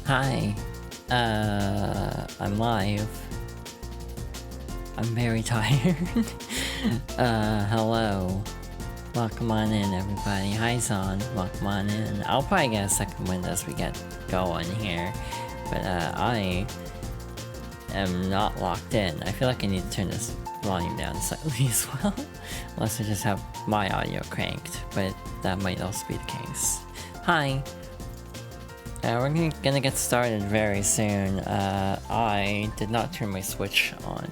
Hi. I'm live. I'm very tired. Hello. Welcome on in, everybody. Hi, Zon. Welcome on in. I'll probably get a second wind as we get going here. But, I am not locked in. I feel like I need to turn this volume down slightly as well. Unless I just have my audio cranked. But that might also be the case. Hi. We're gonna get started very soon. I did not turn my Switch on.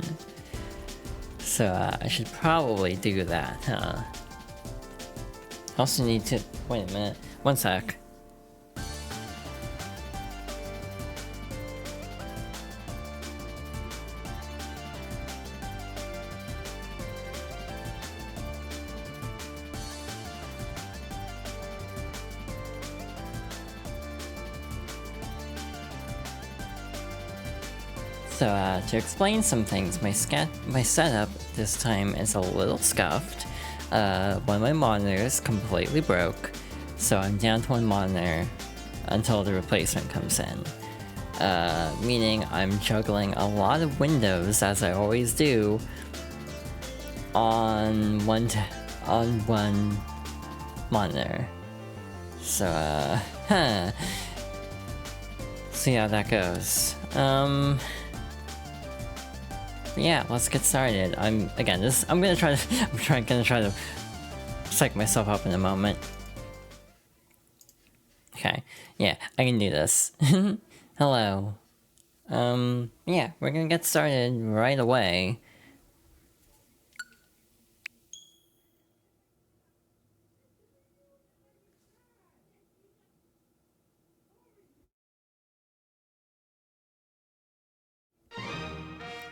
So, I should probably do that, huh? Also need to... wait a minute. One sec. So, to explain some things, my setup this time is a little scuffed. One of my monitors completely broke, so I'm down to one monitor until the replacement comes in. Meaning I'm juggling a lot of windows, as I always do, on one monitor. So, see how that goes. Yeah, let's get started. I'm gonna try to psych myself up in a moment. Okay, yeah, I can do this. Hello. Yeah, we're gonna get started right away.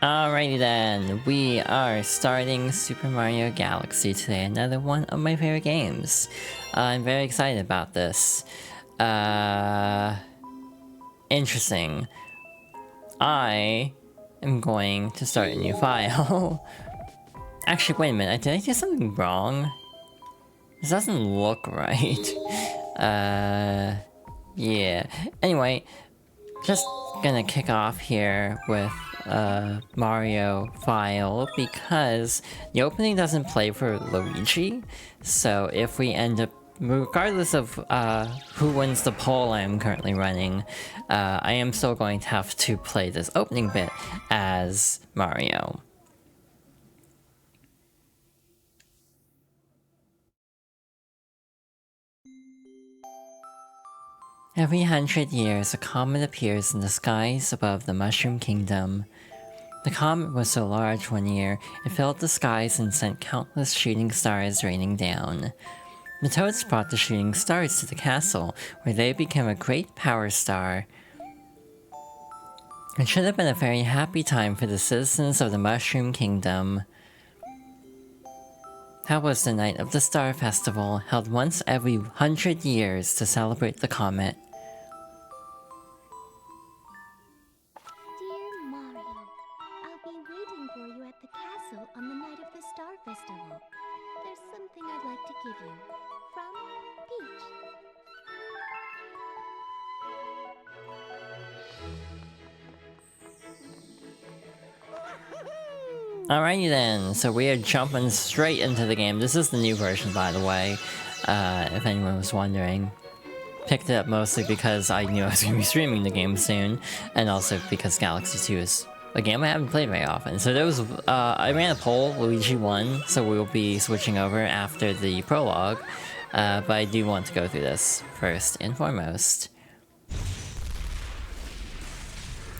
Alrighty then, we are starting Super Mario Galaxy today, another one of my favorite games. I'm very excited about this. Interesting. I am going to start a new file. Actually, wait a minute, did I do something wrong? This doesn't look right. Yeah. Anyway, just gonna kick off here with Mario file because the opening doesn't play for Luigi, so if we end up, regardless of who wins the poll I'm currently running, I am still going to have to play this opening bit as Mario. Every 100 years, a comet appears in the skies above the Mushroom Kingdom. The comet was so large one year, it filled the skies and sent countless shooting stars raining down. The Toads brought the shooting stars to the castle, where they became a great power star. It should have been a very happy time for the citizens of the Mushroom Kingdom. That was the night of the Star Festival, held once every 100 years to celebrate the comet. Dear Mario, I'll be waiting for you at the castle on the night of the Star Festival. There's something I'd like to give you. From Peach. Alrighty then, so we are jumping straight into the game. This is the new version, by the way, if anyone was wondering. Picked it up mostly because I knew I was going to be streaming the game soon, and also because Galaxy 2 is a game I haven't played very often. So there was, I ran a poll, Luigi won, so we'll be switching over after the prologue, but I do want to go through this first and foremost.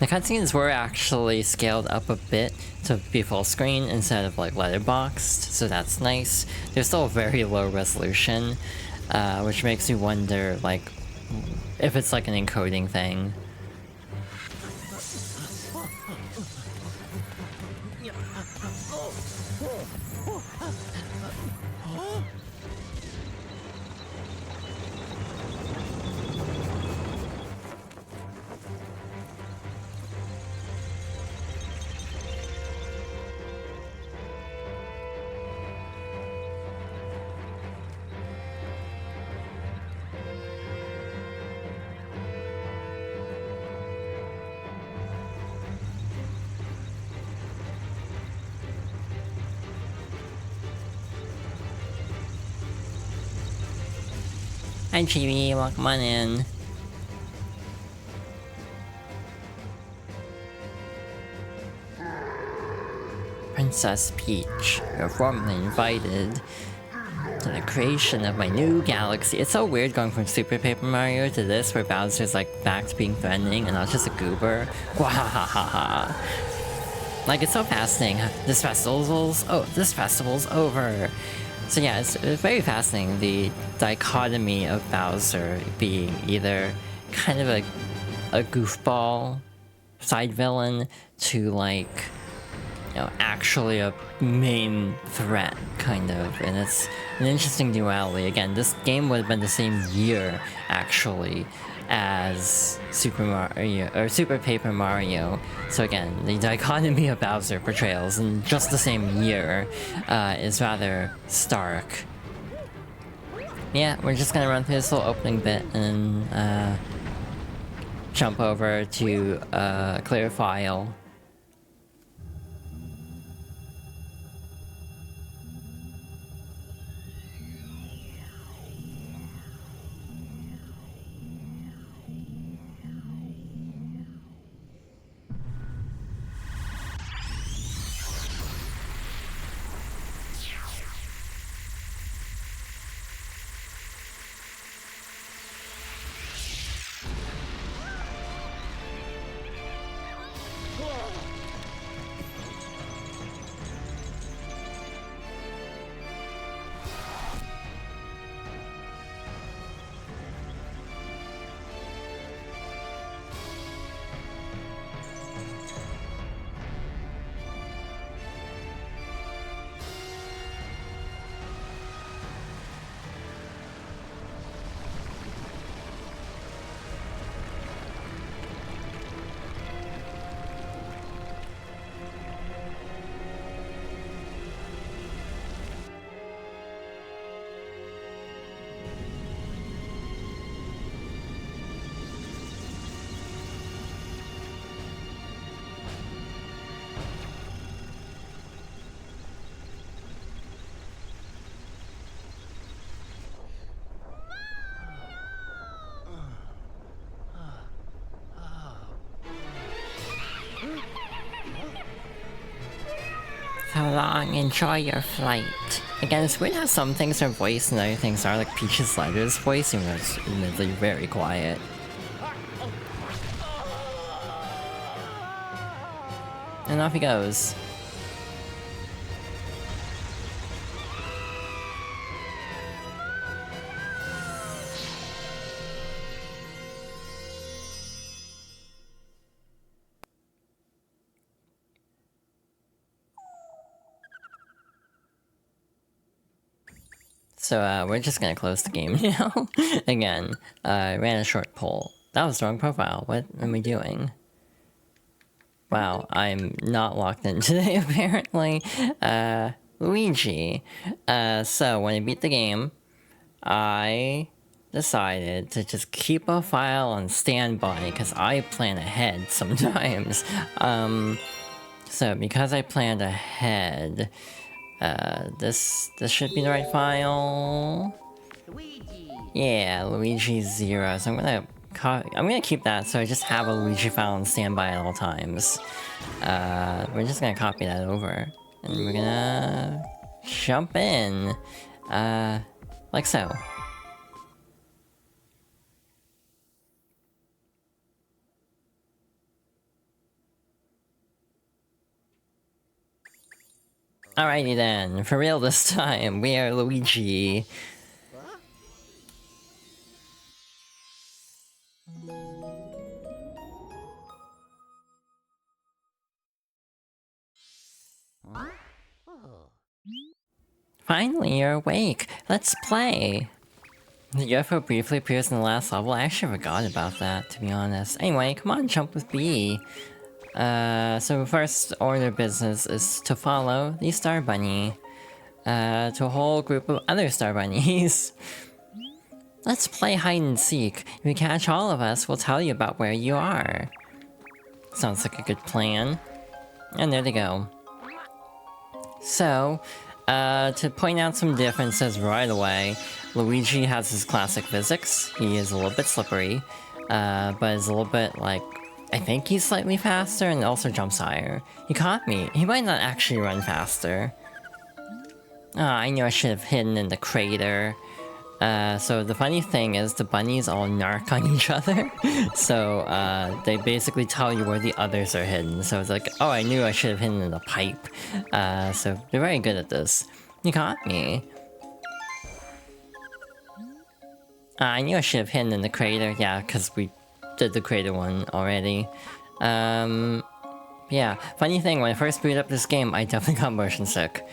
The cutscenes were actually scaled up a bit to be full screen instead of like letterboxed, so that's nice. They're still very low resolution, which makes me wonder like if it's like an encoding thing. Hi, Chibi. Welcome on in. Princess Peach, you're formally invited to the creation of my new galaxy. It's so weird going from Super Paper Mario to this, where Bowser's like back to being threatening and not just a goober. Wahahaha. Like, it's so fascinating. This festival's over. So yeah, it's very fascinating, the dichotomy of Bowser being either kind of a goofball side villain to like, you know, actually a main threat, kind of. And it's an interesting duality. Again, this game would have been the same year, actually, as Super Mario, or Super Paper Mario. So again, the dichotomy of Bowser portrayals in just the same year is rather stark. Yeah, we're just gonna run through this little opening bit and jump over to clear file. So long, enjoy your flight. Again, it's weird how some things are voiced and other things are, like Peach's Slider's voice, even though it's admittedly very quiet. And off he goes. So, we're just gonna close the game now. Again, I ran a short poll. That was the wrong profile. What am I doing? Wow, I'm not locked in today, apparently. Luigi. So when I beat the game, I decided to just keep a file on standby, because I plan ahead sometimes. So because I planned ahead, this should be the right file. Yeah, Luigi 0. So I'm gonna keep that, so I just have a Luigi file on standby at all times. We're just gonna copy that over, and we're gonna jump in, like so. Alrighty then, for real this time, we are Luigi. Finally, you're awake. Let's play. The UFO briefly appears in the last level. I actually forgot about that, to be honest. Anyway, come on, jump with B. So first order of business is to follow the Star Bunny. To a whole group of other Star Bunnies. Let's play hide and seek. If you catch all of us, we'll tell you about where you are. Sounds like a good plan. And there they go. So, To point out some differences right away, Luigi has his classic physics. He is a little bit slippery, but is a little bit like, I think he's slightly faster and also jumps higher. He caught me. He might not actually run faster. I knew I should have hidden in the crater. So the funny thing is the bunnies all narc on each other. So they basically tell you where the others are hidden. So it's like, oh, I knew I should have hidden in the pipe. So they're very good at this. You caught me. I knew I should have hidden in the crater. Yeah, because we did the crater one already. Yeah, funny thing, when I first booted up this game, I definitely got motion sick.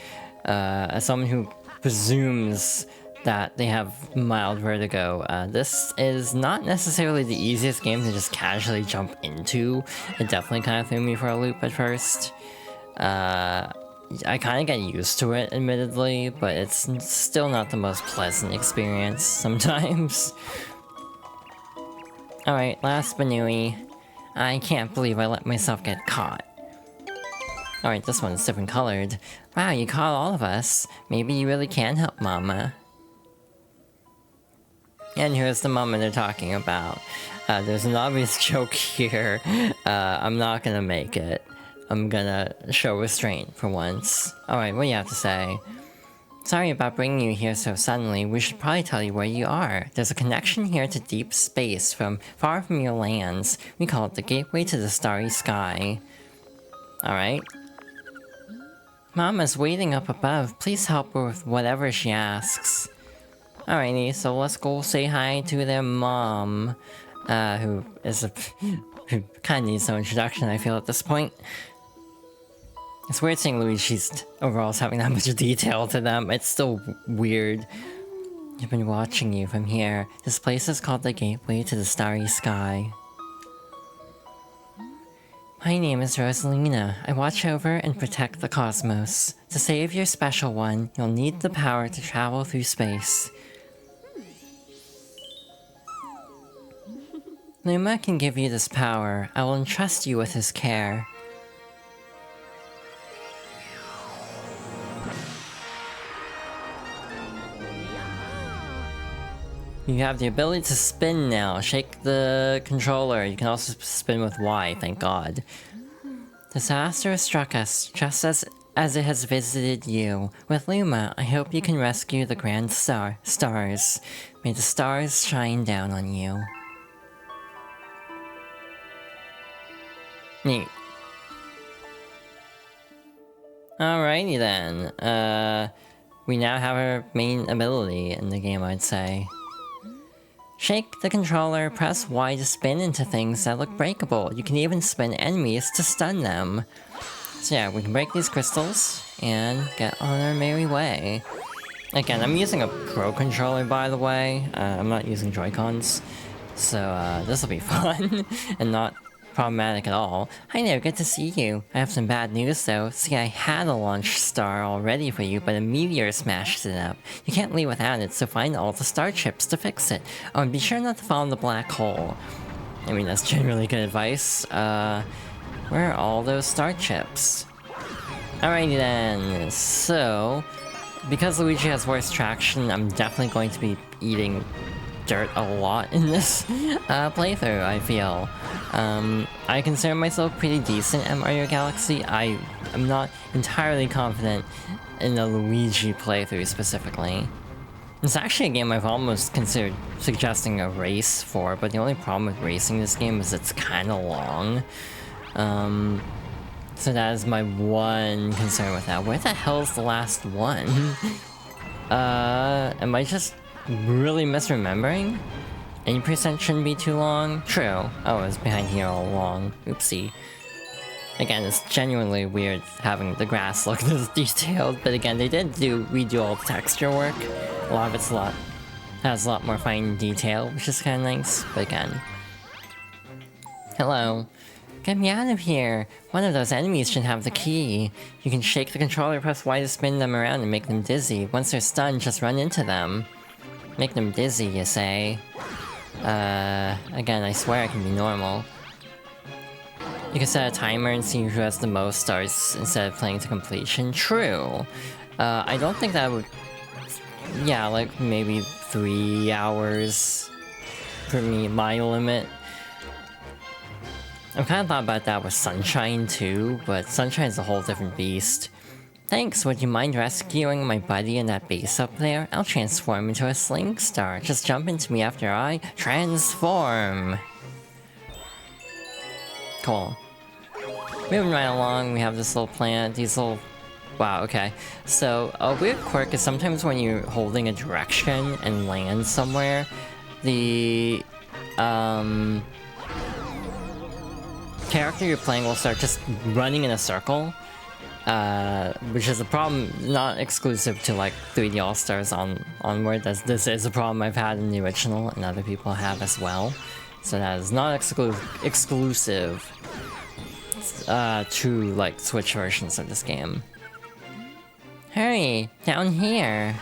As someone who presumes that they have mild vertigo, this is not necessarily the easiest game to just casually jump into. It definitely kind of threw me for a loop at first. I kind of get used to it, admittedly, but it's still not the most pleasant experience sometimes. Alright, last Banui. I can't believe I let myself get caught. Alright, this one's different colored. Wow, you caught all of us. Maybe you really can help Mama. And here's the moment they're talking about. There's an obvious joke here. I'm not gonna make it. I'm gonna show restraint for once. Alright, what do you have to say? Sorry about bringing you here so suddenly. We should probably tell you where you are. There's a connection here to deep space from far from your lands. We call it the gateway to the starry sky. Alright. Mama's waiting up above. Please help her with whatever she asks. Alrighty, so let's go say hi to their mom, who is who kind of needs no introduction, I feel, at this point. It's weird seeing Luigi's overalls having that much detail to them. It's still weird. I've been watching you from here. This place is called the Gateway to the Starry Sky. My name is Rosalina. I watch over and protect the cosmos. To save your special one, you'll need the power to travel through space. Luma can give you this power. I will entrust you with his care. You have the ability to spin now. Shake the controller. You can also spin with Y, thank God. Disaster has struck us, just as it has visited you. With Luma, I hope you can rescue the grand stars. May the stars shine down on you. Neat. Alrighty then. We now have our main ability in the game, I'd say. Shake the controller, press Y to spin into things that look breakable. You can even spin enemies to stun them. So yeah, we can break these crystals and get on our merry way. Again, I'm using a Pro controller, by the way. I'm not using Joy-Cons. So this will be fun and not problematic at all. Hi there, good to see you. I have some bad news though. See, I had a launch star all ready for you, but a meteor smashed it up. You can't leave without it, so find all the star chips to fix it. Oh, and be sure not to fall in the black hole. I mean, that's generally good advice. Where are all those star chips? Alrighty then, so... because Luigi has worse traction, I'm definitely going to be eating dirt a lot in this playthrough, I feel. I consider myself pretty decent at Mario Galaxy. I am not entirely confident in the Luigi playthrough specifically. It's actually a game I've almost considered suggesting a race for, but the only problem with racing this game is it's kinda long. So that is my one concern with that. Where the hell is the last one? Am I just really misremembering? 80% shouldn't be too long? True. Oh, it was behind here all along. Oopsie. Again, it's genuinely weird having the grass look this detailed, but again, they did redo all the texture work. A lot of it's has a lot more fine detail, which is kinda nice, but again. Hello. Get me out of here! One of those enemies should have the key. You can shake the controller, press Y to spin them around and make them dizzy. Once they're stunned, just run into them. Make them dizzy, you say? Again, I swear I can be normal. You can set a timer and see who has the most stars instead of playing to completion. True! I don't think that would... Yeah, like maybe 3 hours for me, my limit. I've kind of thought about that with Sunshine too, but Sunshine's a whole different beast. Thanks, would you mind rescuing my buddy in that base up there? I'll transform into a sling star. Just jump into me after I transform. Cool. Moving right along, we have this little plant, these little... Wow, okay. So, a weird quirk is sometimes when you're holding a direction and land somewhere, the... character you're playing will start just running in a circle. Which is a problem not exclusive to like 3D All-Stars onward. This is a problem I've had in the original and other people have as well. So that is not exclusive to like Switch versions of this game. Hurry, down here.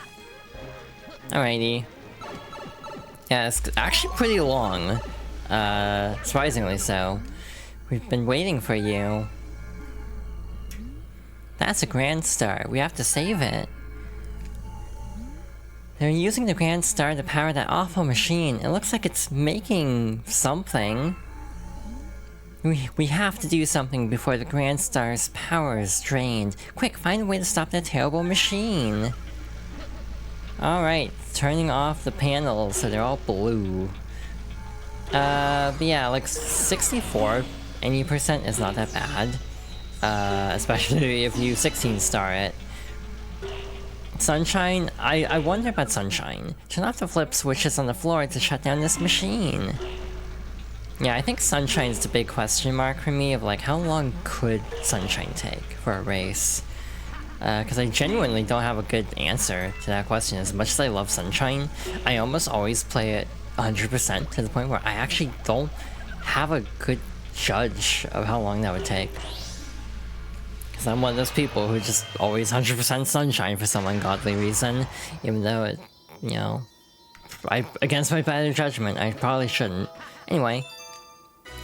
Alrighty. Yeah, it's actually pretty long. Surprisingly so. We've been waiting for you. That's a Grand Star. We have to save it. They're using the Grand Star to power that awful machine. It looks like it's making something. We have to do something before the Grand Star's power is drained. Quick, find a way to stop that terrible machine. Alright, turning off the panels so they're all blue. But yeah, like 64 any percent is not that bad. Especially if you 16-star it. Sunshine? I wonder about Sunshine. Turn off the flip switches on the floor to shut down this machine. Yeah, I think Sunshine's the big question mark for me of like, how long could Sunshine take for a race? Because I genuinely don't have a good answer to that question. As much as I love Sunshine, I almost always play it 100% to the point where I actually don't have a good judge of how long that would take. Because I'm one of those people who just always 100% Sunshine for some ungodly reason, even though it, you know, against my better judgment, I probably shouldn't. Anyway,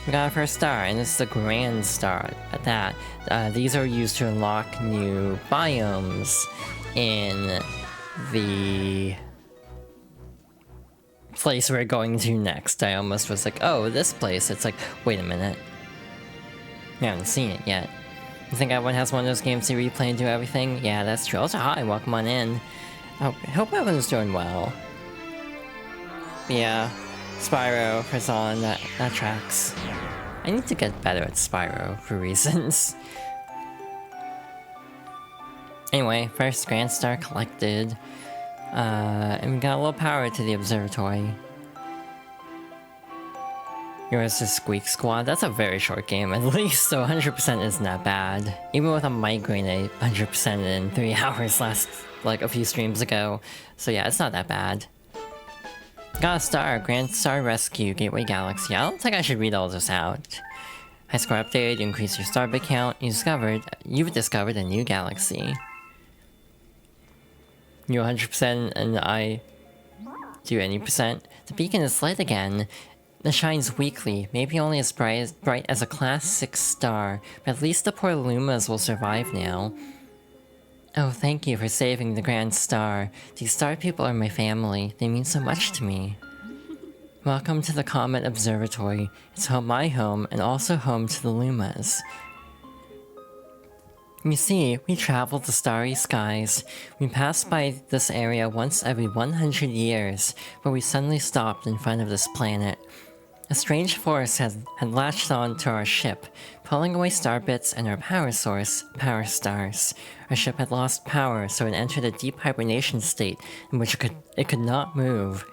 we got our first star, and it's the Grand Star at that. These are used to unlock new biomes in the place we're going to next. I almost was like, oh, this place. It's like, wait a minute. We haven't seen it yet. You think everyone has one of those games to replay and do everything? Yeah, that's true. Also, hi, welcome on in. I hope everyone's doing well. Yeah, Spyro, Kazan, that tracks. I need to get better at Spyro for reasons. Anyway, first Grand Star collected. And we got a little power to the observatory. Yours is Squeak Squad. That's a very short game at least, so 100% isn't that bad. Even with a migraine, I 100% in 3 hours last, like, a few streams ago. So yeah, it's not that bad. Got a star, Grand Star Rescue, Gateway Galaxy. I don't think I should read all this out. High score update, you increase your starbit count. You've discovered a new galaxy. You 100% and I do any percent. The beacon is lit again. It shines weakly, maybe only as bright as a class 6 star, but at least the poor Lumas will survive now. Oh, thank you for saving the Grand Star. These star people are my family. They mean so much to me. Welcome to the Comet Observatory. It's my home, and also home to the Lumas. You see, we travel the starry skies. We pass by this area once every 100 years, but we suddenly stopped in front of this planet. A strange force had latched on to our ship, pulling away starbits and our power source, power stars. Our ship had lost power, so it entered a deep hibernation state in which it could not move.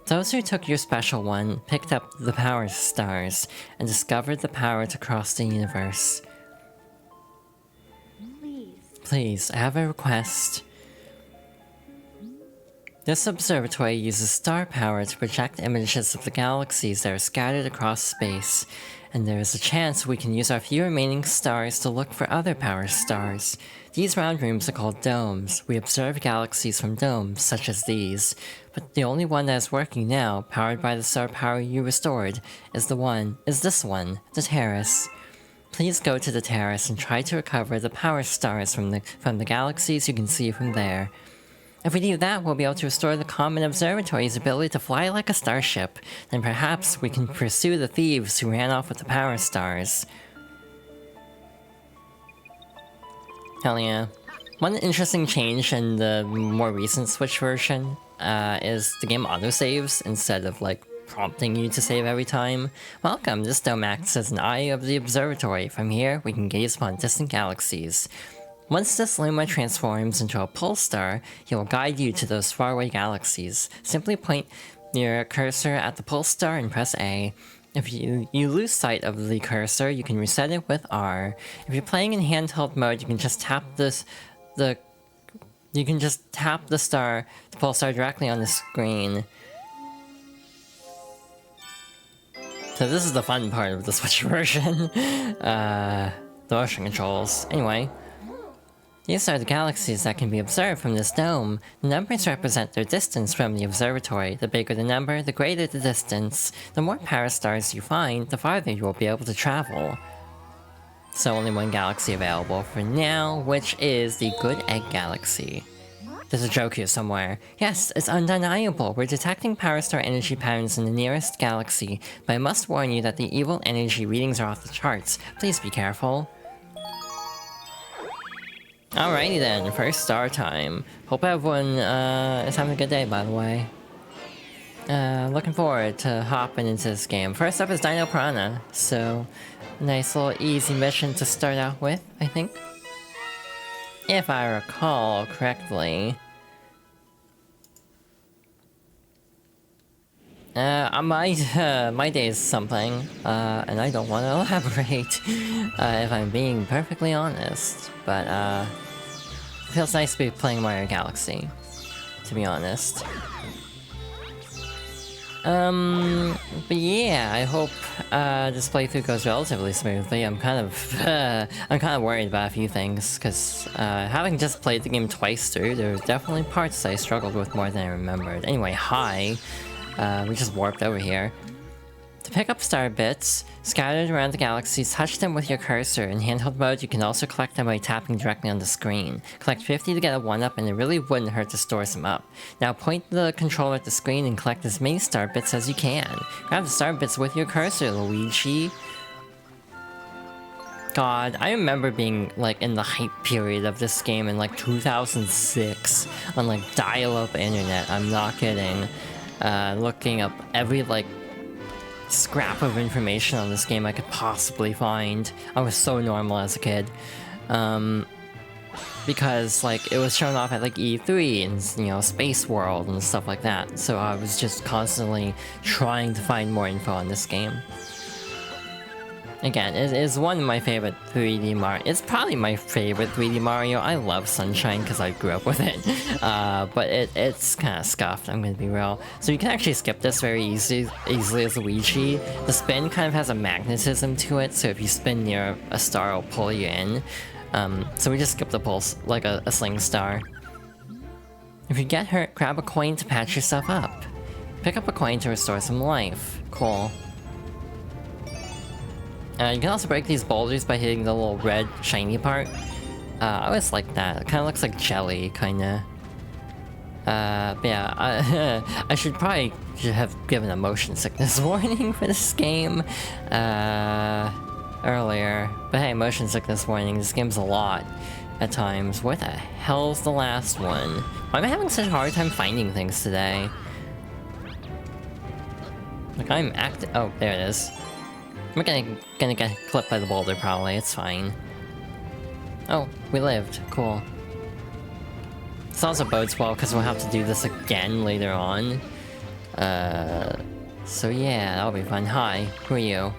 Those who took your special one picked up the power stars and discovered the power to cross the universe. Please, I have a request. This observatory uses star power to project images of the galaxies that are scattered across space, and there is a chance we can use our few remaining stars to look for other power stars. These round rooms are called domes. We observe galaxies from domes, such as these, but the only one that is working now, powered by the star power you restored, is this one, the terrace. Please go to the terrace and try to recover the power stars from the galaxies you can see from there. If we do that, we'll be able to restore the Common Observatory's ability to fly like a starship. Then perhaps we can pursue the thieves who ran off with the power stars. Hell yeah. One interesting change in the more recent Switch version is the game autosaves instead of like prompting you to save every time. Welcome, this dome acts as an eye of the observatory. From here, we can gaze upon distant galaxies. Once this Luma transforms into a pulse star, he will guide you to those faraway galaxies. Simply point your cursor at the pulse star and press A. If you lose sight of the cursor, you can reset it with R. If you're playing in handheld mode, you can just tap the pulse star directly on the screen. So this is the fun part of the Switch version. The motion controls. Anyway. These are the galaxies that can be observed from this dome. The numbers represent their distance from the observatory. The bigger the number, the greater the distance. The more power stars you find, the farther you will be able to travel. So only one galaxy available for now, which is the Good Egg Galaxy. There's a joke here somewhere. Yes, it's undeniable. We're detecting power star energy patterns in the nearest galaxy, but I must warn you that the evil energy readings are off the charts. Please be careful. Alrighty then, first star time. Hope everyone is having a good day, by the way. Looking forward to hopping into this game. First up is Dino Piranha, so nice little easy mission to start out with, I think. If I recall correctly. My day is something, and I don't want to elaborate, if I'm being perfectly honest. But, it feels nice to be playing Mario Galaxy, to be honest. But yeah, I hope, this playthrough goes relatively smoothly. I'm kind of worried about a few things, because, having just played the game twice through, there's definitely parts I struggled with more than I remembered. Anyway, hi. We just warped over here. To pick up star bits, scattered around the galaxies, touch them with your cursor. In handheld mode, you can also collect them by tapping directly on the screen. Collect 50 to get a 1-up, and it really wouldn't hurt to store some up. Now point the controller at the screen and collect as many star bits as you can. Grab the star bits with your cursor, Luigi. God, I remember being, like, in the hype period of this game in, like, 2006 on, like, dial-up internet. I'm not kidding. Looking up every, like, scrap of information on this game I could possibly find. I was so normal as a kid. Because, like, it was shown off at, like, E3 and, you know, Space World and stuff like that. So I was just constantly trying to find more info on this game. Again, it is one of my favorite 3D Mario. It's probably my favorite 3D Mario. I love Sunshine because I grew up with it. But it's kind of scuffed, I'm gonna be real. So you can actually skip this very easily as Luigi. The spin kind of has a magnetism to it, so if you spin near a star, it'll pull you in. So we just skip the pulse, like a sling star. If you get hurt, grab a coin to patch yourself up. Pick up a coin to restore some life. Cool. You can also break these boulders by hitting the little red shiny part. I always like that. It kind of looks like jelly, kinda. But yeah, I should probably have given a motion sickness warning for this game earlier. But hey, motion sickness warning. This game's a lot at times. Where the hell's the last one? Why am I having such a hard time finding things today? Like I'm oh, there it is. We're gonna get clipped by the boulder probably, it's fine. Oh, we lived. Cool. This also bodes well because we'll have to do this again later on. So yeah, that'll be fun. Hi, who are you?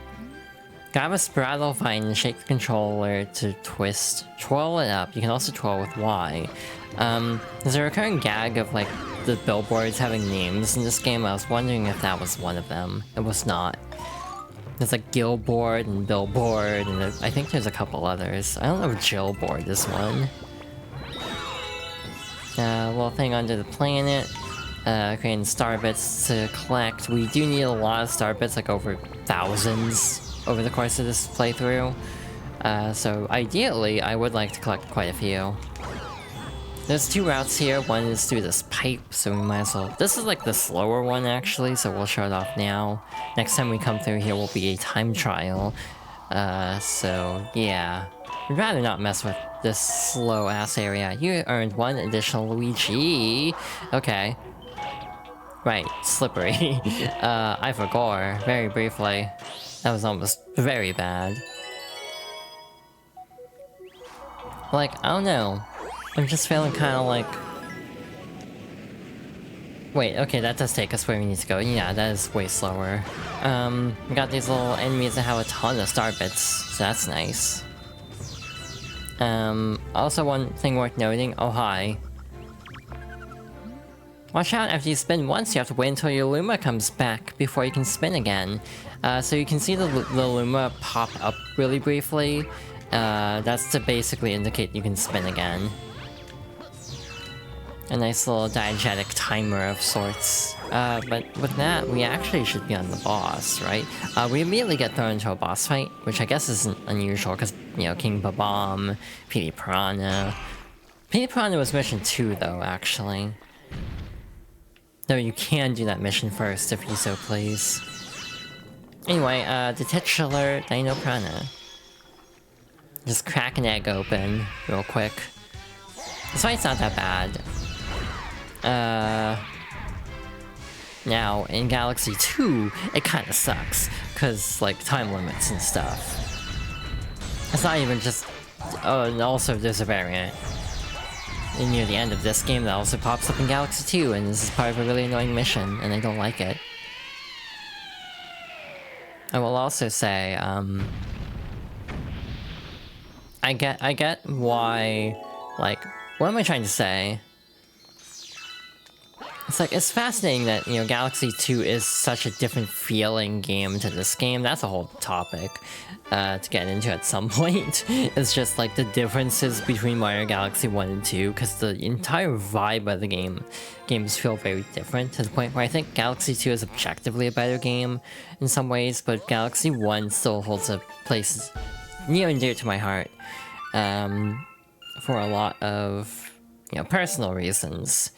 Grab a Spraddle Vine and shake the controller to twist. Twirl it up. You can also twirl with Y. There's a recurring gag of like the billboards having names in this game. I was wondering if that was one of them. It was not. There's like Gilboard and Billboard, and I think there's a couple others. I don't know if Jillboard is one. Little thing under the planet. Creating star bits to collect. We do need a lot of star bits, like over thousands over the course of this playthrough. So ideally, I would like to collect quite a few. There's 2 routes here. One is through this pipe, so we might as well... This is like the slower one, actually, so we'll show it off now. Next time we come through here will be a time trial. So yeah. We'd rather not mess with this slow-ass area. You earned 1 additional Luigi. Okay. Right, slippery. I forgot, very briefly. That was almost very bad. Like, I don't know. I'm just feeling kinda like... Wait, okay, that does take us where we need to go. Yeah, that is way slower. We got these little enemies that have a ton of star bits, so that's nice. Also one thing worth noting, oh hi. Watch out, after you spin once, you have to wait until your Luma comes back before you can spin again. So you can see the Luma pop up really briefly. That's to basically indicate you can spin again. A nice little diegetic timer of sorts. But with that, we actually should be on the boss, right? We immediately get thrown into a boss fight, which I guess isn't unusual, because, you know, King Babam, Petey Piranha... Petey Piranha was mission 2, though, actually. Though you can do that mission first, if you so please. Anyway, the titular Dino Piranha. Just crack an egg open, real quick. This fight's not that bad. Now, in Galaxy 2, it kinda sucks, cause, like, time limits and stuff. It's not even just... Oh, and also there's a variant near the end of this game that also pops up in Galaxy 2, and this is part of a really annoying mission, and I don't like it. I will also say, I get why, like, what am I trying to say? It's like, it's fascinating that, you know, Galaxy 2 is such a different feeling game to this game. That's a whole topic to get into at some point. It's just like the differences between Mario Galaxy 1 and 2, because the entire vibe of the games feel very different, to the point where I think Galaxy 2 is objectively a better game in some ways, but Galaxy 1 still holds a place near and dear to my heart for a lot of, you know, personal reasons.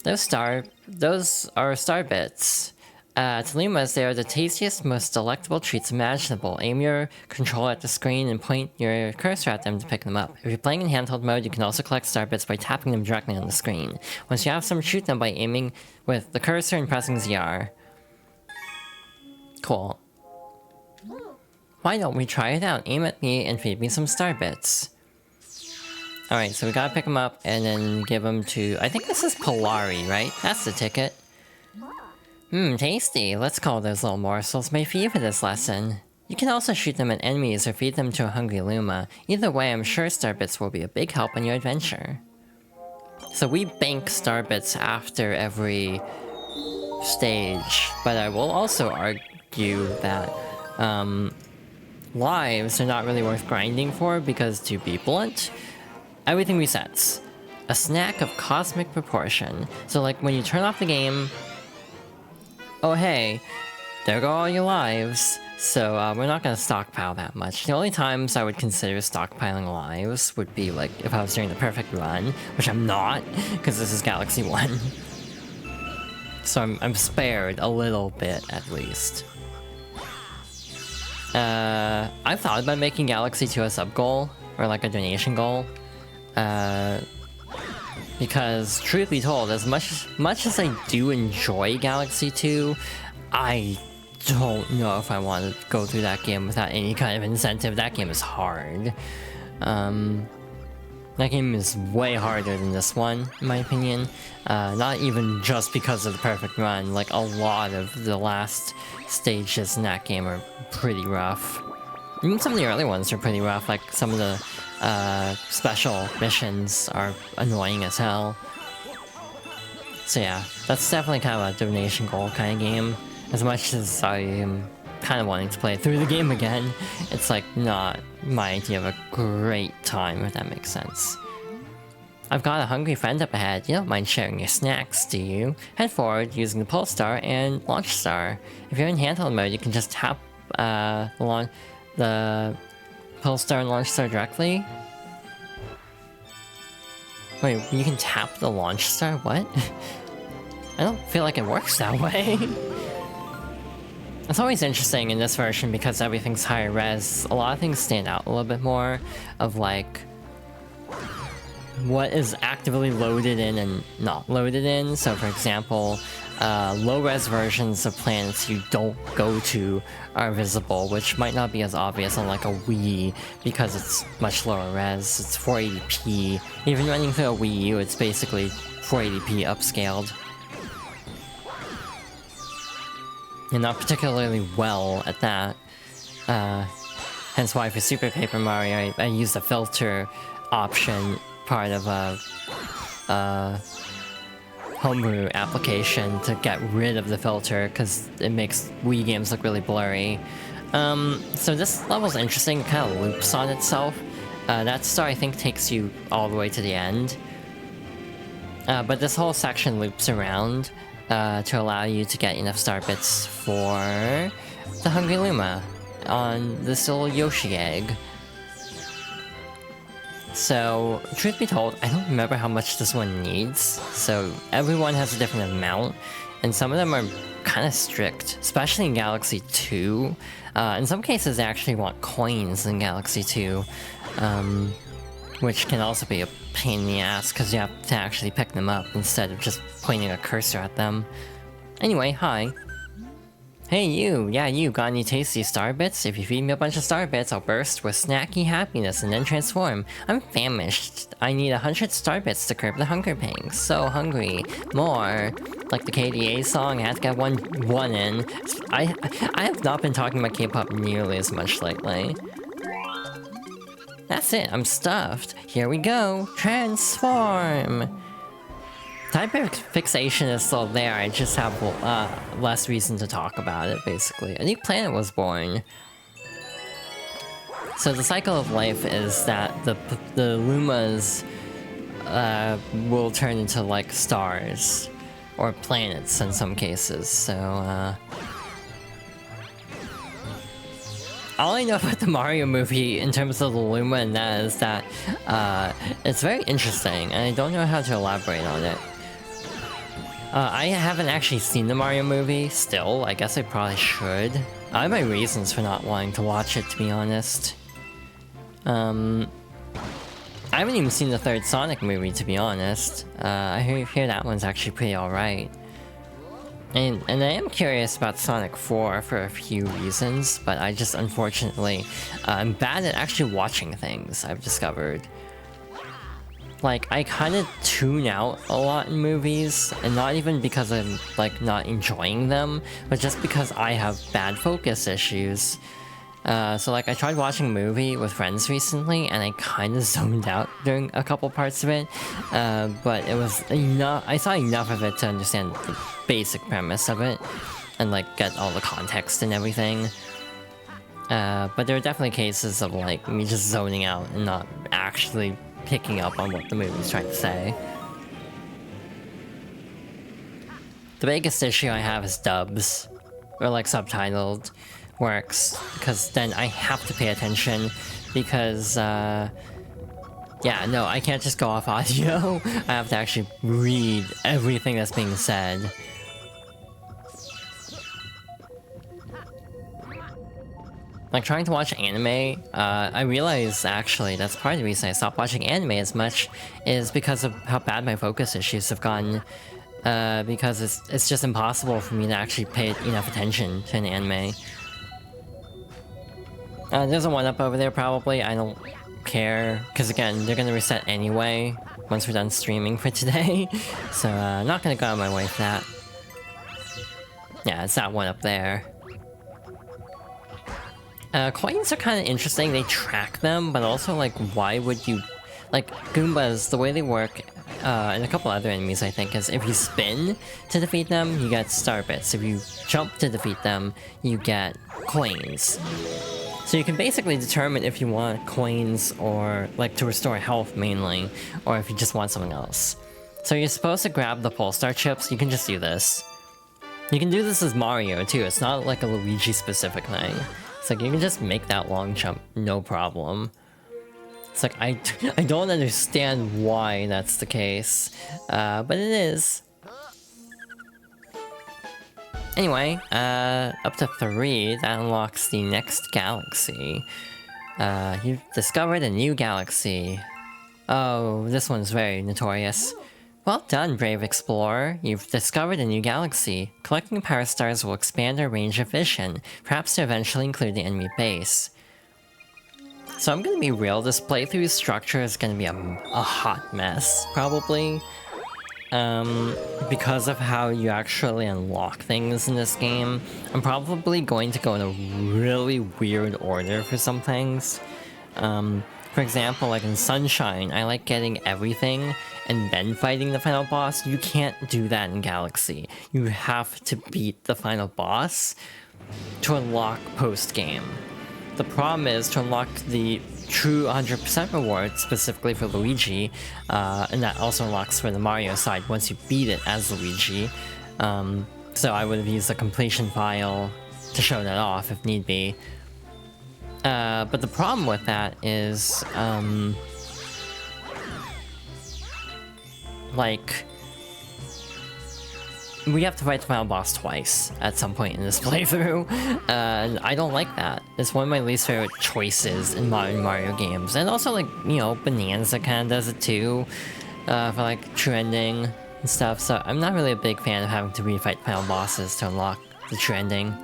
Those are star bits. To Lumas, they are the tastiest, most delectable treats imaginable. Aim your controller at the screen and point your cursor at them to pick them up. If you're playing in handheld mode, you can also collect star bits by tapping them directly on the screen. Once you have some, shoot them by aiming with the cursor and pressing ZR. Cool. Why don't we try it out? Aim at me and feed me some star bits. Alright, so we gotta pick them up and then give them to... I think this is Polari, right? That's the ticket. Tasty. Let's call those little morsels made for you for this lesson. You can also shoot them at enemies or feed them to a hungry Luma. Either way, I'm sure star bits will be a big help on your adventure. So we bank star bits after every stage, but I will also argue that lives are not really worth grinding for, because to be blunt, everything resets. A snack of cosmic proportion. So like when you turn off the game, oh hey, there go all your lives. So we're not gonna stockpile that much. The only times I would consider stockpiling lives would be like if I was doing the perfect run, which I'm not, because this is Galaxy 1. So I'm spared a little bit at least. I've thought about making Galaxy 2 a sub-goal, or like a donation goal. Because, truth be told, as much as I do enjoy Galaxy 2, I don't know if I want to go through that game without any kind of incentive. That game is hard. That game is way harder than this one, in my opinion. Not even just because of the perfect run, like a lot of the last stages in that game are pretty rough. Even some of the early ones are pretty rough, like some of the special missions are annoying as hell. So yeah, that's definitely kind of a donation goal kind of game. As much as I am kind of wanting to play through the game again, it's like not my idea of a great time, if that makes sense. I've got a hungry friend up ahead. You don't mind sharing your snacks, do you? Head forward using the Pulse Star and Launch Star. If you're in handheld mode, you can just tap the Polestar and Launch Star directly? Wait, you can tap the Launch Star? What? I don't feel like it works that way. It's always interesting in this version because everything's higher res. A lot of things stand out a little bit more of like what is actively loaded in and not loaded in. So for example, low-res versions of planets you don't go to are visible, which might not be as obvious on like a Wii because it's much lower res. It's 480p. Even running through a Wii U, it's basically 480p upscaled. And not particularly well at that. Hence why for Super Paper Mario, I used the filter option part of a homebrew application to get rid of the filter because it makes Wii games look really blurry. So this level's interesting, it kind of loops on itself. That star I think takes you all the way to the end. But this whole section loops around to allow you to get enough star bits for the Hungry Luma on this little Yoshi egg. So, truth be told, I don't remember how much this one needs, so everyone has a different amount, and some of them are kind of strict, especially in Galaxy 2. In some cases, they actually want coins in Galaxy 2, which can also be a pain in the ass, because you have to actually pick them up instead of just pointing a cursor at them. Anyway, hi. Hey you, yeah you, got any tasty star bits? If you feed me a bunch of star bits, I'll burst with snacky happiness and then transform. I'm famished. I need 100 star bits to curb the hunger pangs. So hungry. More. Like the KDA song, I had to get one in. I have not been talking about K-pop nearly as much lately. That's it, I'm stuffed. Here we go. Transform! Type fixation is still there, I just have less reason to talk about it, basically. A new planet was born. So the cycle of life is that the Lumas will turn into, like, stars. Or planets in some cases, so, all I know about the Mario movie in terms of the Luma and that is that it's very interesting, and I don't know how to elaborate on it. I haven't actually seen the Mario movie, still. I guess I probably should. I have my reasons for not wanting to watch it, to be honest. I haven't even seen the third Sonic movie, to be honest. I hear that one's actually pretty alright. And I am curious about Sonic 4 for a few reasons, but I just unfortunately I'm bad at actually watching things, I've discovered. Like, I kind of tune out a lot in movies, and not even because I'm, like, not enjoying them, but just because I have bad focus issues. So, like, I tried watching a movie with friends recently, and I kind of zoned out during a couple parts of it, but it was enough. I saw enough of it to understand the basic premise of it, and, like, get all the context and everything. But there are definitely cases of, like, me just zoning out and not actually picking up on what the movie's trying to say. The biggest issue I have is dubs, or like subtitled works, because then I have to pay attention, because yeah, no, I can't just go off audio. I have to actually read everything that's being said. Like, trying to watch anime, I realize, actually, that's part of the reason I stopped watching anime as much, is because of how bad my focus issues have gotten. Because it's just impossible for me to actually pay enough attention to an anime. There's a 1-up over there, probably. I don't care, because again, they're gonna reset anyway, once we're done streaming for today. So, not gonna go out of my way for that. Yeah, it's that 1-up there. Coins are kind of interesting, they track them, but also, like, why would you... Like, Goombas, the way they work, and a couple other enemies, I think, is if you spin to defeat them, you get star bits. If you jump to defeat them, you get coins. So you can basically determine if you want coins or, like, to restore health, mainly, or if you just want something else. So you're supposed to grab the Polestar chips, you can just do this. You can do this as Mario, too, it's not, like, a Luigi-specific thing. It's like, you can just make that long jump, no problem. It's like, I don't understand why that's the case, but it is. Anyway, up to 3, that unlocks the next galaxy. You've discovered a new galaxy. Oh, this one's very notorious. Well done, brave explorer. You've discovered a new galaxy. Collecting power stars will expand our range of vision, perhaps to eventually include the enemy base. So I'm gonna be real, this playthrough's structure is gonna be a hot mess, probably. Because of how you actually unlock things in this game. I'm probably going to go in a really weird order for some things. For example, like in Sunshine, I like getting everything and then fighting the final boss. You can't do that in Galaxy. You have to beat the final boss to unlock post-game. The problem is, to unlock the true 100% reward, specifically for Luigi, and that also unlocks for the Mario side once you beat it as Luigi. So I would have used a completion file to show that off if need be. But the problem with that is, like, we have to fight the final boss twice at some point in this playthrough, and I don't like that. It's one of my least favorite choices in modern Mario games. And also, like, you know, Bonanza kind of does it too, for like true ending and stuff, so I'm not really a big fan of having to refight final bosses to unlock the true ending.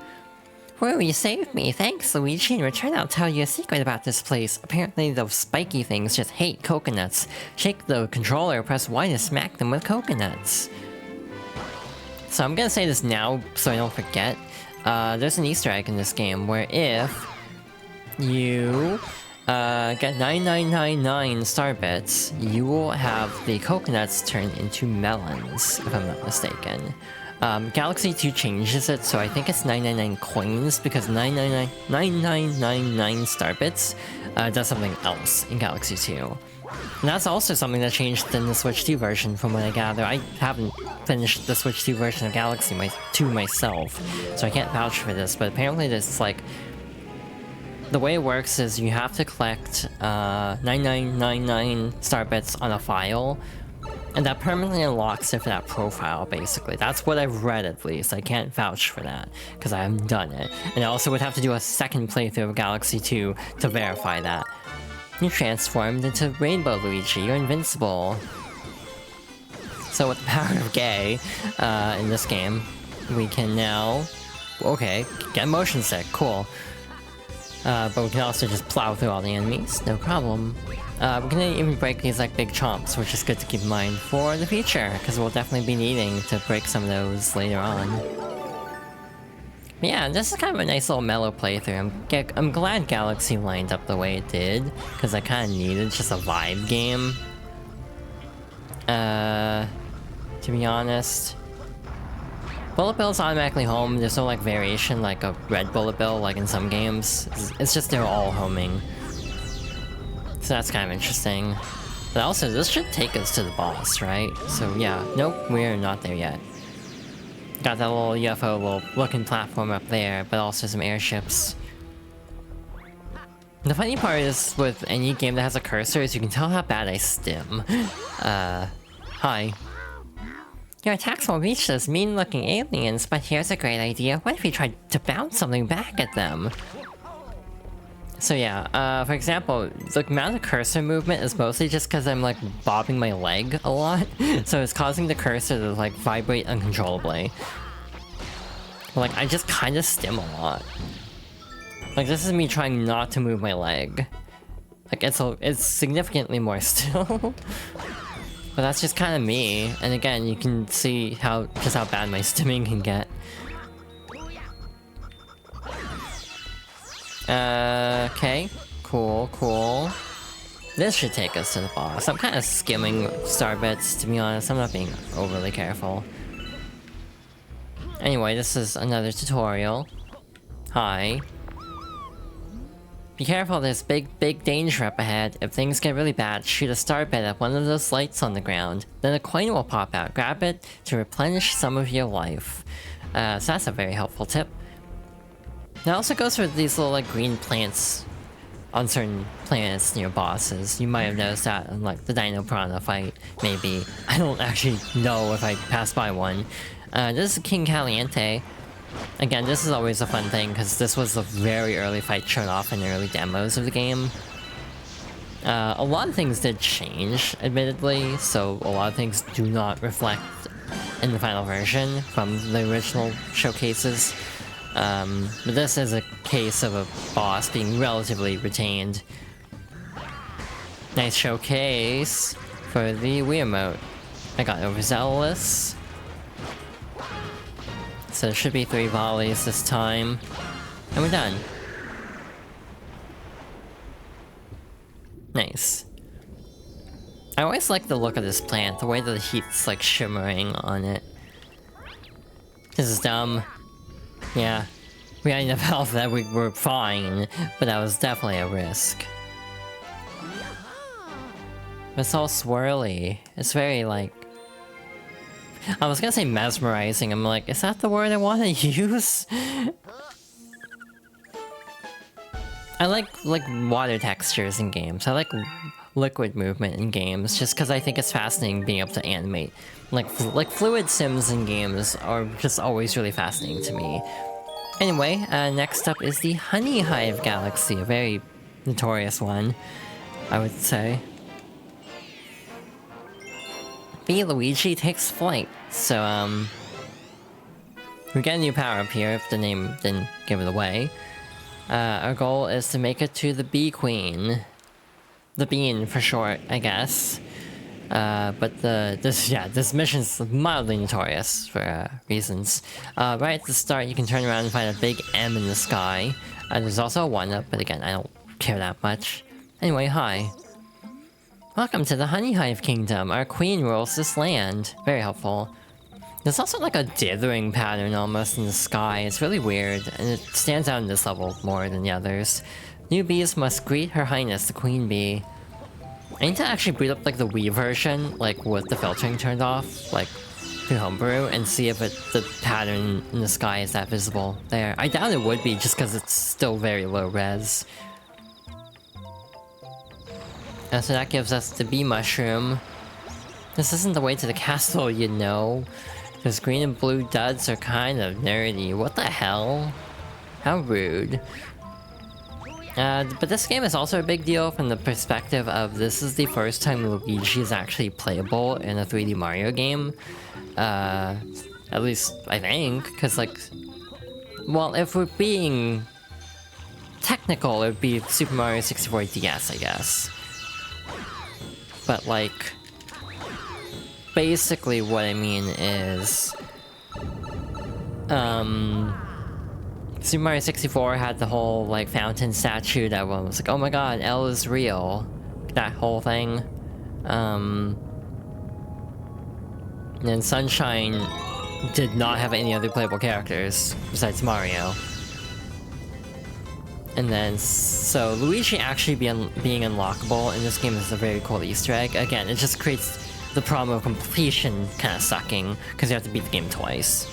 Whoa, you saved me! Thanks, Luigi! In return, I'll tell you a secret about this place. Apparently, those spiky things just hate coconuts. Shake the controller, press Y to smack them with coconuts. So I'm gonna say this now so I don't forget. There's an Easter egg in this game where if you get 9999 star bits, you will have the coconuts turn into melons, if I'm not mistaken. Galaxy 2 changes it, so I think it's 999 coins, because 9999 star bits does something else in Galaxy 2. And that's also something that changed in the Switch 2 version, from what I gather. I haven't finished the Switch 2 version of Galaxy 2 myself, so I can't vouch for this, but apparently this, like, the way it works is you have to collect 9999 star bits on a file, and that permanently unlocks it for that profile, basically. That's what I've read, at least. I can't vouch for that, because I haven't done it. And I also would have to do a second playthrough of Galaxy 2 to verify that. You transformed into Rainbow Luigi, you're invincible. So with the power of Gay, in this game, we can now... Okay, get motion sick, cool. But we can also just plow through all the enemies, no problem. We're gonna even break these like big chomps, which is good to keep in mind for the future, because we'll definitely be needing to break some of those later on. But yeah, this is kind of a nice little mellow playthrough. I'm glad Galaxy lined up the way it did, because I kind of needed just a vibe game. To be honest. Bullet Bill's automatically home, there's no like variation like a red Bullet Bill like in some games. It's just they're all homing. So that's kind of interesting. But also, this should take us to the boss, right? So yeah, nope, we're not there yet. Got that little UFO, little looking platform up there, but also some airships. The funny part is, with any game that has a cursor, is you can tell how bad I stim. Hi. Your attacks will reach those mean-looking aliens, but here's a great idea. What if we tried to bounce something back at them? So yeah, for example, the amount of cursor movement is mostly just because I'm like bobbing my leg a lot, so it's causing the cursor to like vibrate uncontrollably. Like, I just kind of stim a lot. Like, this is me trying not to move my leg. Like, it's significantly more still. But that's just kind of me, and again, you can see just how bad my stimming can get. Okay. Cool. This should take us to the boss. I'm kind of skimming star bits, to be honest. I'm not being overly careful. Anyway, this is another tutorial. Hi. Be careful, there's big danger up ahead. If things get really bad, shoot a star bit at one of those lights on the ground. Then a coin will pop out. Grab it to replenish some of your life. So that's a very helpful tip. It also goes for these little like green plants on certain planets near bosses. You might have noticed that in like the Dino Piranha fight, maybe. I don't actually know if I passed by one. This is King Caliente. Again, this is always a fun thing because this was a very early fight shown off in the early demos of the game. A lot of things did change, admittedly, so a lot of things do not reflect in the final version from the original showcases. But this is a case of a boss being relatively retained. Nice showcase for the Wii emote. I got overzealous. So there should be 3 volleys this time. And we're done. Nice. I always like the look of this plant, the way that the heat's like shimmering on it. This is dumb. Yeah. We had enough health that we were fine, but that was definitely a risk. It's all swirly. It's very like... I was gonna say mesmerizing. I'm like, is that the word I want to use? I like water textures in games. I like liquid movement in games just because I think it's fascinating being able to animate. Like fluid sims in games are just always really fascinating to me. Anyway, next up is the Honey Hive Galaxy, a very notorious one, I would say. B. Luigi takes flight. So, we get a new power up here if the name didn't give it away. Our goal is to make it to the Bee Queen. The Bean for short, I guess. But this mission's mildly notorious for reasons. Right at the start, you can turn around and find a big M in the sky. There's also a 1-up, but again, I don't care that much. Anyway, hi. Welcome to the Honey Hive Kingdom. Our queen rules this land. Very helpful. There's also like a dithering pattern almost in the sky. It's really weird, and it stands out in this level more than the others. New bees must greet Her Highness, the Queen Bee. I need to actually boot up like the Wii version, like with the filtering turned off, like through Homebrew, and see if the pattern in the sky is that visible there. I doubt it would be, just because it's still very low res. So that gives us the bee mushroom. This isn't the way to the castle, you know. Those green and blue duds are kind of nerdy. What the hell? How rude. But this game is also a big deal from the perspective of this is the first time Luigi is actually playable in a 3D Mario game. At least, I think, because like... Well, if we're being technical, it would be Super Mario 64 DS, I guess. But like... Basically what I mean is... Super Mario 64 had the whole, like, fountain statue that was like, oh my god, L is real. That whole thing. And then Sunshine did not have any other playable characters besides Mario. And then, so Luigi actually being unlockable in this game is a very cool Easter egg. Again, it just creates the problem of completion kind of sucking, because you have to beat the game twice.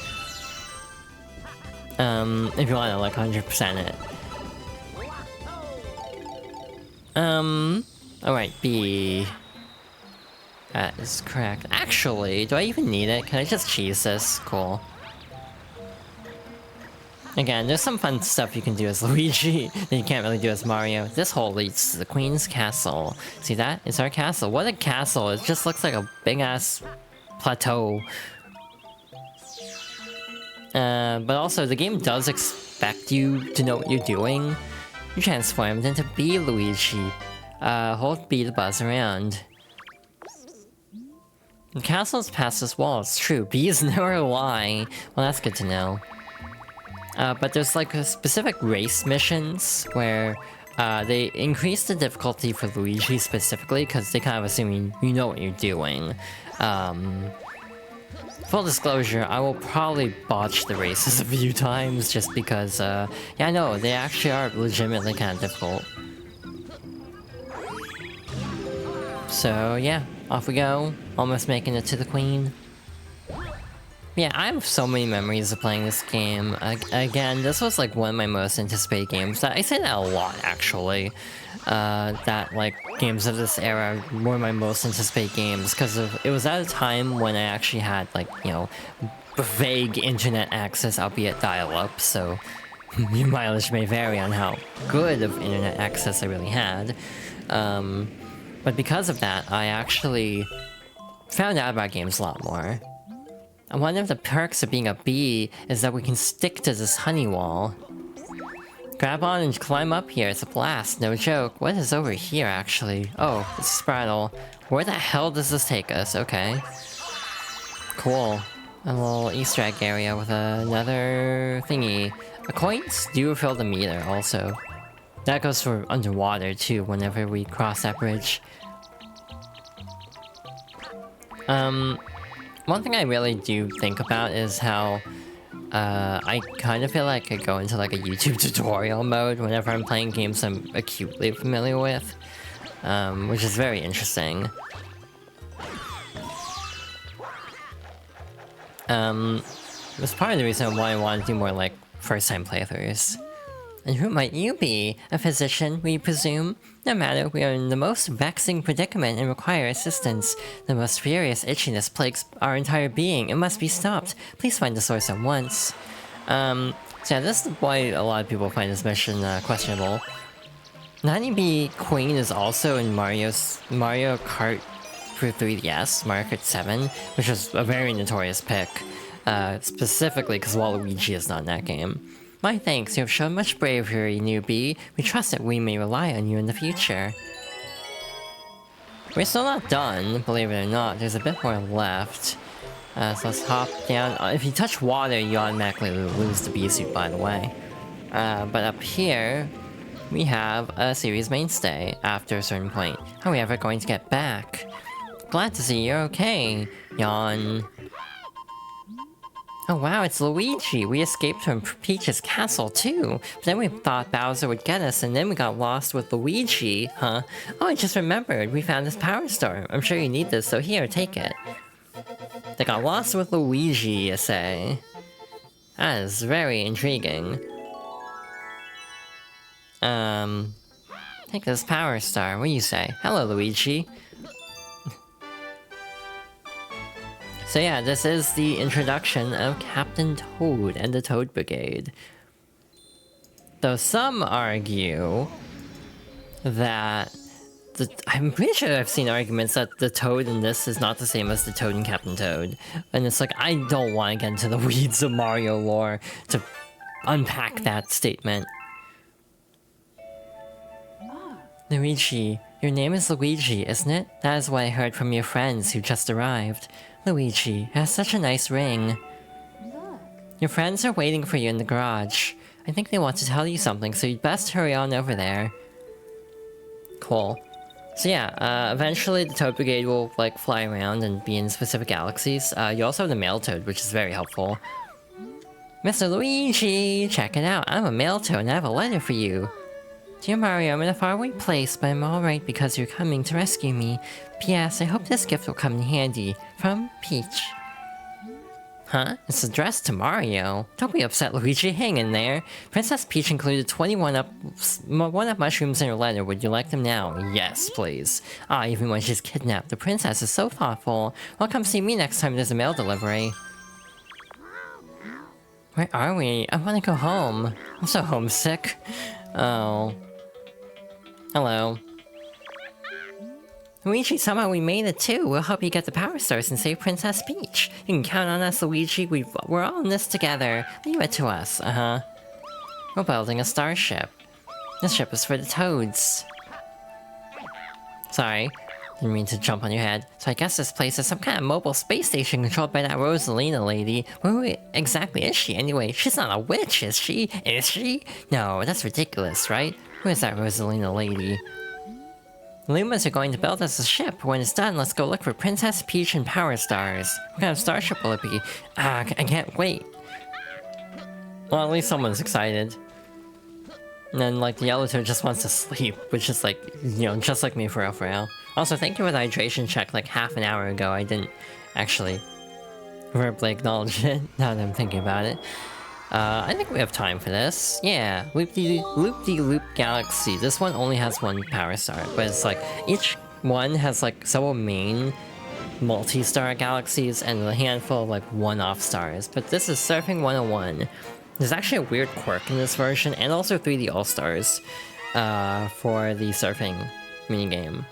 If you want to, like, 100% it. Alright, B. That is correct. Actually, do I even need it? Can I just cheese this? Cool. Again, there's some fun stuff you can do as Luigi that you can't really do as Mario. This hole leads to the Queen's Castle. See that? It's our castle. What a castle! It just looks like a big-ass plateau. But also, the game does expect you to know what you're doing. You transformed into Bee Luigi. Hold B to buzz around. The castle's past this wall, it's true. Bees never lie. Well, that's good to know. But there's like a specific race missions where they increase the difficulty for Luigi specifically because they kind of assume you know what you're doing. Full disclosure, I will probably botch the races a few times just because, yeah, I know, they actually are legitimately kind of difficult. So, yeah, off we go. Almost making it to the Queen. Yeah, I have so many memories of playing this game. Again, this was like one of my most anticipated games. I say that a lot, actually. That like games of this era were my most anticipated games because it was at a time when I actually had like, you know, vague internet access, albeit dial-up. So your mileage may vary on how good of internet access I really had. But because of that, I actually found out about games a lot more. And one of the perks of being a bee is that we can stick to this honey wall. Grab on and climb up here, it's a blast, no joke. What is over here, actually? Oh, it's Spraddle. Where the hell does this take us? Okay. Cool. A little Easter egg area with another thingy. The coins do fill the meter, also. That goes for underwater, too, whenever we cross that bridge. One thing I really do think about is how I kind of feel like I go into like a YouTube tutorial mode whenever I'm playing games I'm acutely familiar with, which is very interesting. It's part of the reason why I want to do more like first-time playthroughs. And who might you be? A physician, we presume? No matter, we are in the most vexing predicament and require assistance. The most furious itchiness plagues our entire being. It must be stopped. Please find the source at once. So yeah, this is why a lot of people find this mission questionable. Honeybee Queen is also in Mario Kart for 3DS, Mario Kart 7, which is a very notorious pick. Specifically because Waluigi is not in that game. My thanks, you have shown much bravery, newbie. We trust that we may rely on you in the future. We're still not done, believe it or not. There's a bit more left. So let's hop down. If you touch water, you automatically lose the bee suit, by the way. But up here, we have a series mainstay after a certain point. How are we ever going to get back? Glad to see you're okay, yawn. Oh wow, it's Luigi! We escaped from Peach's castle too! But then we thought Bowser would get us and then we got lost with Luigi, huh? Oh, I just remembered, we found this power star. I'm sure you need this, so here, take it. They got lost with Luigi, you say? That is very intriguing. Take this power star, what do you say? Hello, Luigi. So yeah, this is the introduction of Captain Toad and the Toad Brigade. Though some argue that... I'm pretty sure I've seen arguments that the Toad in this is not the same as the Toad in Captain Toad. And it's like, I don't want to get into the weeds of Mario lore to unpack that statement. Luigi, your name is Luigi, isn't it? That is what I heard from your friends who just arrived. Luigi, it has such a nice ring. Look. Your friends are waiting for you in the garage. I think they want to tell you something, so you'd best hurry on over there. Cool. So yeah, eventually the Toad Brigade will like fly around and be in specific galaxies. You also have the Male Toad, which is very helpful. Mr. Luigi, check it out. I'm a Male Toad and I have a letter for you. Dear Mario, I'm in a faraway place, but I'm alright because you're coming to rescue me. P.S. I hope this gift will come in handy. From Peach. Huh? It's addressed to Mario. Don't be upset, Luigi. Hang in there. Princess Peach included 21 one-up mushrooms in her letter. Would you like them now? Yes, please. Ah, even when she's kidnapped, the princess is so thoughtful. Well, come see me next time there's a mail delivery. Where are we? I want to go home. I'm so homesick. Oh. Hello. Luigi, somehow we made it too. We'll help you get the power stars and save Princess Peach. You can count on us, Luigi. We're all in this together. Leave it to us. Uh-huh. We're building a starship. This ship is for the Toads. Sorry. Didn't mean to jump on your head. So I guess this place is some kind of mobile space station controlled by that Rosalina lady. Where exactly is she anyway? She's not a witch, is she? Is she? No, that's ridiculous, right? Who is that Rosalina lady? The Lumas are going to build us a ship. When it's done, let's go look for Princess Peach and Power Stars. What kind of starship will it be? Ah, I can't wait. Well, at least someone's excited. And then, like, the Yellow Toad just wants to sleep, which is, like, you know, just like me for real, for real. Also, thank you for the hydration check, like, half an hour ago. I didn't actually verbally acknowledge it, now that I'm thinking about it. I think we have time for this. Yeah, Loop-de-Loop Galaxy. This one only has one power star, but it's like, each one has like several main multi-star galaxies and a handful of like one-off stars. But this is Surfing 101. There's actually a weird quirk in this version, and also 3D All-Stars for the surfing minigame.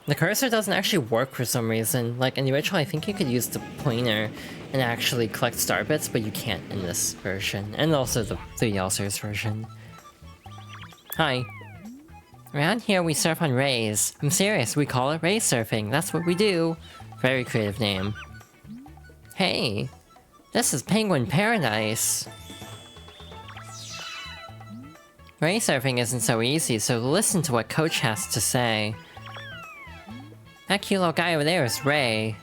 The cursor doesn't actually work for some reason. Like in the original, I think you could use the pointer and actually collect star bits, but you can't in this version. And also the 3D All-Stars version. Hi. Around here we surf on rays. I'm serious, we call it ray surfing. That's what we do. Very creative name. Hey, this is Penguin Paradise. Ray surfing isn't so easy, so listen to what Coach has to say. That cute little guy over there is Ray.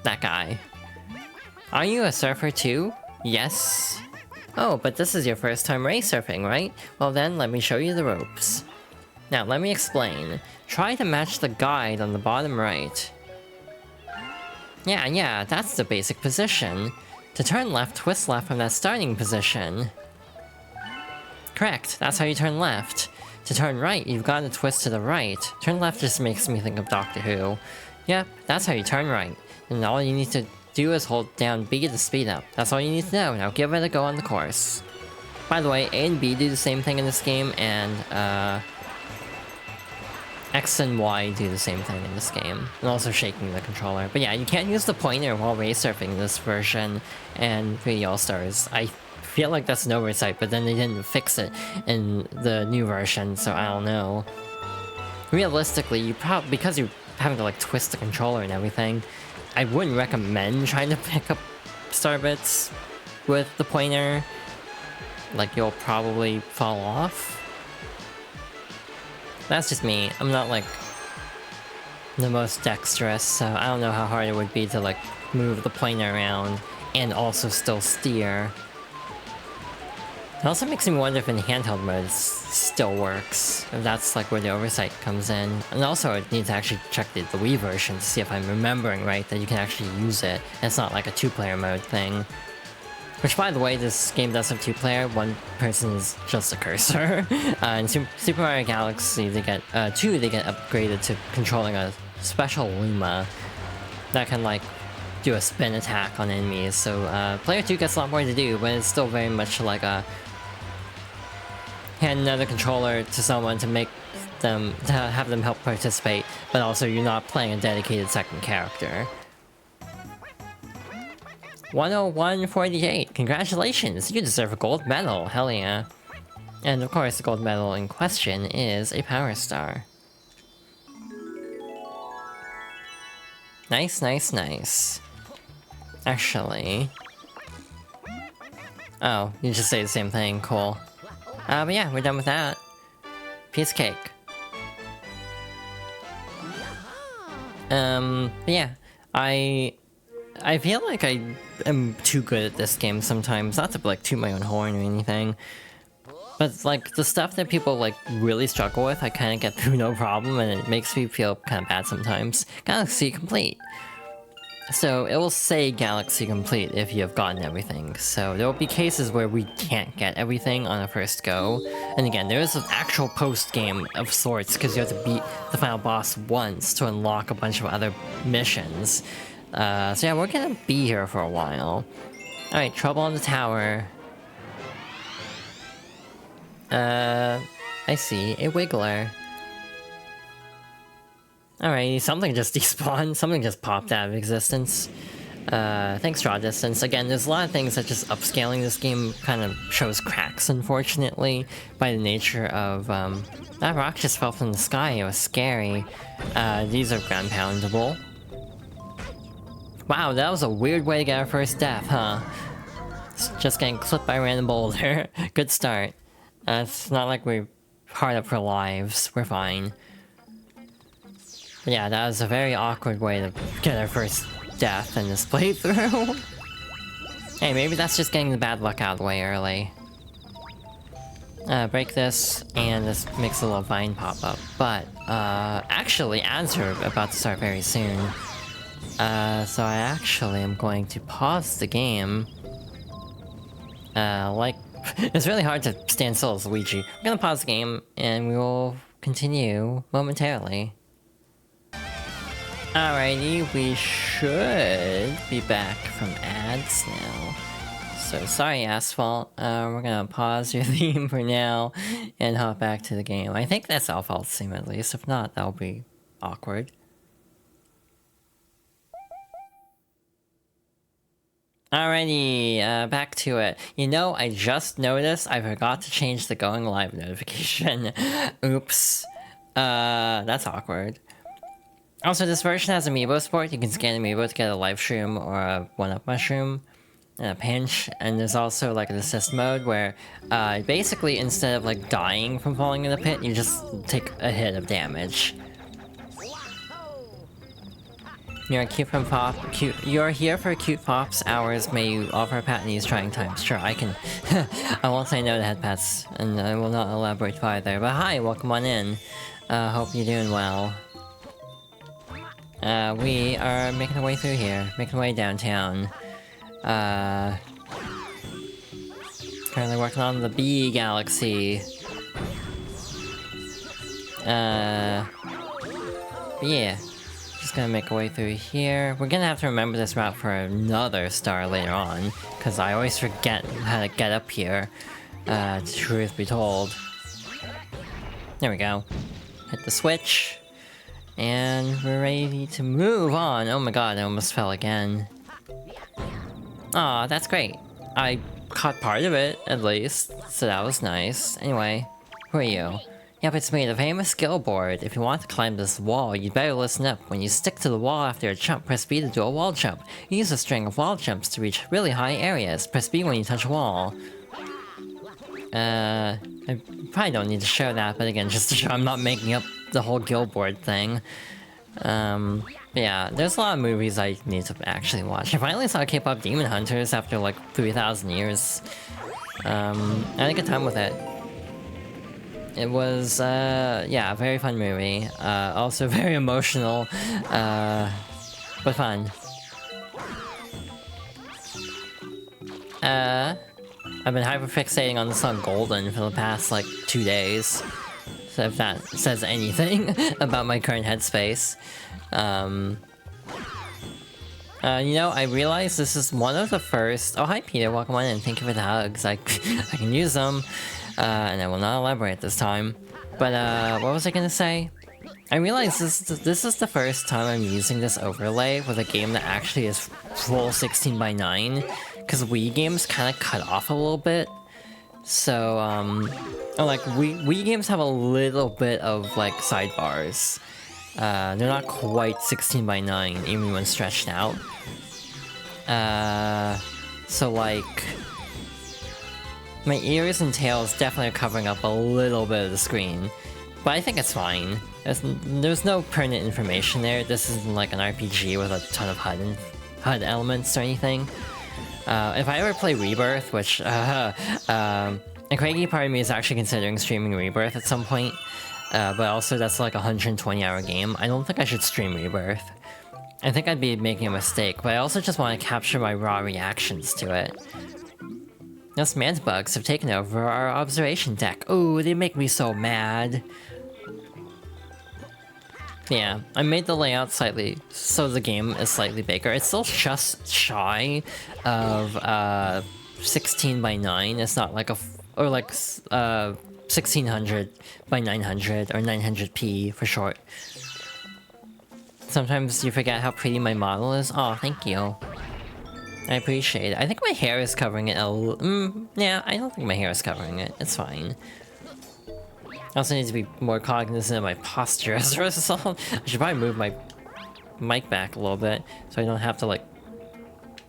That guy. Are you a surfer too? Yes. Oh, but this is your first time ray surfing, right? Well then, let me show you the ropes. Now, let me explain. Try to match the guide on the bottom right. Yeah, that's the basic position. To turn left, twist left from that starting position. Correct, that's how you turn left. To turn right, you've got to twist to the right. Turn left just makes me think of Doctor Who. Yep, that's how you turn right. And all you need to do is hold down B to speed up. That's all you need to know. Now give it a go on the course. By the way, A and B do the same thing in this game, and X and Y do the same thing in this game. And also shaking the controller. But yeah, you can't use the pointer while ray surfing this version and 3D All-Stars. I feel like that's an oversight, but then they didn't fix it in the new version, so I don't know. Realistically, you probably, because you're having to like twist the controller and everything, I wouldn't recommend trying to pick up star bits with the pointer. Like, you'll probably fall off. That's just me. I'm not like the most dexterous, so I don't know how hard it would be to like move the pointer around and also still steer. It also makes me wonder if in handheld mode it still works. If that's like where the oversight comes in. And also I need to actually check the Wii version to see if I'm remembering right that you can actually use it. It's not like a two-player mode thing. Which, by the way, this game does have two-player. One person is just a cursor. In Super Mario Galaxy, they get upgraded to controlling a special Luma that can like do a spin attack on enemies. So player 2 gets a lot more to do, but it's still very much like a hand another controller to someone to have them help participate, but also you're not playing a dedicated second character. 101.48, congratulations, you deserve a gold medal, hell yeah. And of course the gold medal in question is a power star. Nice, nice, nice. Actually... Oh, you just say the same thing, cool. But yeah, we're done with that. Piece of cake. But yeah, I feel like I am too good at this game sometimes, not to like toot my own horn or anything. But like, the stuff that people like really struggle with, I kind of get through no problem, and it makes me feel kind of bad sometimes. Galaxy complete. So it will say Galaxy complete if you have gotten everything. So there will be cases where we can't get everything on a first go. And again, there is an actual post-game of sorts, because you have to beat the final boss once to unlock a bunch of other missions. So yeah, we're gonna be here for a while. Alright, trouble on the tower. I see, a Wiggler. Alright, something just despawned, something just popped out of existence. Thanks, Draw Distance. Again, there's a lot of things that just upscaling this game kind of shows cracks, unfortunately, by the nature of, that rock just fell from the sky, it was scary. These are ground poundable. Wow, that was a weird way to get our first death, huh? Just getting clipped by a random boulder. Good start. It's not like we're hard up for lives, we're fine. But yeah, that was a very awkward way to get our first death in this playthrough. Hey, maybe that's just getting the bad luck out of the way early. Break this, and this makes a little vine pop up. But, actually, ads are about to start very soon. So I actually am going to pause the game. It's really hard to stand still as Luigi. We're gonna pause the game, and we will continue momentarily. Alrighty, we should be back from ads now. So sorry, Asphalt. We're gonna pause your theme for now and hop back to the game. I think that's Asphalt's theme at least. If not, that'll be awkward. Alrighty, back to it. You know, I just noticed I forgot to change the going live notification. Oops. That's awkward. Also, this version has amiibo support. You can scan amiibo to get a live shroom or a 1-up mushroom and a pinch. And there's also like an assist mode where basically instead of like dying from falling in the pit, you just take a hit of damage. You're cute from Pop. You're here for cute Pops hours. May you offer a pat in these trying times. Sure, I can. I won't say no to head pats, and I will not elaborate further. But hi, welcome on in. Hope you're doing well. We are making our way through here, making our way downtown. Currently working on the B Galaxy. Yeah. Just gonna make our way through here. We're gonna have to remember this route for another star later on, because I always forget how to get up here, truth be told. There we go. Hit the switch. And we're ready to move on. Oh my god, I almost fell again. Aw, that's great. I caught part of it, at least, so that was nice. Anyway, who are you? Yep, it's me, the famous skill board. If you want to climb this wall, you'd better listen up. When you stick to the wall after a jump, press B to do a wall jump. You use a string of wall jumps to reach really high areas. Press B when you touch a wall. I probably don't need to show that, but again, just to show I'm not making up the whole guild board thing. Yeah, there's a lot of movies I need to actually watch. I finally saw K-pop Demon Hunters after like 3,000 years. I had a good time with it. It was, yeah, a very fun movie. Also very emotional, but fun. I've been hyperfixating on the song Golden for the past, like, 2 days. So if that says anything about my current headspace. You know, I realized this is one of the first... Oh, hi Peter, welcome on in. Thank you for the hugs. I can use them. And I will not elaborate this time. But, what was I gonna say? I realized this is the first time I'm using this overlay with a game that actually is full 16:9. Because Wii games kind of cut off a little bit. So, like, Wii games have a little bit of, like, sidebars. They're not quite 16:9, even when stretched out. So, like... My ears and tails definitely are covering up a little bit of the screen. But I think it's fine. There's no pertinent information there. This isn't like an RPG with a ton of HUD elements or anything. If I ever play Rebirth, which, a cranky part of me is actually considering streaming Rebirth at some point, but also that's like a 120-hour game. I don't think I should stream Rebirth. I think I'd be making a mistake, but I also just want to capture my raw reactions to it. Those man's bugs have taken over our observation deck. Ooh, they make me so mad. Yeah, I made the layout slightly, so the game is slightly bigger. It's still just shy of 16:9. It's not like or like 1600 by 900 or 900p for short. Sometimes you forget how pretty my model is. Oh, thank you. I appreciate it. I think my hair is covering it yeah, I don't think my hair is covering it. It's fine. I also need to be more cognizant of my posture as a result. I should probably move my mic back a little bit so I don't have to, like,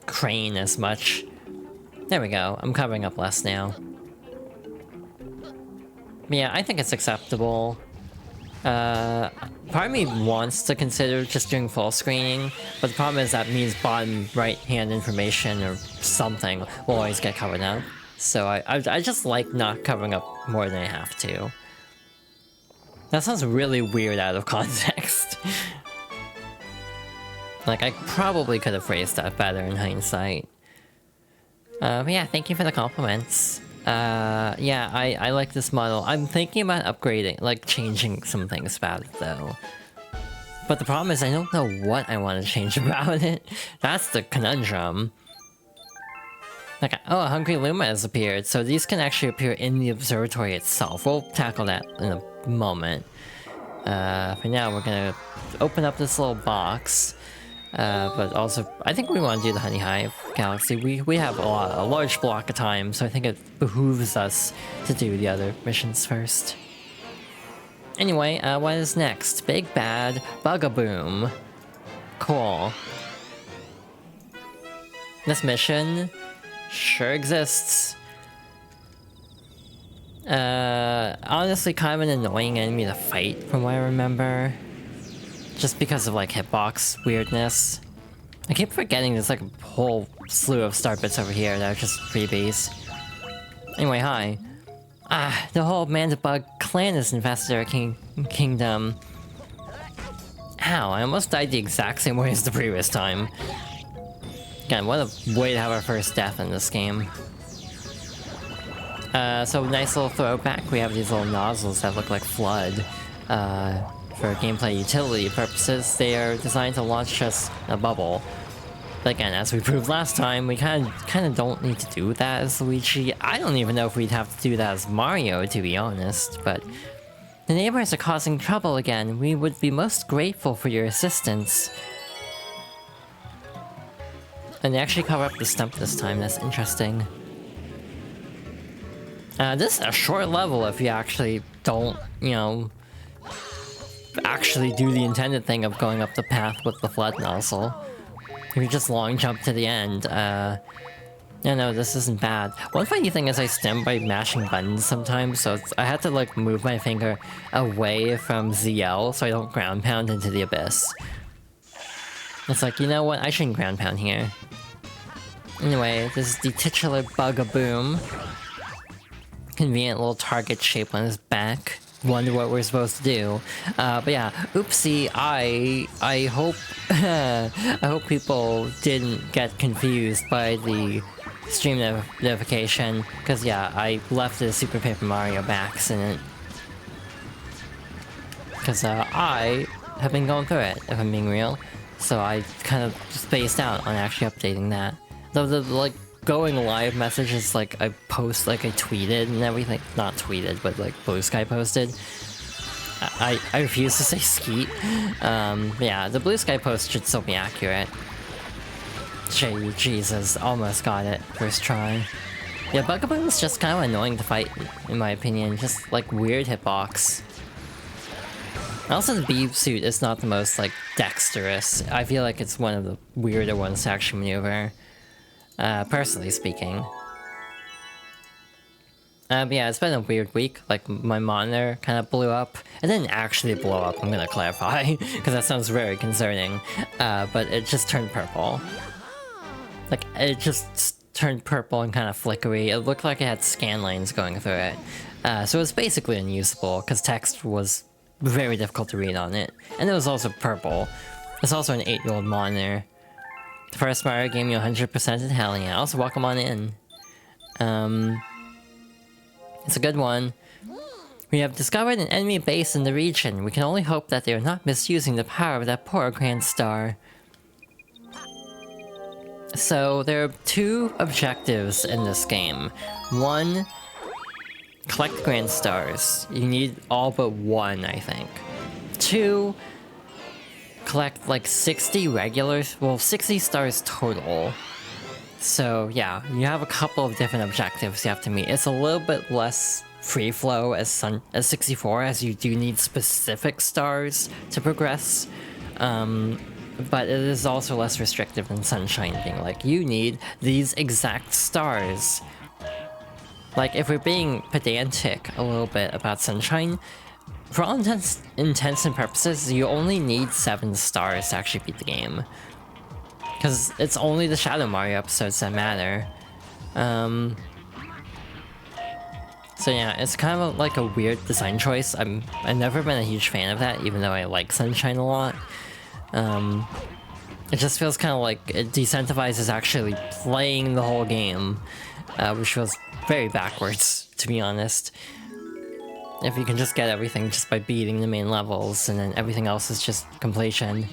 crane as much. There we go. I'm covering up less now. But yeah, I think it's acceptable. Part of me wants to consider just doing full screening, but the problem is that means bottom right-hand information or something will always get covered up. So I just like not covering up more than I have to. That sounds really weird out of context. Like, I probably could have phrased that better in hindsight. But yeah, thank you for the compliments. Yeah, I like this model. I'm thinking about upgrading, like, changing some things about it, though. But the problem is I don't know what I want to change about it. That's the conundrum. Like, oh, a Hungry Luma has appeared, so these can actually appear in the observatory itself. We'll tackle that in a moment. For now, we're gonna open up this little box. But also, I think we want to do the Honey Hive Galaxy. We have a large block of time, so I think it behooves us to do the other missions first. Anyway, what is next? Big Bad Bugaboom. Cool. This mission sure exists. Honestly, kind of an annoying enemy to fight, from what I remember. Just because of, like, hitbox weirdness. I keep forgetting there's, like, a whole slew of star bits over here that are just freebies. Anyway, hi. Ah, the whole Mandibug clan is infested our kingdom. Ow, I almost died the exact same way as the previous time. Again, what a way to have our first death in this game. So nice little throwback. We have these little nozzles that look like flood. For gameplay utility purposes, they are designed to launch us a bubble. But again, as we proved last time, we kind of don't need to do that as Luigi. I don't even know if we'd have to do that as Mario, to be honest, but... The neighbors are causing trouble again. We would be most grateful for your assistance. And they actually cover up the stump this time, that's interesting. This is a short level if you actually don't, you know... actually do the intended thing of going up the path with the flood nozzle. If you just long jump to the end, no, this isn't bad. One funny thing is I stem by mashing buttons sometimes, so I had to, like, move my finger away from ZL so I don't ground pound into the abyss. It's like, you know what, I shouldn't ground pound here. Anyway, this is the titular Bugaboom. Convenient little target shape on his back. Wonder what we're supposed to do. But yeah, oopsie, I hope I hope people didn't get confused by the stream notification, because yeah, I left the Super Paper Mario by accident. Because I have been going through it, if I'm being real. So I kind of spaced out on actually updating that. Though the like going live message is like I tweeted and everything. Not tweeted, but like Blue Sky posted. I refuse to say skeet. Yeah, the Blue Sky post should still be accurate. Jesus, almost got it. First try. Yeah, Bugaboom is just kind of annoying to fight, in my opinion. Just like weird hitbox. Also, the bee suit is not the most like dexterous. I feel like it's one of the weirder ones to actually maneuver. Personally speaking. But yeah, it's been a weird week. Like, my monitor kind of blew up. It didn't actually blow up, I'm gonna clarify, because that sounds very concerning. But it just turned purple. Like, it just turned purple and kind of flickery. It looked like it had scan lines going through it. So it was basically unusable, because text was very difficult to read on it. And it was also purple. It's also an 8-year-old monitor. The first Mario game you 100%ed, hell yeah. Also, welcome on in. It's a good one. We have discovered an enemy base in the region. We can only hope that they are not misusing the power of that poor Grand Star. So, there are 2 objectives in this game. 1, collect Grand Stars. You need all but 1, I think. 2, collect like 60 regulars, well 60 stars total. So yeah, you have a couple of different objectives you have to meet. It's a little bit less free flow as 64, as you do need specific stars to progress. But it is also less restrictive than Sunshine, being like, you need these exact stars. Like, if we're being pedantic a little bit about Sunshine, for all intents and purposes, you only need 7 stars to actually beat the game. Because it's only the Shadow Mario episodes that matter. So yeah, it's kind of like a weird design choice. I've never been a huge fan of that, even though I like Sunshine a lot. It just feels kind of like it decentralizes actually playing the whole game, which feels very backwards, to be honest. If you can just get everything just by beating the main levels, and then everything else is just completion.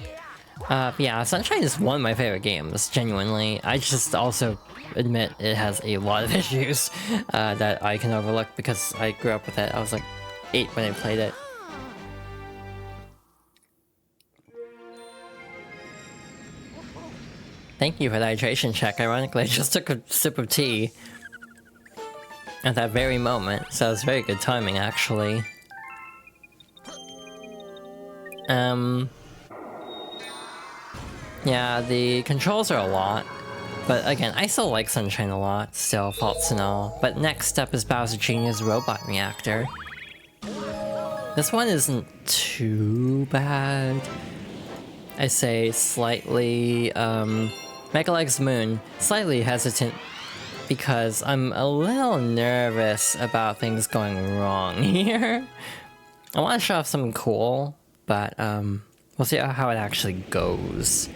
Yeah, Sunshine is one of my favorite games, genuinely. I just also admit it has a lot of issues that I can overlook because I grew up with it. I was like 8 when I played it. Thank you for the hydration check. Ironically, I just took a sip of tea at that very moment, so it's very good timing, actually. Yeah, the controls are a lot, but again, I still like Sunshine a lot, still, faults and all. But next up is Bowser Jr.'s Robot Reactor. This one isn't too bad. I say slightly, Megaleg's Moon, slightly hesitant because I'm a little nervous about things going wrong here. I want to show off something cool, but we'll see how it actually goes.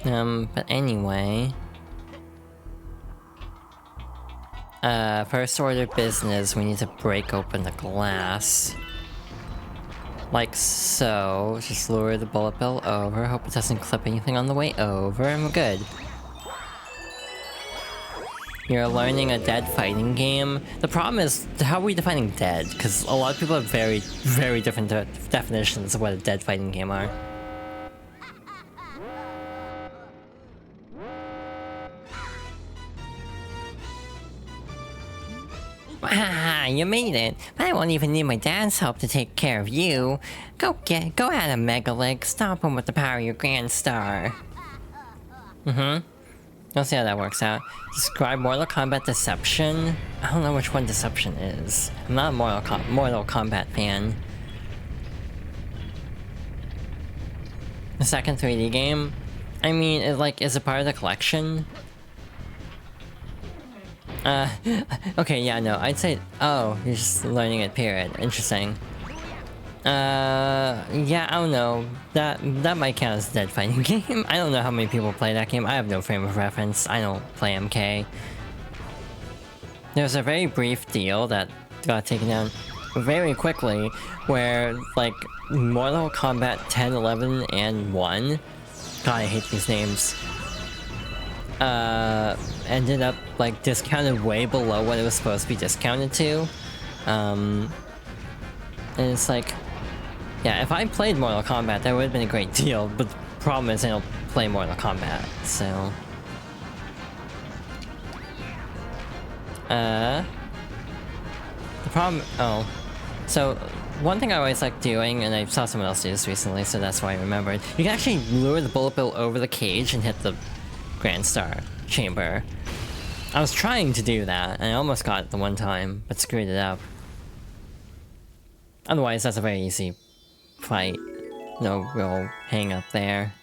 But anyway, first order business, we need to break open the glass. Like so. Just lure the bullet bill over, hope it doesn't clip anything on the way over, and we're good. You're learning a dead fighting game. The problem is, how are we defining dead? Because a lot of people have very, very different definitions of what a dead fighting game are. Ah, you made it, but I won't even need my dad's help to take care of you. Go at him, Megaleg. Stomp him with the power of your Grand Star. We'll see how that works out. Describe Mortal Kombat Deception. I don't know which one Deception is. I'm not a Mortal Kombat fan. The second 3D game? I mean, is it part of the collection? Okay, yeah, no, I'd say... Oh, you're just learning it, period. Interesting. Yeah, I don't know. That might count as a dead fighting game. I don't know how many people play that game. I have no frame of reference. I don't play MK. There's a very brief deal that got taken down very quickly, where, like, Mortal Kombat 10, 11, and 1... God, I hate these names. Ended up, like, discounted way below what it was supposed to be discounted to. And it's like... Yeah, if I played Mortal Kombat, that would have been a great deal, but the problem is I don't play Mortal Kombat, so... The problem... Oh. So, one thing I always like doing, and I saw someone else do this recently, so that's why I remembered. You can actually lure the bullet bill over the cage and hit the Grand Star chamber. I was trying to do that, and I almost got it the one time, but screwed it up. Otherwise, that's a very easy fight. No real hang up there.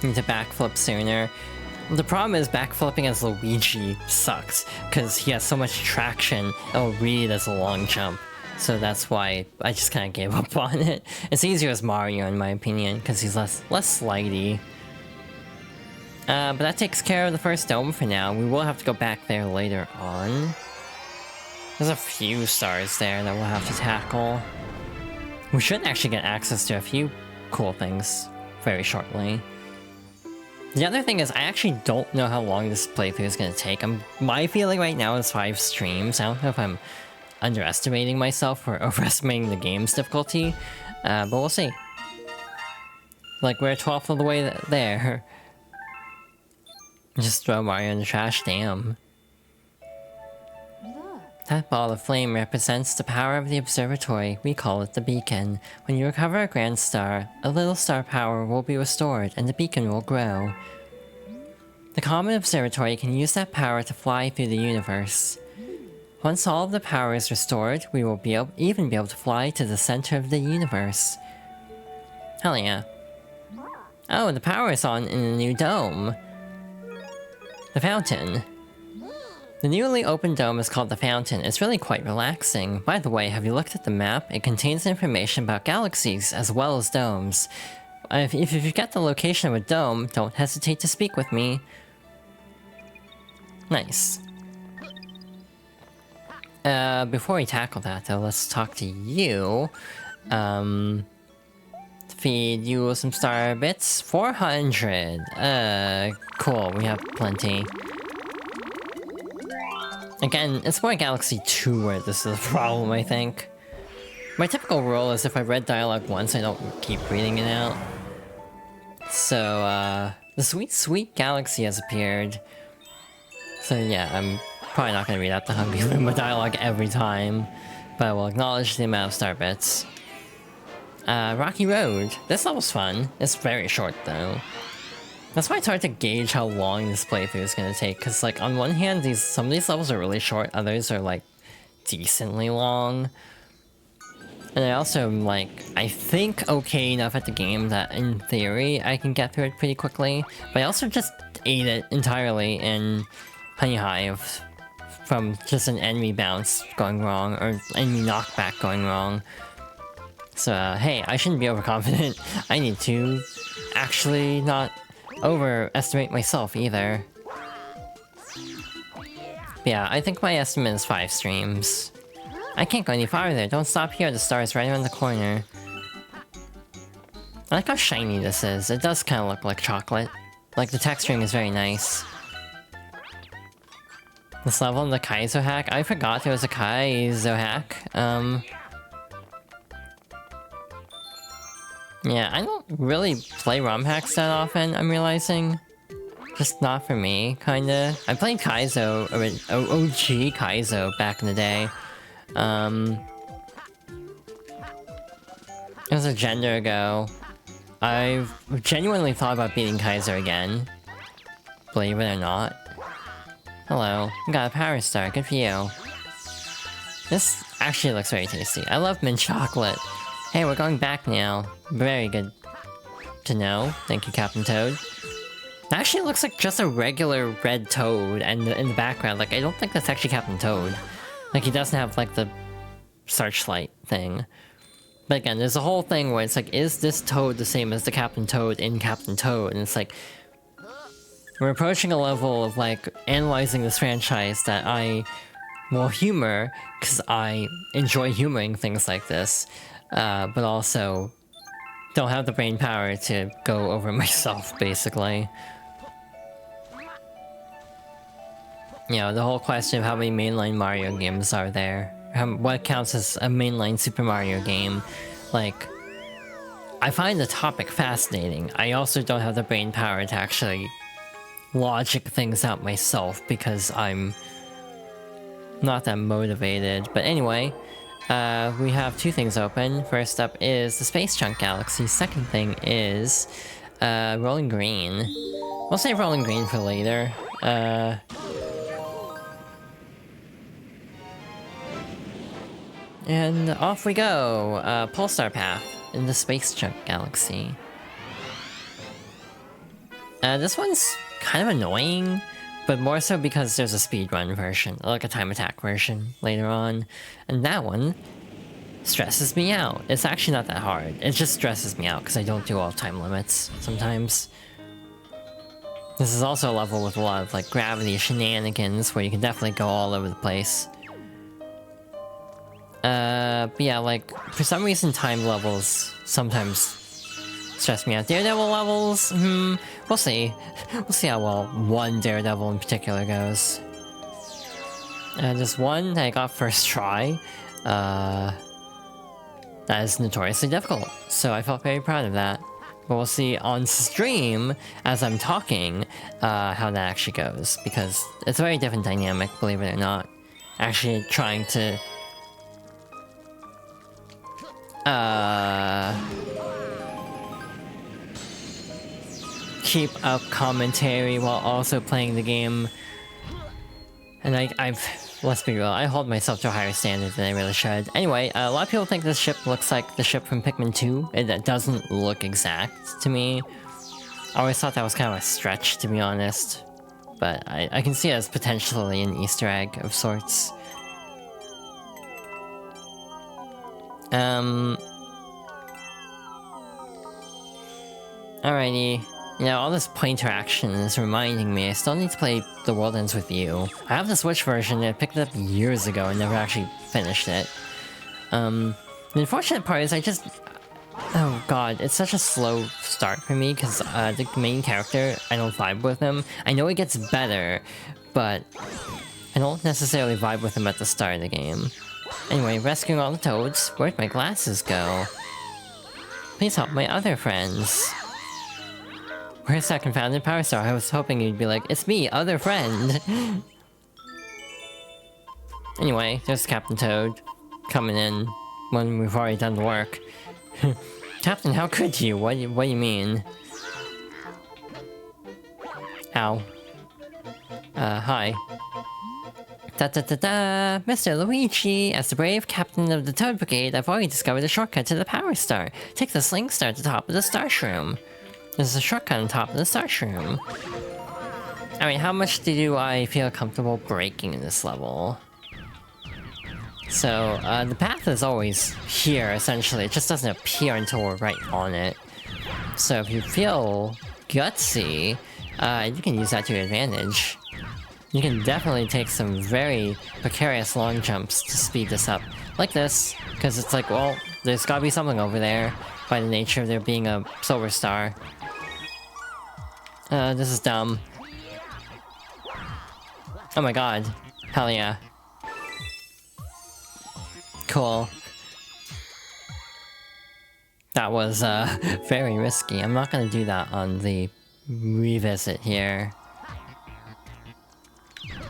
Need to backflip sooner. The problem is backflipping as Luigi sucks, because he has so much traction, it'll read as a long jump. So that's why I just kind of gave up on it. It's easier as Mario in my opinion, because he's less slidey. But that takes care of the first dome for now. We will have to go back there later on. There's a few stars there that we'll have to tackle. We should actually get access to a few cool things very shortly. The other thing is, I actually don't know how long this playthrough is going to take. My feeling right now is 5 streams. I don't know if I'm underestimating myself or overestimating the game's difficulty, but we'll see. Like, we're 1/12 of the way there. Just throw Mario in the trash, damn. That ball of flame represents the power of the observatory. We call it the beacon. When you recover a Grand Star, a little star power will be restored and the beacon will grow. The common observatory can use that power to fly through the universe. Once all of the power is restored, we will even be able to fly to the center of the universe. Hell yeah. Oh, the power is on in the new dome. The fountain. The newly opened dome is called the Fountain. It's really quite relaxing. By the way, have you looked at the map? It contains information about galaxies as well as domes. If you get the location of a dome, don't hesitate to speak with me. Nice. Before we tackle that though, let's talk to you. Feed you some star bits. 400. Cool, we have plenty. Again, it's more Galaxy 2 where this is a problem, I think. My typical rule is if I read dialogue once, I don't keep reading it out. So, the sweet galaxy has appeared. So yeah, I'm probably not gonna read out the Hungry Roomba dialogue every time, but I will acknowledge the amount of star bits. Rocky Road. This level's fun. It's very short though. That's why it's hard to gauge how long this playthrough is gonna take, because like on one hand, some of these levels are really short, others are like decently long. And I also am like, I think okay enough at the game that in theory I can get through it pretty quickly, but I also just ate it entirely in Honey Hive from just an enemy bounce going wrong, or enemy knockback going wrong. So hey, I shouldn't be overconfident. I need to actually not overestimate myself either. But yeah, I think my estimate is 5 streams. I can't go any farther. Don't stop here. The star is right around the corner. I like how shiny this is. It does kind of look like chocolate. Like, the texturing is very nice. This level in the Kaizo hack. I forgot there was a Kaizo hack. Yeah, I don't really play ROM hacks that often, I'm realizing. Just not for me, kinda. I played Kaizo, or OG Kaizo back in the day. It was a gender ago. I've genuinely thought about beating Kaizo again. Believe it or not. Hello, you got a power star, good for you. This actually looks very tasty. I love mint chocolate. Hey, we're going back now. Very good to know. Thank you, Captain Toad. It actually looks like just a regular red toad, and in the background, like, I don't think that's actually Captain Toad. Like, he doesn't have, like, the searchlight thing. But again, there's a whole thing where it's like, is this Toad the same as the Captain Toad in Captain Toad? And it's like, we're approaching a level of, like, analyzing this franchise that I will humor, because I enjoy humoring things like this. But also don't have the brain power to go over myself, basically. You know, the whole question of how many mainline Mario games are there. What counts as a mainline Super Mario game. Like, I find the topic fascinating. I also don't have the brain power to actually logic things out myself, because I'm not that motivated. But anyway, we have 2 things open. First up is the Space Chunk Galaxy. Second thing is Rolling Green. We'll save Rolling Green for later. And off we go! Pulsar Path in the Space Chunk Galaxy. This one's kind of annoying, but more so because there's a speedrun version, like a time attack version later on. And that one stresses me out. It's actually not that hard. It just stresses me out because I don't do all time limits sometimes. This is also a level with a lot of like gravity shenanigans where you can definitely go all over the place. But yeah, like, for some reason time levels sometimes stress me out. Daredevil levels? We'll see. We'll see how well one Daredevil in particular goes. Just one that I got first try. That is notoriously difficult, so I felt very proud of that. But we'll see on stream, as I'm talking, how that actually goes, because it's a very different dynamic, believe it or not. Actually trying to keep up commentary while also playing the game. And let's be real, I hold myself to a higher standard than I really should. Anyway, a lot of people think this ship looks like the ship from Pikmin 2. It doesn't look exact to me. I always thought that was kind of a stretch, to be honest. but I can see it as potentially an Easter egg of sorts. Alrighty. You know, all this play interaction is reminding me I still need to play The World Ends With You. I have the Switch version and I picked it up years ago and never actually finished it. The unfortunate part is I just... Oh god, it's such a slow start for me because the main character, I don't vibe with him. I know he gets better, but I don't necessarily vibe with him at the start of the game. Anyway, rescuing all the toads. Where'd my glasses go? Please help my other friends. Where's that confounded power star? I was hoping you'd be like, it's me, other friend! Anyway, there's Captain Toad coming in when we've already done the work. Captain, how could you? What do you mean? Ow. Hi. Da-da-da-da! Mr. Luigi! As the brave captain of the Toad Brigade, I've already discovered a shortcut to the Power Star. Take the Sling Star to the top of the Star Shroom. There's a shortcut on top of the Star Shroom. I mean, how much do I feel comfortable breaking in this level? So, the path is always here, essentially. It just doesn't appear until we're right on it. So if you feel gutsy, you can use that to your advantage. You can definitely take some very precarious long jumps to speed this up. Like this, because it's like, well, there's gotta be something over there, by the nature of there being a silver star. This is dumb. Oh my god. Hell yeah. Cool. That was, very risky. I'm not gonna do that on the revisit here.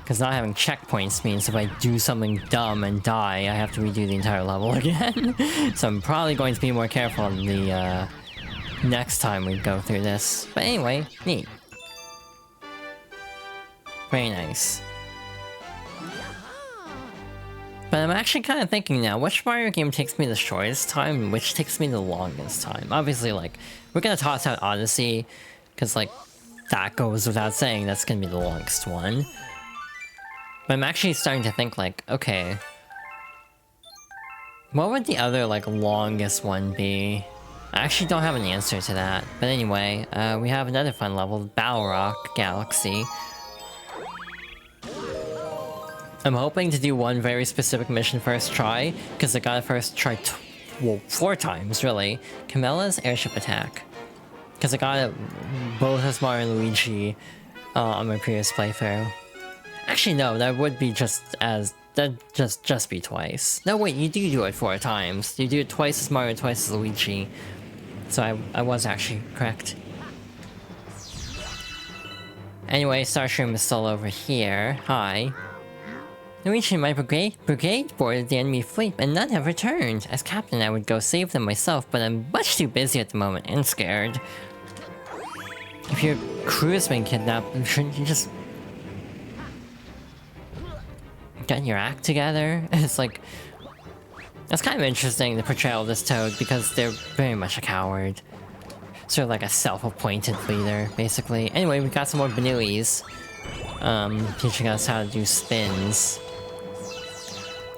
Because not having checkpoints means if I do something dumb and die, I have to redo the entire level again. So I'm probably going to be more careful the, next time we go through this. But anyway, neat. Very nice. But I'm actually kind of thinking now, which Mario game takes me the shortest time, and which takes me the longest time? Obviously, like, we're gonna toss out Odyssey, because, like, that goes without saying, that's gonna be the longest one. But I'm actually starting to think, like, okay... what would the other, like, longest one be? I actually don't have an answer to that. But anyway, we have another fun level, Balrog Galaxy. I'm hoping to do one very specific mission first try, because I gotta first try well, 4 times, really. Camella's airship attack. Because I got it both as Mario and Luigi on my previous playthrough. Actually, no, that would be just as... that'd just be twice. No, wait, you do it 4 times. You do it twice as Mario, twice as Luigi. So I was actually correct. Anyway, Starshroom is still over here. Hi. Luigi and my brigade boarded the enemy fleet, and none have returned. As captain, I would go save them myself, but I'm much too busy at the moment and scared. If your crew's been kidnapped, shouldn't you just... get your act together? It's like... that's kind of interesting, the portrayal of this Toad, because they're very much a coward. Sort of like a self-appointed leader, basically. Anyway, we got some more Banuis. Teaching us how to do spins.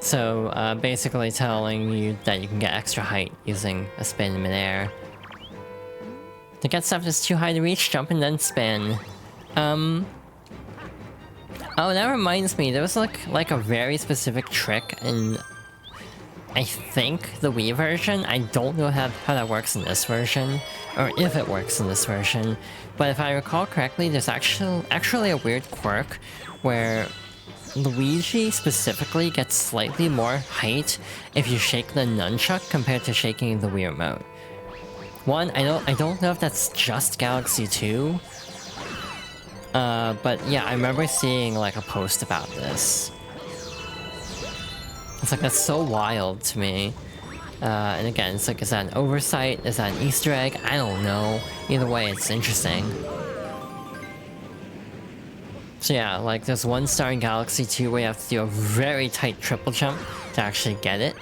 So, basically telling you that you can get extra height using a spin in midair. To get stuff that's too high to reach, jump and then spin. Oh, that reminds me, there was like a very specific trick in... I think the Wii version. I don't know how that works in this version, or if it works in this version. But if I recall correctly, there's actually a weird quirk where Luigi specifically gets slightly more height if you shake the nunchuck compared to shaking the Wii remote. One, I don't know if that's just Galaxy 2. But yeah, I remember seeing like a post about this. It's like, that's so wild to me. And again, it's like, is that an oversight? Is that an Easter egg? I don't know. Either way, it's interesting. So yeah, like, there's one star in Galaxy 2 where you have to do a very tight triple jump to actually get it.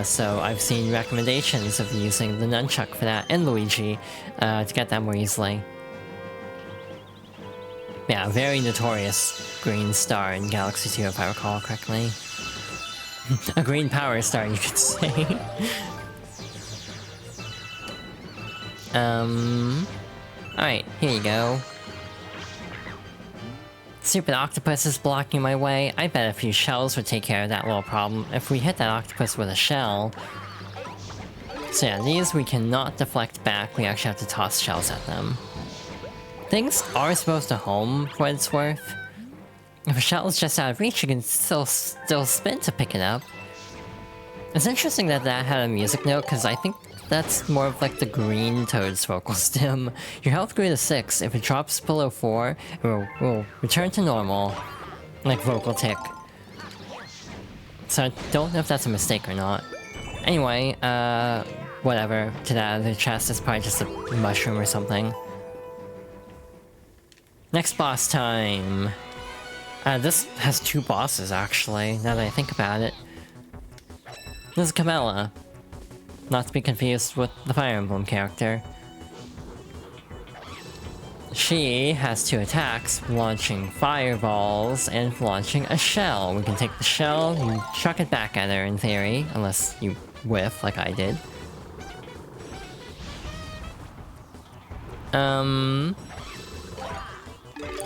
So I've seen recommendations of using the nunchuck for that, and Luigi, to get that more easily. Yeah, very notorious green star in Galaxy 2, if I recall correctly. A green power star, you could say. Alright, here you go. Stupid octopus is blocking my way. I bet a few shells would take care of that little problem. If we hit that octopus with a shell... So yeah, these we cannot deflect back, we actually have to toss shells at them. Things are supposed to home, for what it's worth. If a shell is just out of reach, you can still spin to pick it up. It's interesting that that had a music note, because I think that's more of like the green Toad's vocal stem. Your health grew to 6. If it drops below 4, it will return to normal. Like vocal tick. So I don't know if that's a mistake or not. Anyway, whatever. To that other chest is probably just a mushroom or something. Next boss time! This has 2 bosses actually, now that I think about it. This is Camilla. Not to be confused with the Fire Emblem character. She has 2 attacks, launching fireballs and launching a shell. We can take the shell and chuck it back at her in theory, unless you whiff like I did. Kind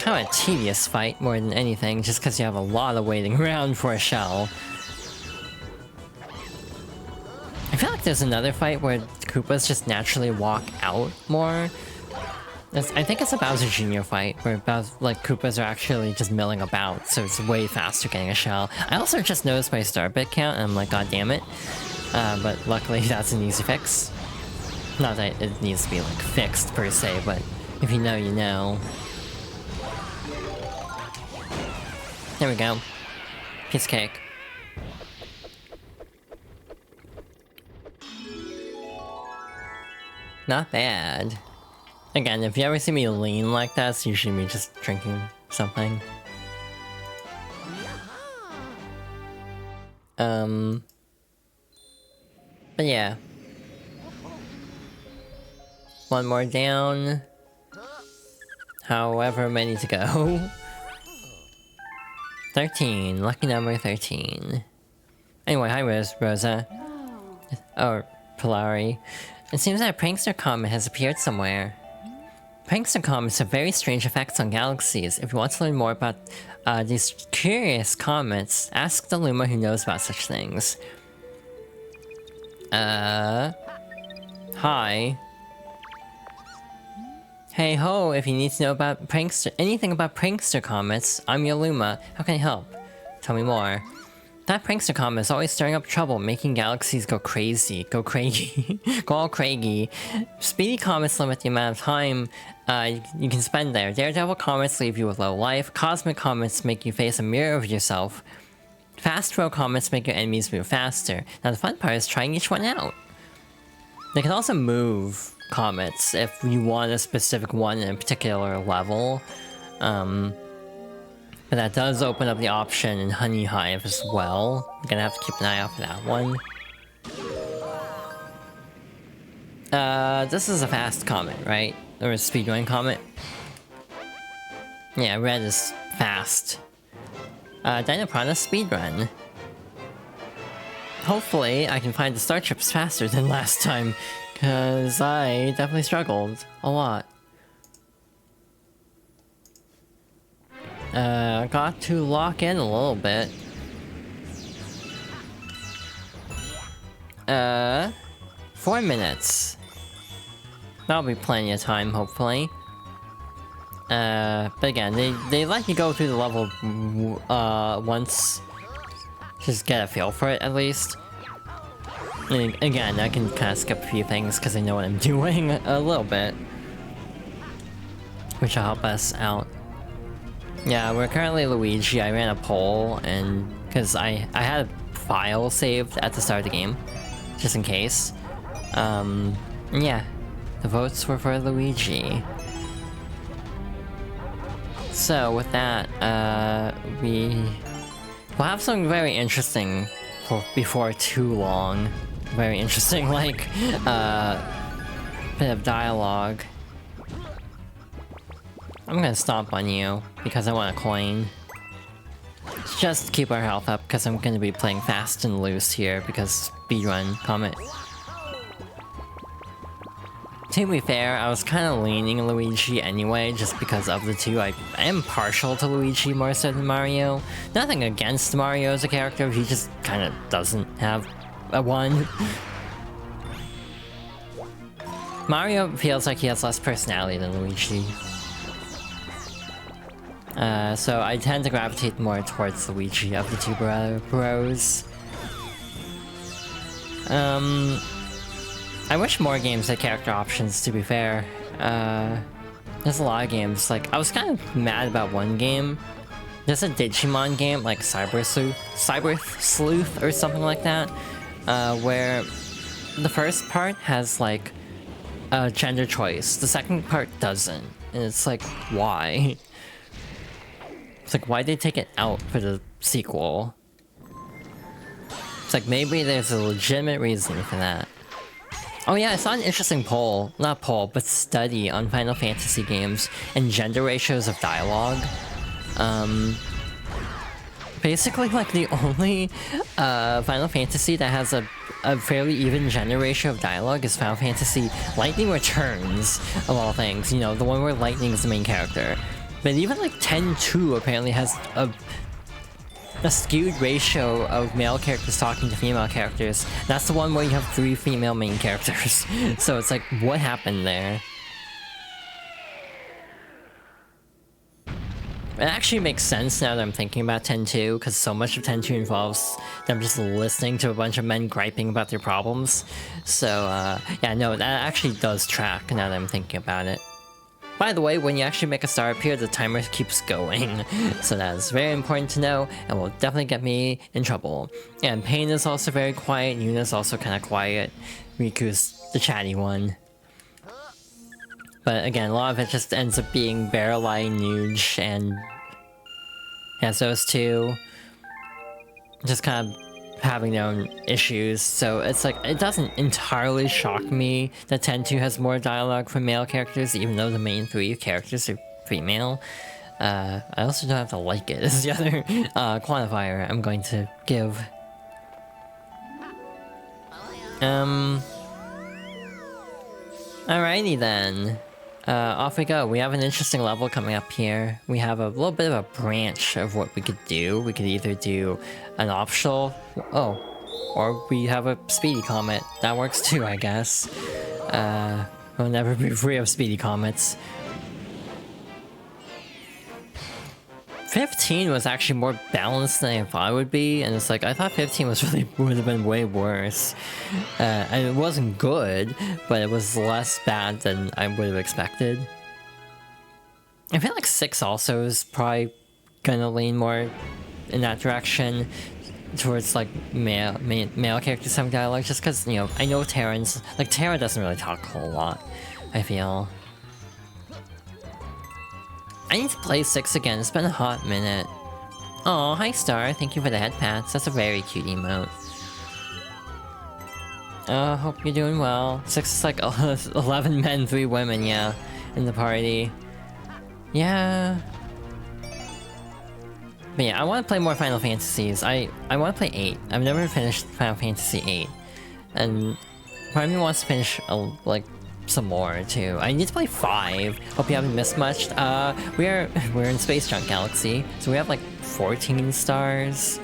of a tedious fight more than anything, just because you have a lot of waiting around for a shell. I feel like there's another fight where Koopas just naturally walk out more. I think it's a Bowser Jr. fight, where Koopas are actually just milling about, so it's way faster getting a shell. I also just noticed my star bit count, and I'm like, god damn it. But luckily that's an easy fix. Not that it needs to be, like, fixed per se, but if you know, you know. There we go. Piece of cake. Not bad. Again, if you ever see me lean like that, it's usually me just drinking something. But yeah. One more down. However many to go. 13. Lucky number 13. Anyway, hi Rosa. Or Polari. It seems that a prankster comet has appeared somewhere. Prankster comets have very strange effects on galaxies. If you want to learn more about these curious comets, ask the Luma who knows about such things. Hi. Hey ho, if you need to know about anything about prankster comets, I'm your Luma. How can I help? Tell me more. That prankster comet is always stirring up trouble, making galaxies go crazy. Go craggy. Go all craggy. Speedy comets limit the amount of time you can spend there. Daredevil comets leave you with low life. Cosmic comets make you face a mirror of yourself. Fast throw comets make your enemies move faster. Now the fun part is trying each one out. They can also move comets if you want a specific one in a particular level. But that does open up the option in Honey Hive as well. I'm gonna have to keep an eye out for that one. This is a fast comet, right? Or a speedrun comet? Yeah, red is fast. Dinoprana speedrun. Hopefully, I can find the star chips faster than last time, cause I definitely struggled a lot. Got to lock in a little bit. 4 minutes. That'll be plenty of time, hopefully. But again, they let you go through the level, once. Just get a feel for it, at least. And again, I can kind of skip a few things because I know what I'm doing a little bit. Which will help us out. Yeah, we're currently Luigi. I ran a poll, and because I had a file saved at the start of the game, just in case. Yeah, the votes were for Luigi. So with that, we'll have something very interesting before too long. Very interesting, like, bit of dialogue. I'm gonna stomp on you because I want a coin. Just to keep our health up because I'm gonna be playing fast and loose here because speedrun comment. To be fair, I was kind of leaning Luigi anyway, just because of the two. I am partial to Luigi more so than Mario. Nothing against Mario as a character, he just kind of doesn't have a one. Mario feels like he has less personality than Luigi. So I tend to gravitate more towards Luigi of the two bros. I wish more games had character options, to be fair. There's a lot of games, like, I was kind of mad about one game. There's a Digimon game, like Cyber Sleuth or something like that, where the first part has, like, a gender choice. The second part doesn't. And it's like, why? It's like, why'd they take it out for the sequel? It's like, maybe there's a legitimate reason for that. Oh yeah, I saw an interesting poll, not poll, but study on Final Fantasy games and gender ratios of dialogue. Basically, like, the only Final Fantasy that has a fairly even gender ratio of dialogue is Final Fantasy Lightning Returns, of all things. You know, the one where Lightning is the main character. But even, like, 10-2 apparently has a skewed ratio of male characters talking to female characters. That's the one where you have 3 female main characters. So it's like, what happened there? It actually makes sense now that I'm thinking about 10-2, because so much of 10-2 involves them just listening to a bunch of men griping about their problems. So, yeah, no, that actually does track now that I'm thinking about it. By the way, when you actually make a star appear, the timer keeps going. So that is very important to know, and will definitely get me in trouble. And Pain is also very quiet, Yuna's also kind of quiet. Riku's the chatty one. But again, a lot of it just ends up being Barreleye, Nuge, and... yeah, those two. Just kind of having their own issues, so it's like, it doesn't entirely shock me that 10-2 has more dialogue from male characters, even though the main 3 characters are female. I also don't have to like it, is the other quantifier I'm going to give. Alrighty then. Off we go. We have an interesting level coming up here. We have a little bit of a branch of what we could do. We could either do an optional... oh. Or we have a speedy comet. That works too, I guess. We'll never be free of speedy comets. 15 was actually more balanced than I thought it would be, and it's like, I thought 15 would have been way worse. And it wasn't good, but it was less bad than I would have expected. I feel like 6 also is probably gonna lean more in that direction, towards like male characters having dialogue, just because, you know, I know Terran's, like, Terra doesn't really talk a whole lot, I feel. I need to play 6 again, it's been a hot minute. Oh, hi Star, thank you for the head pats, that's a very cute emote. Hope you're doing well. 6 is like 11 men, 3 women, yeah, in the party. Yeah. But yeah, I want to play more Final Fantasies. I want to play 8. I've never finished Final Fantasy 8. And part of me wants to finish, like, some more too. I need to play 5. Hope you haven't missed much. We're in Space Junk Galaxy, so we have like 14 stars.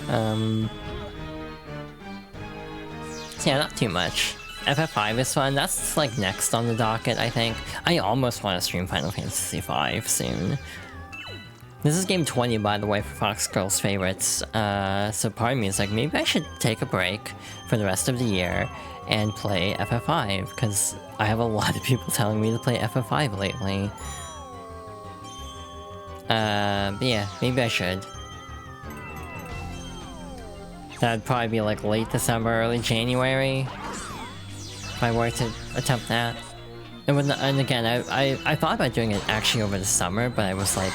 So yeah, not too much. FF5 is fun. That's like next on the docket, I think. I almost want to stream Final Fantasy 5 soon. This is game 20, by the way, for Fox Girls Favorites. So part of me is like, maybe I should take a break for the rest of the year and play FF5, because I have a lot of people telling me to play FF5 lately. But yeah, maybe I should. That'd probably be like late December, early January, if I were to attempt that. And again, I thought about doing it actually over the summer, but I was like,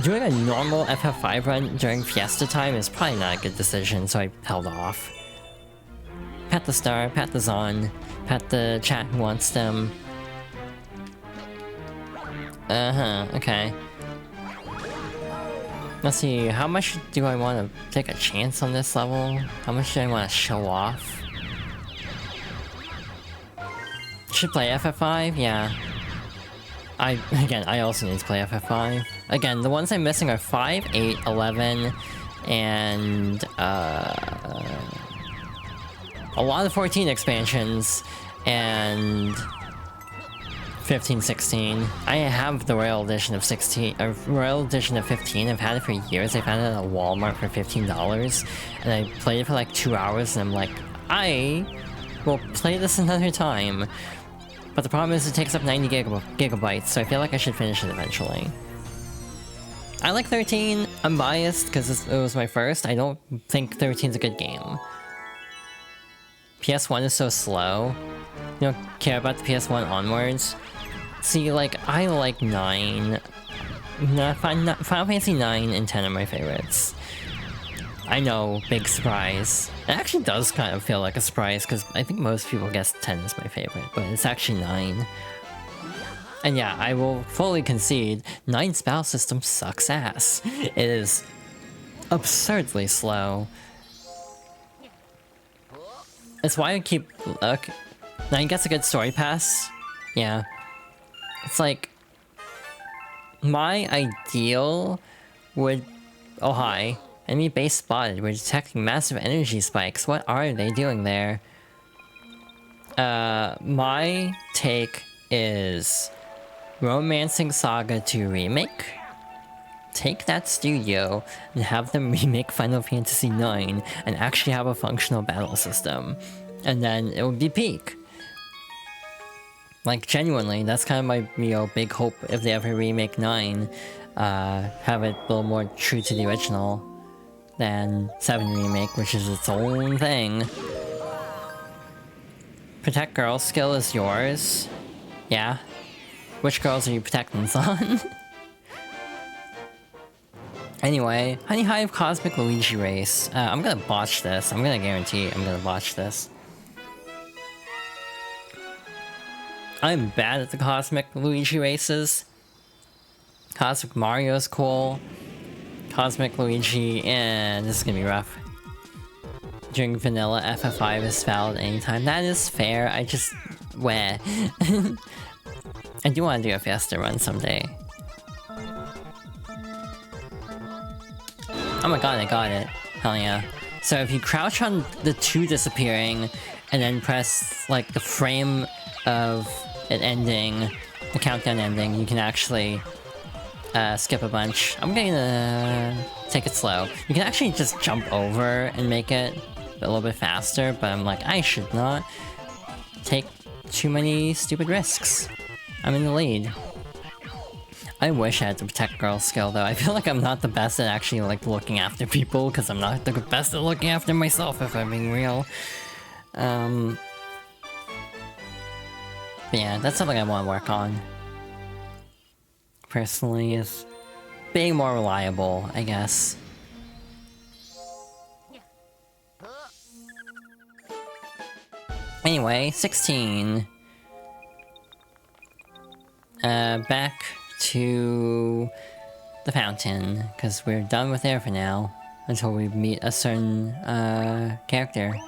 doing a normal FF5 run during Fiesta time is probably not a good decision, so I held off. Pat the star, pat the Zon, pat the chat who wants them. Okay. Let's see, how much do I want to take a chance on this level? How much do I want to show off? Should play FF5? Yeah. I also need to play FF5. Again, the ones I'm missing are 5, 8, 11, and a lot of 14 expansions, and 15, 16. I have the Royal Edition of 16, or Royal Edition of 15. I've had it for years. I found it at Walmart for $15, and I played it for like 2 hours, and I'm like, I will play this another time. But the problem is it takes up 90 gigabytes, so I feel like I should finish it eventually. I like 13. I'm biased because it was my first. I don't think 13's a good game. PS1 is so slow. You don't care about the PS1 onwards. See, like, I like 9. Final Fantasy 9 and 10 are my favorites. I know, big surprise. It actually does kind of feel like a surprise, because I think most people guess 10 is my favorite, but it's actually 9. And yeah, I will fully concede, 9's battle system sucks ass. It is absurdly slow. That's why I keep... Okay. 9 gets a good story pass. Yeah. It's like... My ideal would... Oh, hi. Enemy base spotted. We're detecting massive energy spikes. What are they doing there? My take is... Romancing Saga 2 Remake? Take that studio and have them remake Final Fantasy IX and actually have a functional battle system. And then it would be peak. Like, genuinely, that's kind of my, big hope if they ever remake 9. Have it a little more true to the original than 7 Remake, which is its own thing. Protect Girl skill is yours. Yeah. Which girls are you protecting, son? Anyway, Honey Hive Cosmic Luigi Race. I'm gonna botch this. I'm gonna guarantee I'm gonna botch this. I'm bad at the Cosmic Luigi races. Cosmic Mario's cool. Cosmic Luigi, and this is gonna be rough. During vanilla, FF5 is valid anytime. That is fair, I just... Weh. I do want to do a Fiesta run someday. Oh my god, I got it. Hell yeah. So if you crouch on the 2 disappearing, and then press, like, the frame of it ending, the countdown ending, you can actually skip a bunch. I'm gonna take it slow. You can actually just jump over and make it a little bit faster, but I'm like, I should not take too many stupid risks. I'm in the lead. I wish I had the Protect Girl skill though. I feel like I'm not the best at actually like looking after people, because I'm not the best at looking after myself if I'm being real. But yeah, that's something I want to work on. Personally, is being more reliable, I guess. Anyway, 16. Back to the fountain, because we're done with there for now, until we meet a certain, character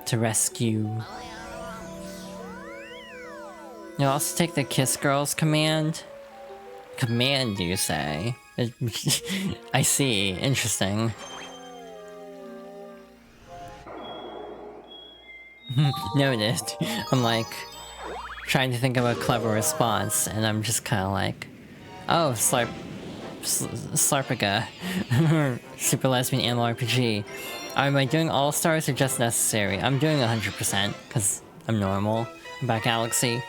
to rescue. You'll also take the Kiss Girls command? Command, you say? I see. Interesting. Noted. I'm like, trying to think of a clever response, and I'm just kind of like, oh, Slarpica. Super Lesbian Animal RPG. Am I doing All-Stars or just necessary? I'm doing 100%, because I'm normal about Galaxy.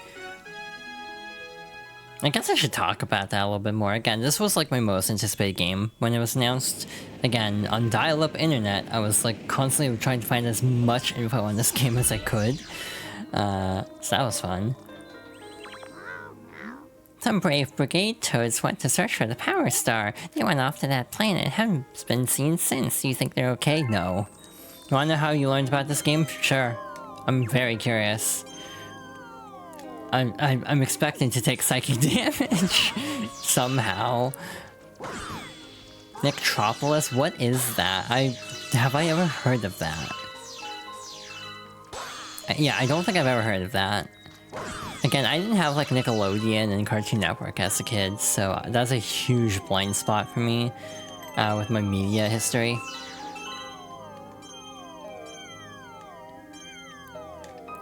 I guess I should talk about that a little bit more. Again, this was like my most anticipated game when it was announced. Again, on dial-up internet, I was like constantly trying to find as much info on this game as I could. So that was fun. Some brave brigade toads went to search for the Power Star. They went off to that planet and haven't been seen since. Do you think they're okay? No. You wanna know how you learned about this game? Sure. I'm very curious. I'm expecting to take psychic damage somehow. Nectropolis? What is that? Have I ever heard of that? Yeah, I don't think I've ever heard of that. Again, I didn't have like Nickelodeon and Cartoon Network as a kid, so that's a huge blind spot for me with my media history.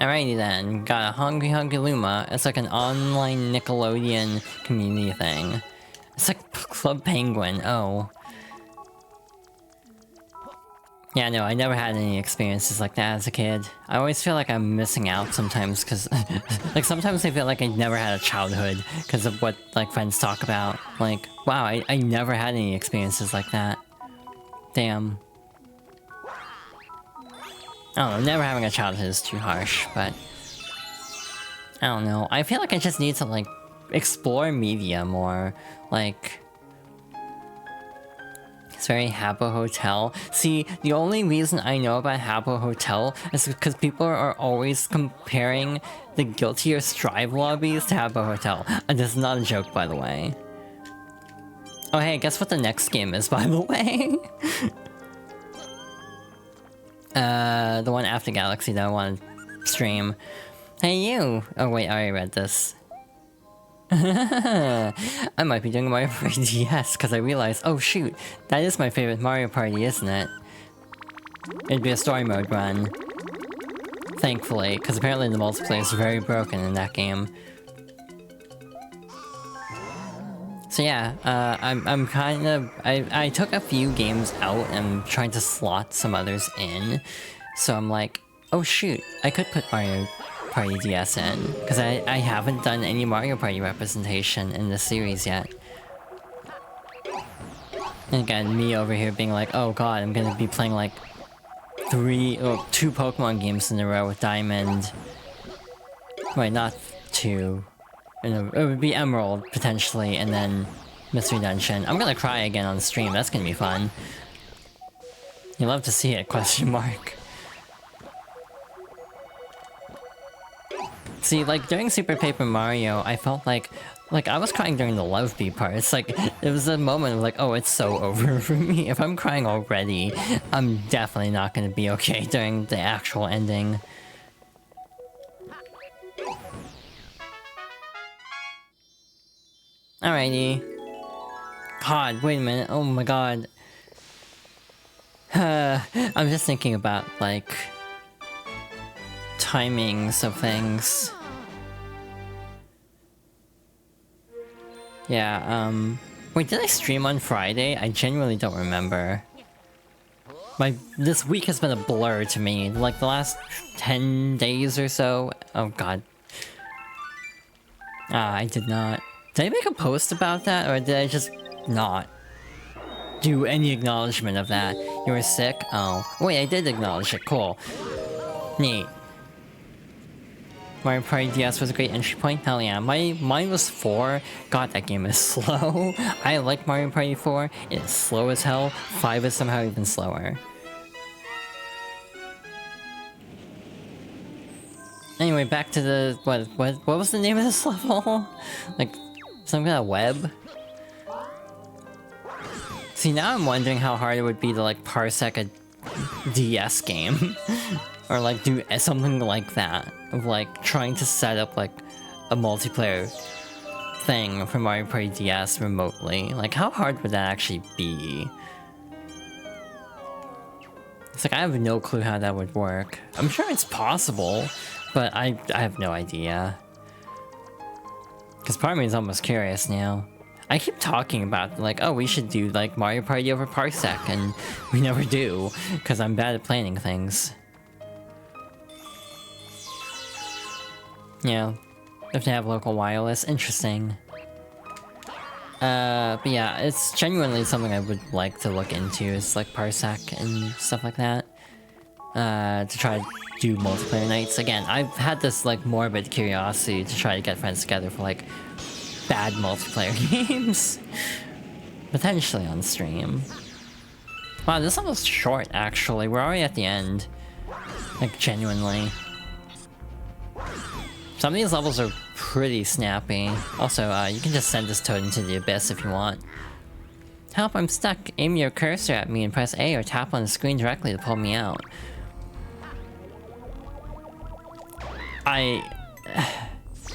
Alrighty then, got a Hungry Hungry Luma. It's like an online Nickelodeon community thing. It's like Club Penguin, oh. Yeah, no, I never had any experiences like that as a kid. I always feel like I'm missing out sometimes, because... like, sometimes I feel like I never had a childhood, because of what, like, friends talk about. Like, wow, I never had any experiences like that. Damn. I don't know, never having a childhood is too harsh, but... I don't know, I feel like I just need to, like, explore media more. Like... It's very Habbo Hotel. See, the only reason I know about Habbo Hotel is because people are always comparing the Guilty or Strive lobbies to Habbo Hotel. And this is not a joke, by the way. Oh hey, guess what the next game is, by the way? The one after Galaxy that I want to stream. Hey you! Oh wait, I already read this. I might be doing Mario Party DS because I realized, oh shoot, that is my favorite Mario Party, isn't it? It'd be a story mode run. Thankfully, because apparently the multiplayer is very broken in that game. So yeah, I'm kind of... I took a few games out and trying to slot some others in. So I'm like, oh shoot, I could put Mario Party DS in, because I haven't done any Mario Party representation in this series yet. And again, me over here being like, oh god, I'm gonna be playing like 2 Pokemon games in a row with Diamond. Wait, not 2. It would be Emerald, potentially, and then Mystery Dungeon. I'm gonna cry again on stream, that's gonna be fun. You love to see it, question mark. See, like, during Super Paper Mario, I felt like I was crying during the Love Bee part. It's like, it was a moment of like, oh, it's so over for me. If I'm crying already, I'm definitely not gonna be okay during the actual ending. Alrighty. God, wait a minute, oh my god. I'm just thinking about, like... timings of things. Yeah, wait, did I stream on Friday? I genuinely don't remember. This week has been a blur to me. Like, the last 10 days or so. Oh god. I did not. Did I make a post about that, or did I just not do any acknowledgement of that? You were sick? Oh. Wait, I did acknowledge it. Cool. Neat. Mario Party DS was a great entry point? Hell yeah. Mine was 4. God, that game is slow. I like Mario Party 4. It's slow as hell. 5 is somehow even slower. Anyway, back to the... What was the name of this level? Like, some kind of web? See, now I'm wondering how hard it would be to, like, parsec a DS game. Or, like, do something like that. Of, like, trying to set up, like, a multiplayer thing for Mario Party DS remotely. Like, how hard would that actually be? It's like, I have no clue how that would work. I'm sure it's possible, but I have no idea. Because part of me is almost curious now. I keep talking about, like, oh, we should do, like, Mario Party over Parsec, and we never do, because I'm bad at planning things. Yeah, if they have local wireless, interesting. But yeah, it's genuinely something I would like to look into, is like Parsec and stuff like that. To try to do multiplayer nights. Again, I've had this like morbid curiosity to try to get friends together for like bad multiplayer games. Potentially on stream. Wow, this level's short actually, we're already at the end. Like genuinely. Some of these levels are pretty snappy. Also, you can just send this toad into the abyss if you want. Help, I'm stuck. Aim your cursor at me and press A or tap on the screen directly to pull me out. I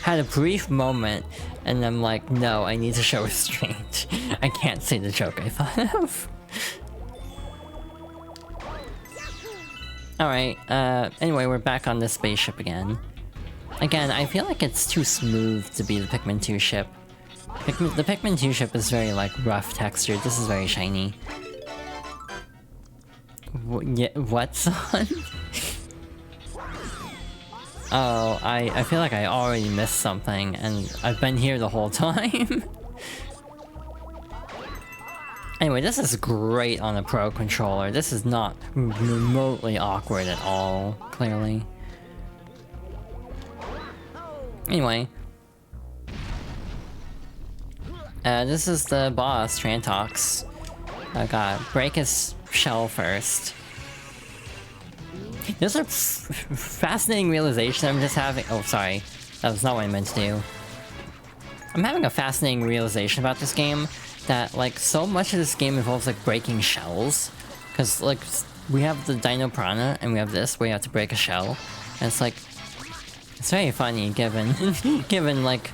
had a brief moment, and I'm like, no, I need to show restraint. I can't say the joke I thought of. Alright, anyway, we're back on this spaceship again. Again, I feel like it's too smooth to be the Pikmin 2 ship. The Pikmin 2 ship is very, like, rough textured. This is very shiny. What, son? Oh, I feel like I already missed something, and I've been here the whole time. Anyway, this is great on a Pro controller. This is not remotely awkward at all, clearly. Anyway. This is the boss, Trantox. I gotta break his shell first. There's a fascinating realization I'm just having. Oh, sorry. That was not what I meant to do. I'm having a fascinating realization about this game that, like, so much of this game involves, like, breaking shells. Because, like, we have the Dino Piranha, and we have this, where you have to break a shell. And it's like, it's very funny given, given, like,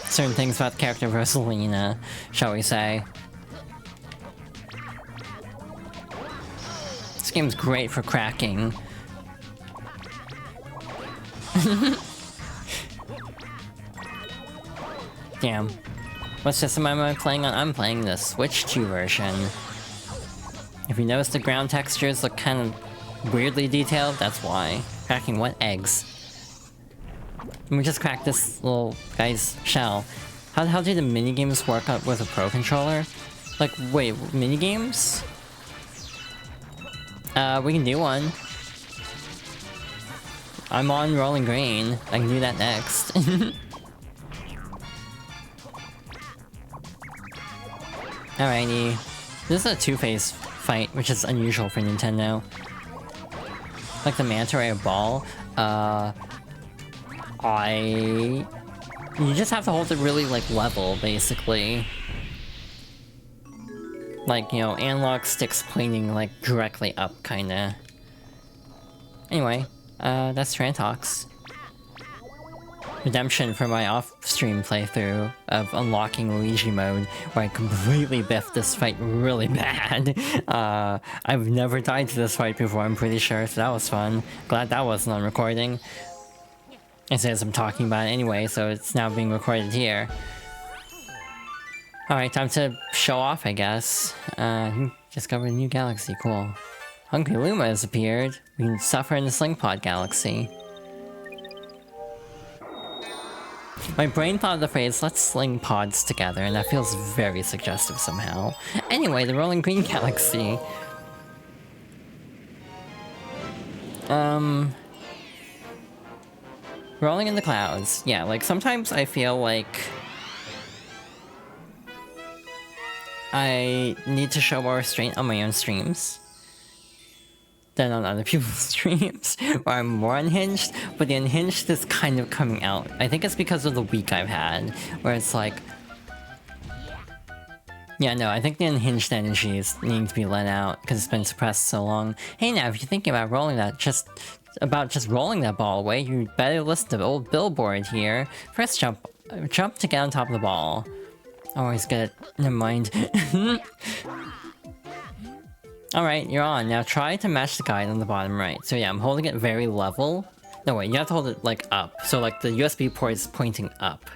certain things about the character of Rosalina, shall we say. This game's great for cracking. Damn. What system am I playing on? I'm playing the Switch 2 version. If you notice the ground textures look kind of weirdly detailed, that's why. Cracking what? Eggs. Let me just crack this little guy's shell. How do the minigames work out with a Pro controller? Like, wait, minigames? We can do one. I'm on Rolling Green. I can do that next. Alrighty. This is a two-phase fight, which is unusual for Nintendo. Like the manta ray ball. You just have to hold it really, like, level, basically. Like, you know, analog sticks pointing, like, directly up, kinda. Anyway, that's Trantox. Redemption for my off-stream playthrough of unlocking Luigi mode, where I completely biffed this fight really bad. I've never died to this fight before, I'm pretty sure, so that was fun. Glad that wasn't on recording. It says I'm talking about it anyway, so it's now being recorded here. Alright, time to show off, I guess. Discovered a new galaxy, cool. Hungry Luma has appeared. We can suffer in the Slingpod galaxy. My brain thought of the phrase, let's sling pods together, and that feels very suggestive somehow. Anyway, the Rolling Green Galaxy. Rolling in the clouds. Yeah, like, sometimes I feel like I need to show more restraint on my own streams than on other people's streams, where I'm more unhinged, but the unhinged is kind of coming out. I think it's because of the week I've had, where it's like... Yeah, no, I think the unhinged energy is needing to be let out, because it's been suppressed so long. Hey now, if you're thinking about rolling that, just rolling that ball away, you better listen to the old billboard here. First jump to get on top of the ball. Always good. Never mind. Alright, you're on. Now try to match the guide on the bottom right. So yeah, I'm holding it very level. No wait, you have to hold it like up. So like the USB port is pointing up.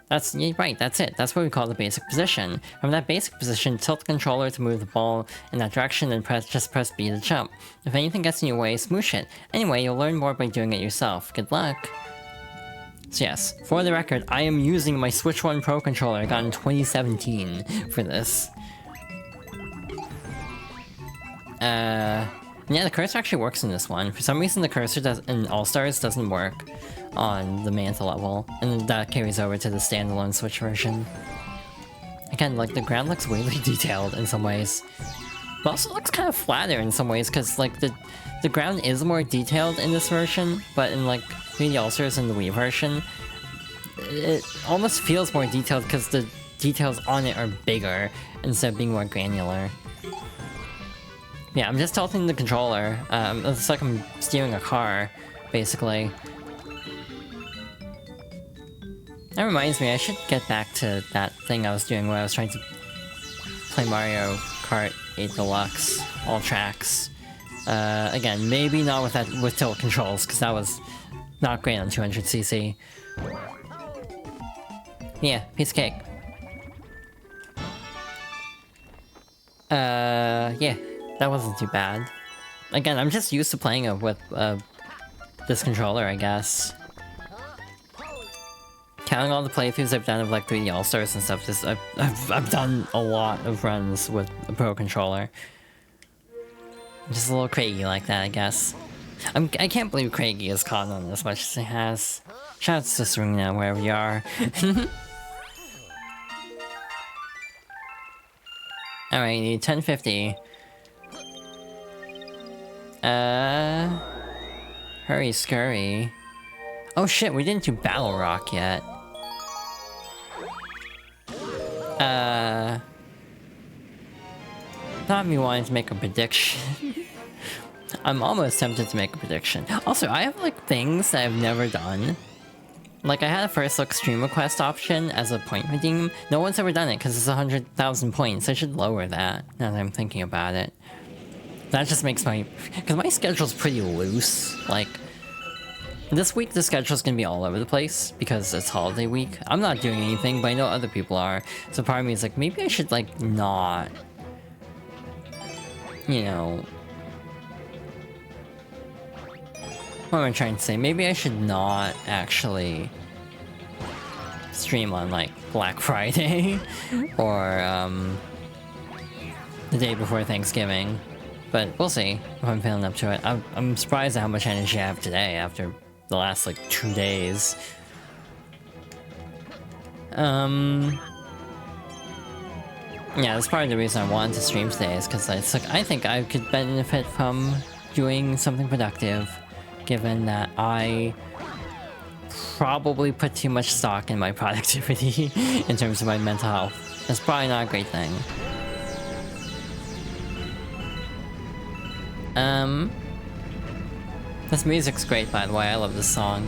That's right, that's it. That's what we call the basic position. From that basic position, tilt the controller to move the ball in that direction and just press B to jump. If anything gets in your way, smoosh it. Anyway, you'll learn more by doing it yourself. Good luck. So yes, for the record, I am using my Switch 1 Pro controller I got in 2017 for this. Yeah, the cursor actually works in this one. For some reason, the cursor in All-Stars doesn't work on the Manta level, and that carries over to the standalone Switch version. Again, like, the ground looks weirdly detailed in some ways. But also looks kind of flatter in some ways, because, like, the ground is more detailed in this version, but in, like, 3D All-Stars and the Wii version, it almost feels more detailed because the details on it are bigger instead of being more granular. Yeah, I'm just tilting the controller. It's like I'm steering a car, basically. That reminds me, I should get back to that thing I was doing where I was trying to play Mario Kart 8 Deluxe, all tracks. Again, maybe not with tilt controls, because that was not great on 200cc. Yeah, piece of cake. Yeah, that wasn't too bad. Again, I'm just used to playing it with this controller, I guess. Counting all the playthroughs I've done of like 3D All-Stars and stuff, just I've done a lot of runs with a Pro Controller. I'm just a little Craigie like that, I guess. I can't believe Craigie has caught on as much as it has. Shoutouts to Serena, wherever you are. Alright, you need 1050. Hurry-Scurry. Oh shit, we didn't do Battle Rock yet. Not me wanting to make a prediction. I'm almost tempted to make a prediction. Also, I have like things that I've never done. Like I had a first look stream request option as a point redeem. No one's ever done it because it's 100,000 points. I should lower that now that I'm thinking about it. That just makes my... because my schedule's pretty loose. Like, this week the schedule's gonna be all over the place because it's holiday week. I'm not doing anything, but I know other people are. So part of me is like, maybe I should like not... you know... what am I trying to say? Maybe I should not actually stream on like Black Friday or the day before Thanksgiving. But we'll see if I'm feeling up to it. I'm surprised at how much energy I have today after the last like 2 days. Yeah, that's part of the reason I wanted to stream today is because it's like I think I could benefit from doing something productive, given that I probably put too much stock in my productivity in terms of my mental health. That's probably not a great thing. This music's great, by the way. I love this song.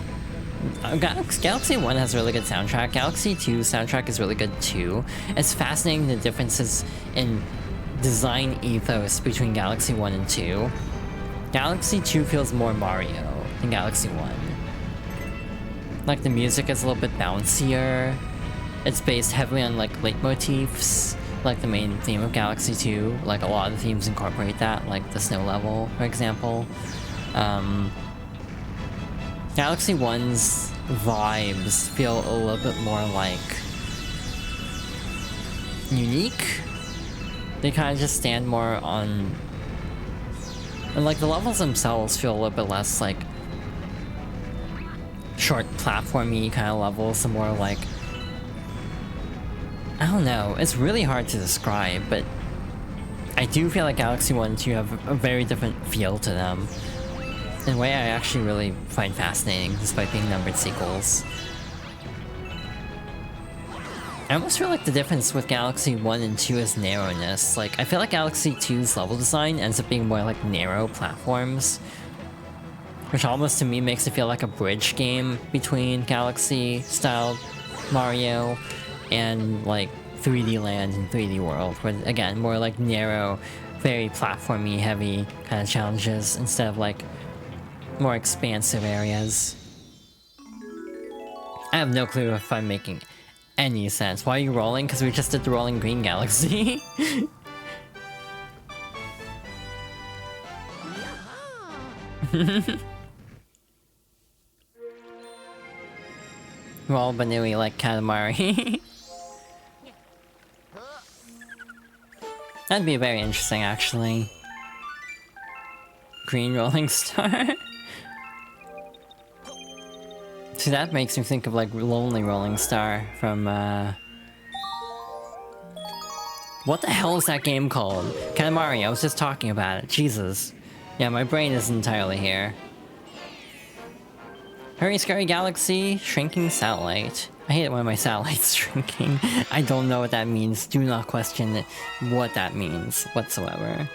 Galaxy 1 has a really good soundtrack. Galaxy 2's soundtrack is really good too. It's fascinating the differences in design ethos between Galaxy 1 and 2. Galaxy 2 feels more Mario than Galaxy 1. Like the music is a little bit bouncier. It's based heavily on like leitmotifs, like the main theme of Galaxy 2. Like a lot of the themes incorporate that, like the snow level, for example. Galaxy 1's vibes feel a little bit more like unique. They kind of just stand more on, and like the levels themselves feel a little bit less like short platformy kind of levels, and more like, I don't know, it's really hard to describe, but I do feel like Galaxy 1 and 2 have a very different feel to them. In a way I actually really find fascinating, despite being numbered sequels. I almost feel like the difference with Galaxy 1 and 2 is narrowness. Like, I feel like Galaxy 2's level design ends up being more like narrow platforms, which almost to me makes it feel like a bridge game between Galaxy-style Mario and like 3D Land and 3D World, where again, more like narrow, very platformy heavy kind of challenges instead of like more expansive areas. I have no clue if I'm making any sense. Why are you rolling? Because we just did the Rolling Green Galaxy. Roll Banui like Katamari. That'd be very interesting, actually. Green Rolling Star. See, that makes me think of like Lonely Rolling Star from what the hell is that game called? Katamari, I was just talking about it. Jesus. Yeah, my brain isn't entirely here. Hurry-Scurry Galaxy, shrinking satellite. I hate it when my satellite's shrinking. I don't know what that means. Do not question what that means whatsoever.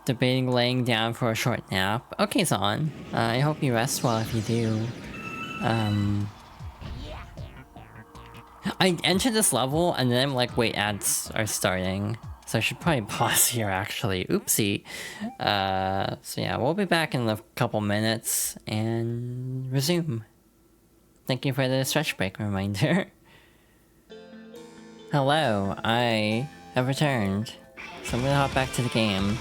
Debating laying down for a short nap. Okay, Zon. I hope you rest well if you do. I entered this level and then I'm like, wait, ads are starting. So I should probably pause here actually. Oopsie. So yeah, we'll be back in a couple minutes and resume. Thank you for the stretch break reminder. Hello, I have returned. So I'm gonna hop back to the game.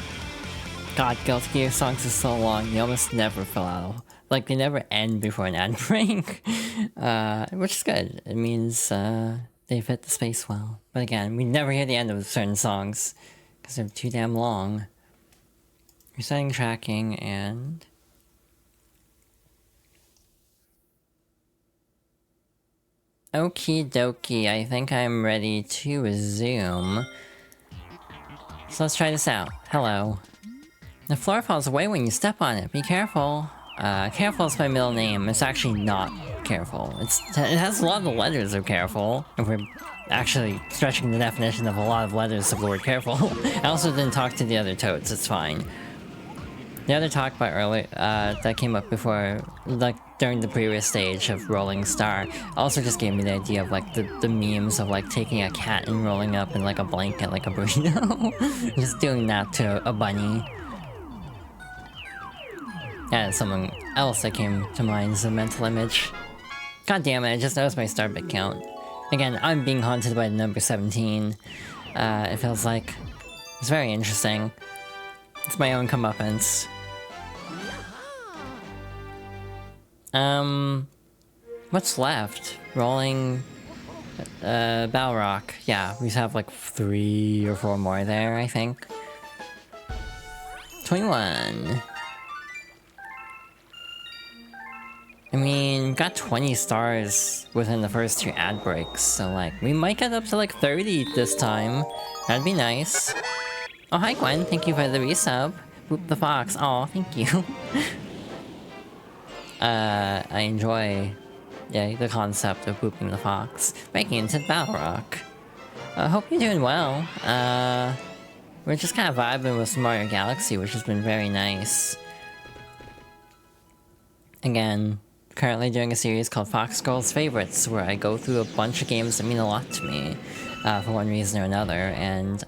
God, Guilty Gear songs is so long, they almost never fill out. Like, they never end before an ad break. Which is good. It means, they fit the space well. But again, we never hear the end of certain songs, because they're too damn long. Resetting tracking, and... Okie dokie, I think I'm ready to resume. So let's try this out. Hello. The floor falls away when you step on it, be careful. Careful is my middle name, it's actually not careful. It has a lot of the letters of careful, if we're actually stretching the definition of a lot of letters of the word careful. I also didn't talk to the other toads, it's fine. The other talk by earlier, that came up before, like, during the previous stage of Rolling Star, also just gave me the idea of, like, the memes of, like, taking a cat and rolling up in, like, a blanket, like a burrito. Just doing that to a bunny. Yeah, someone else that came to mind as a mental image. God damn it, I just noticed my start bit count. Again, I'm being haunted by the number 17. It feels like... It's very interesting. It's my own comeuppance. What's left? Rolling... Balrock. Yeah, we have like 3 or 4 more there, I think. 21. I mean, got 20 stars within the first 2 ad breaks, so like, we might get up to like 30 this time. That'd be nice. Oh, hi Gwen, thank you for the resub. Boop the fox, oh, thank you. I enjoy, yeah, the concept of booping the fox. Breaking into Balrock. Hope you're doing well. We're just kind of vibing with Mario Galaxy, which has been very nice. Again, currently doing a series called Fox Girls Favorites, where I go through a bunch of games that mean a lot to me, for one reason or another, and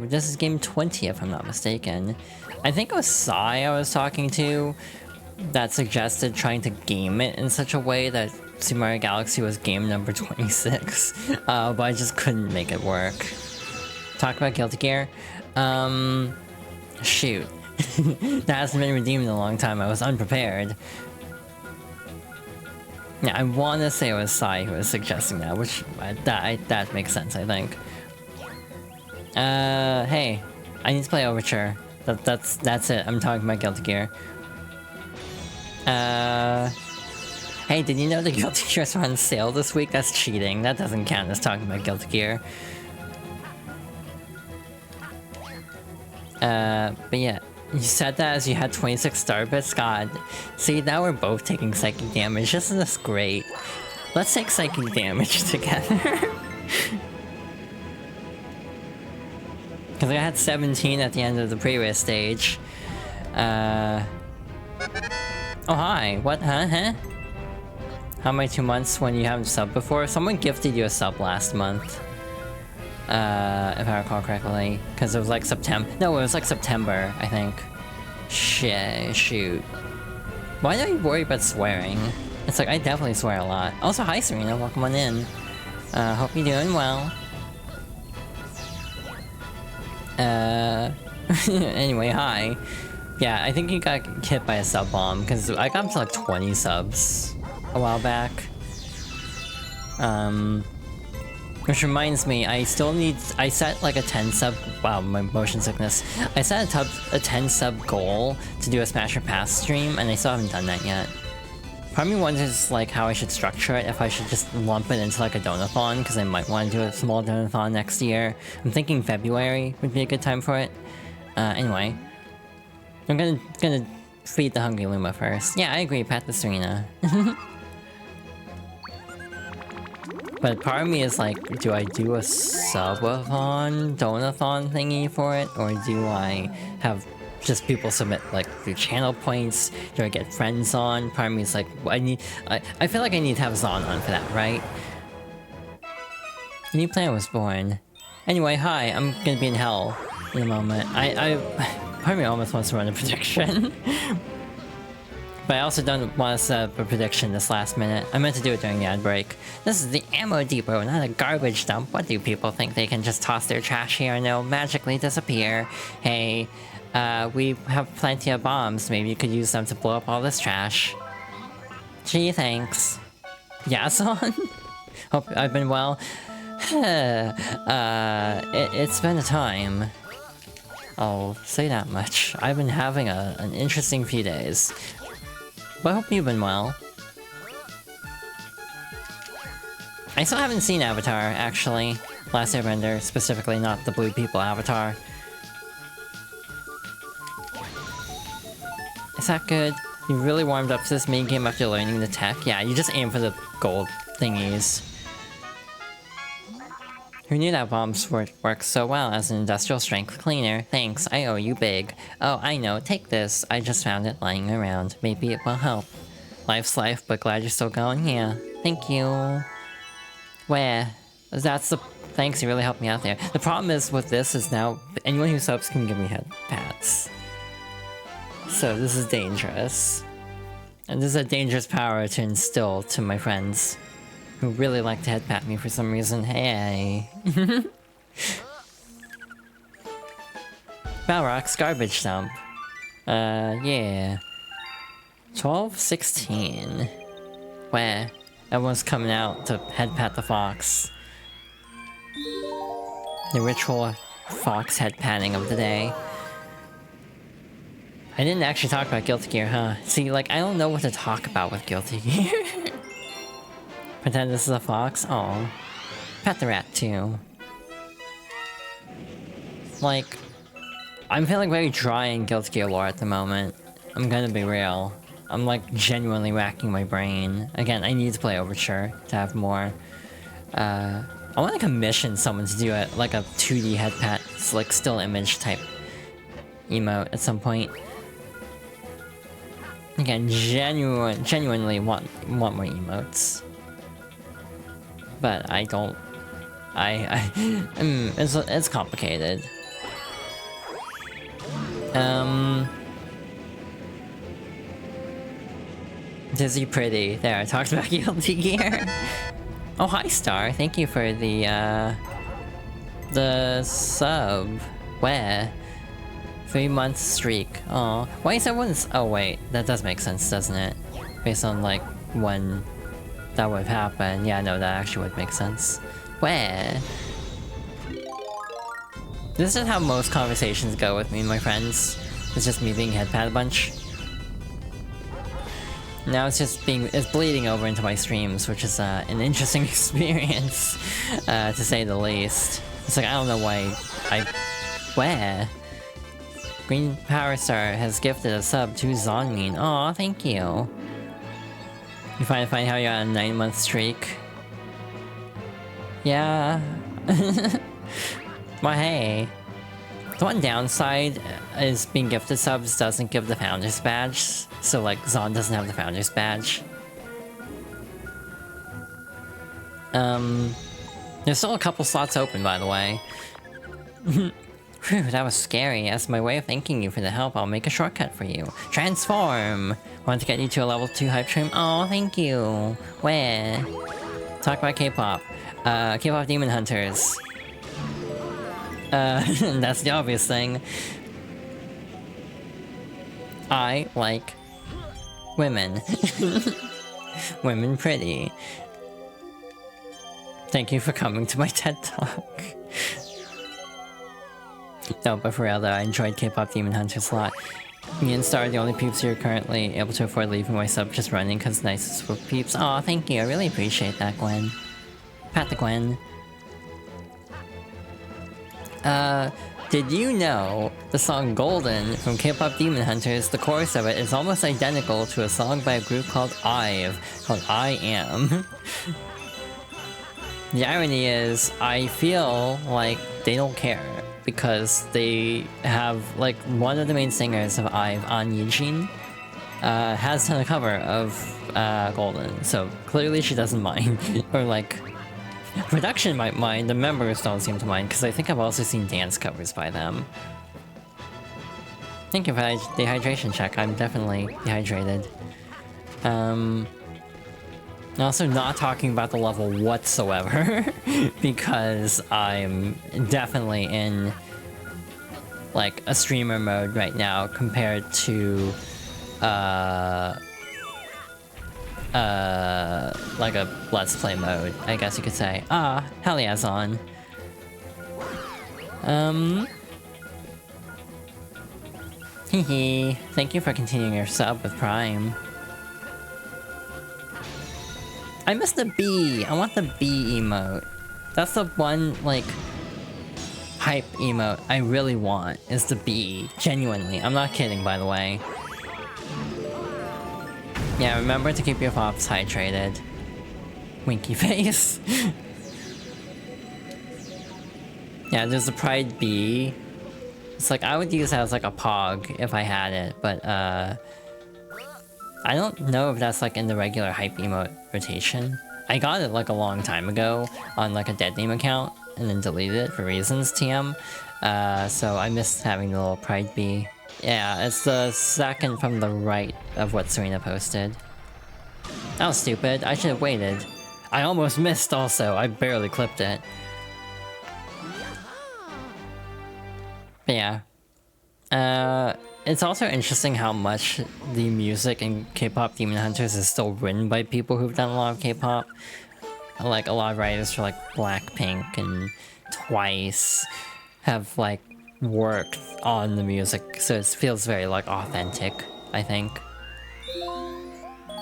this is game 20 if I'm not mistaken. I think it was Sai I was talking to that suggested trying to game it in such a way that Super Mario Galaxy was game number 26, but I just couldn't make it work. Talk about Guilty Gear? Shoot. That hasn't been redeemed in a long time, I was unprepared. Yeah, I want to say it was Sai who was suggesting that, which, that makes sense, I think. Hey, I need to play Overture. That's it, I'm talking about Guilty Gear. Hey, did you know the Guilty Gears are on sale this week? That's cheating, that doesn't count as talking about Guilty Gear. But yeah. You said that as you had 26 star bits? God. See, now we're both taking psychic damage. Isn't this great? Let's take psychic damage together. Because I had 17 at the end of the previous stage. Oh, hi. What? Huh? How many 2 months when you haven't subbed before? Someone gifted you a sub last month. If I recall correctly. Because it was like September. No, it was like September, I think. Shoot. Why don't you worry about swearing? It's like, I definitely swear a lot. Also, hi Serena, welcome on in. Hope you're doing well. Anyway, hi. Yeah, I think you got hit by a sub bomb, because I got up to like 20 subs a while back. Which reminds me, I set like a 10 sub, wow, my motion sickness. I set a 10 sub goal to do a Smash or Pass stream, and I still haven't done that yet. Part of me wonders like how I should structure it, if I should just lump it into like a donathon, because I might want to do a small donathon next year. I'm thinking February would be a good time for it. Anyway. I'm gonna feed the hungry Luma first. Yeah, I agree, pat the Serena. But part of me is like, do I do a subathon, donathon thingy for it? Or do I have just people submit like their channel points? Do I get friends on? Part of me is like, I feel like I need to have Zon on for that, right? A new planet was born. Anyway, hi, I'm gonna be in hell in a moment. Part of me almost wants to run a prediction. But I also don't want to set up a prediction this last minute. I meant to do it during the ad break. This is the ammo depot, not a garbage dump. What do people think? They can just toss their trash here and it'll magically disappear? Hey, we have plenty of bombs. Maybe you could use them to blow up all this trash. Gee, thanks. Yeah, son? Hope I've been well. It's been a time. I'll say that much. I've been having an interesting few days. But I hope you've been well. I still haven't seen Avatar, actually. Last Airbender, specifically, not the Blue People Avatar. Is that good? You really warmed up to this main game after learning the tech? Yeah, you just aim for the gold thingies. Who knew that bombs work so well as an industrial strength cleaner? Thanks, I owe you big. Oh, I know, take this. I just found it lying around. Maybe it will help. Life's life, but glad you're still going. Yeah, thank you. Where? That's the... Thanks, you really helped me out there. The problem is with this is now, anyone who subs can give me head pats. So this is dangerous. And this is a dangerous power to instill to my friends. Who really like to head pat me for some reason. Hey. Balrog's garbage dump. Yeah. 12:16. Where? Everyone's coming out to head pat the fox. The ritual fox head patting of the day. I didn't actually talk about Guilty Gear, huh? See, like, I don't know what to talk about with Guilty Gear. Pretend this is a fox? Oh. Pet the rat, too. Like, I'm feeling very dry in Guilty Gear lore at the moment. I'm gonna be real. I'm like genuinely racking my brain. Again, I need to play Overture to have more. I want to commission someone to do it, like a 2D head pat, like still image type emote at some point. Again, genuinely want more emotes. But I don't... it's complicated. Dizzy Pretty. There, I talked about Guilty Gear. Oh, hi, Star. Thank you for the sub. Where? 3-month streak. Oh, why is everyone's... Oh, wait. That does make sense, doesn't it? Based on, like, when that would happen. Yeah, no, that actually would make sense. Where? This is how most conversations go with me and my friends. It's just me being head pat a bunch. Now it's just it's bleeding over into my streams, which is an interesting experience, to say the least. It's like, I don't know why Where? Green Power Star has gifted a sub to Zonmin. Aw, thank you. You find how you're on a 9-month streak? Yeah. Well, hey. The one downside is being gifted subs doesn't give the Founders Badge, so like Zon doesn't have the Founders Badge. There's still a couple slots open, by the way. Phew, that was scary. As my way of thanking you for the help, I'll make a shortcut for you. Transform! Want to get you to a level 2 hype stream? Oh, thank you! Where? Talk about K-pop. K-pop Demon Hunters. That's the obvious thing. I like women. Women pretty. Thank you for coming to my TED Talk. No, but for real though, I enjoyed K-pop Demon Hunters a lot. Me and Star are the only peeps who are currently able to afford leaving my sub just running because it's nice to swoop peeps. Aw, thank you, I really appreciate that, Gwen. Pat the Gwen. Did you know the song Golden from K-pop Demon Hunters, the chorus of it is almost identical to a song by a group called IVE, called I Am. The irony is, I feel like they don't care, because they have, like, one of the main singers of IVE, An Yijin, has done a cover of Golden, so clearly she doesn't mind. Or like, production might mind, the members don't seem to mind, because I think I've also seen dance covers by them. Thank you for the dehydration check, I'm definitely dehydrated. Also not talking about the level whatsoever, because I'm definitely in, like, a streamer mode right now compared to, like a Let's Play mode, I guess you could say. Ah, hell yes, on. Hehe, thank you for continuing your sub with Prime. I missed the bee! I want the bee emote. That's the one, like, hype emote I really want, is the bee. Genuinely. I'm not kidding, by the way. Yeah, remember to keep your fops hydrated. Winky face. Yeah, there's the Pride bee. It's like, I would use that as like a pog if I had it, but I don't know if that's like in the regular hype emote rotation. I got it like a long time ago on like a dead name account and then deleted it for reasons, TM. So I missed having the little Pride bee. Yeah, it's the second from the right of what Serena posted. That was stupid, I should have waited. I almost missed also, I barely clipped it. But yeah. It's also interesting how much the music in K-pop Demon Hunters is still written by people who've done a lot of K-pop. Like, a lot of writers for, like, Blackpink and Twice have, like, worked on the music, so it feels very, like, authentic, I think.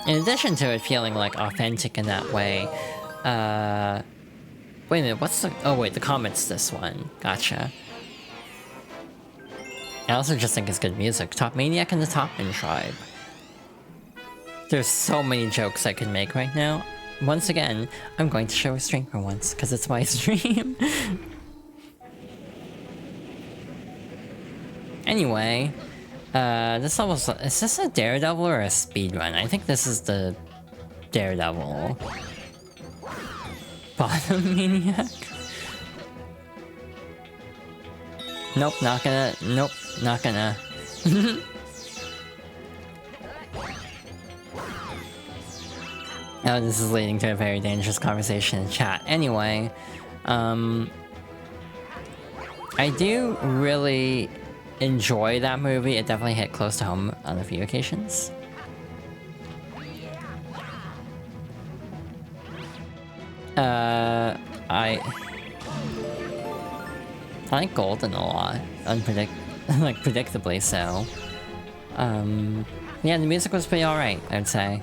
In addition to it feeling, like, authentic in that way, wait a minute, what's the... Oh wait, the comment's this one. Gotcha. I also just think it's good music. Top Maniac and the Topman Tribe. There's so many jokes I could make right now. Once again, I'm going to show restraint for once, because it's my stream. Anyway, this level's... Is this a Daredevil or a speedrun? I think this is the Daredevil. Bottom Maniac? Nope, not gonna... Nope, not gonna. Oh, this is leading to a very dangerous conversation in chat. Anyway, I do really enjoy that movie. It definitely hit close to home on a few occasions. I like Golden a lot. Like, predictably so. Yeah, the music was pretty alright, I'd say.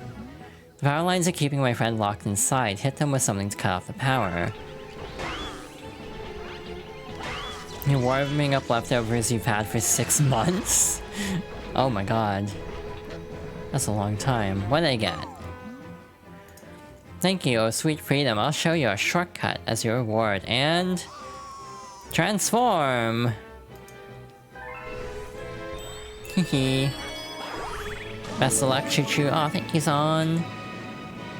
The power lines are keeping my friend locked inside. Hit them with something to cut off the power. You're warming up leftovers you've had for 6 months? Oh my god. That's a long time. What did I get? Thank you, oh sweet freedom. I'll show you a shortcut as your reward, and... transform! Hehe. Best of luck, Choo Choo. Aw, thank you, Zon.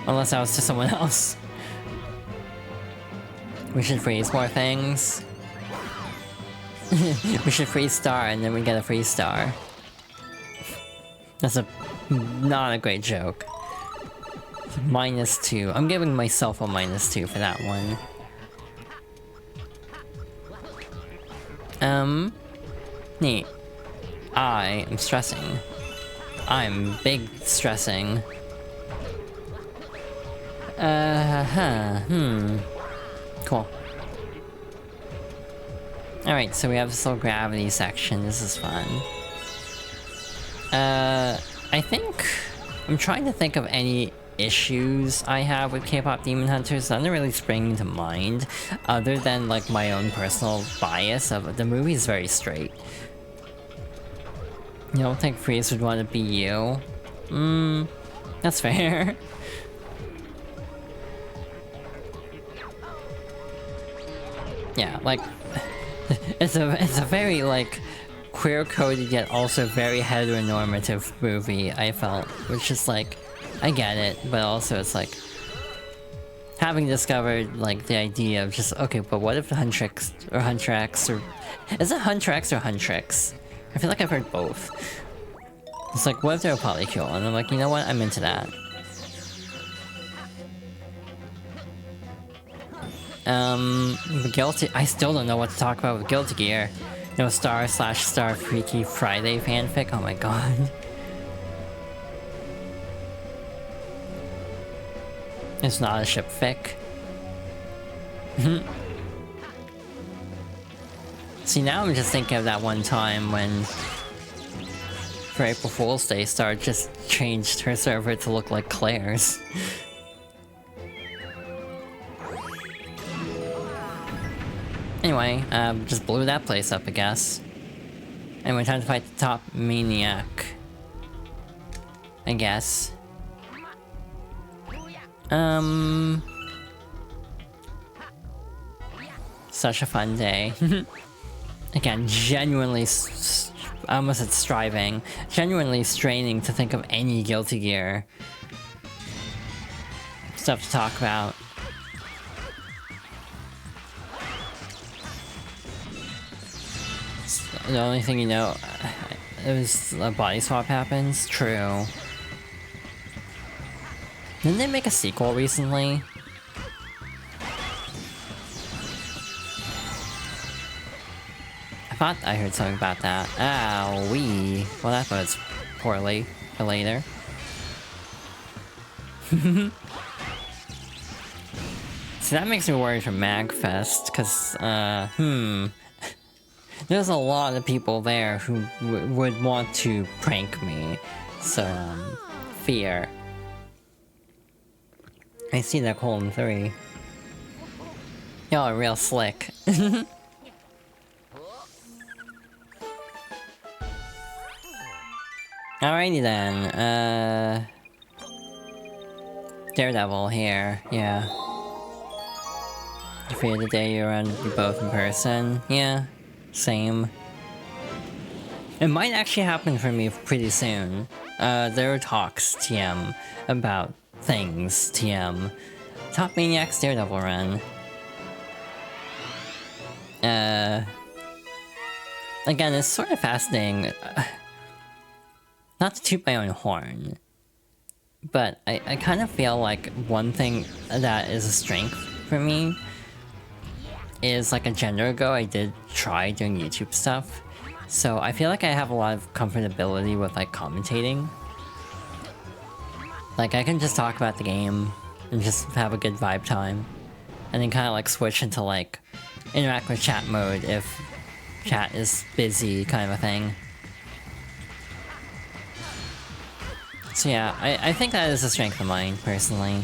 Unless that was to someone else. We should freeze more things. We should freeze star and then we get a freeze star. That's not a great joke. -2. I'm giving myself a -2 for that one. Neat. I am stressing. I'm big stressing. Cool. Alright, so we have this little gravity section. This is fun. I think... I'm trying to think of any issues I have with K-pop Demon Hunters, none are really springing to mind, other than like my own personal bias of the movie is very straight. You don't think Freeze would want to be you? That's fair. Yeah, like it's a very like queer-coded yet also very heteronormative movie, I felt, which is like, I get it, but also it's like having discovered like the idea of just okay, but what if Huntrix or Huntrax or is it Huntrax or Huntrix? I feel like I've heard both. It's like, what if they're a polycule? And I'm like, you know what? I'm into that. Guilty. I still don't know what to talk about with Guilty Gear. No Star/Star Freaky Friday fanfic. Oh my god. It's not a ship fic. See, now I'm just thinking of that one time when, for April Fool's Day, Star just changed her server to look like Claire's. Anyway, just blew that place up, I guess. Anyway, time to fight the top maniac. I guess. Such a fun day. Again, genuinely, I almost said striving, genuinely straining to think of any Guilty Gear stuff to talk about. The only thing you know, is a body swap happens? True. Didn't they make a sequel recently? I thought I heard something about that. Owie. Well, that bodes poorly for later. See, that makes me worried for MagFest, because, there's a lot of people there who would want to prank me. So, fear. I see that colon 3. Y'all are real slick. Alrighty then, Daredevil here, yeah. You fear the day you're around you both in person? Yeah, same. It might actually happen for me pretty soon. There are talks, TM, about things, TM. Top Maniac's Daredevil run. Again, it's sort of fascinating. Not to toot my own horn, but I kind of feel like one thing that is a strength for me is like a gender ago I did try doing YouTube stuff. So I feel like I have a lot of comfortability with like commentating. Like I can just talk about the game and just have a good vibe time. And then kind of like switch into like interact with chat mode if chat is busy kind of a thing. So yeah, I think that is a strength of mine, personally.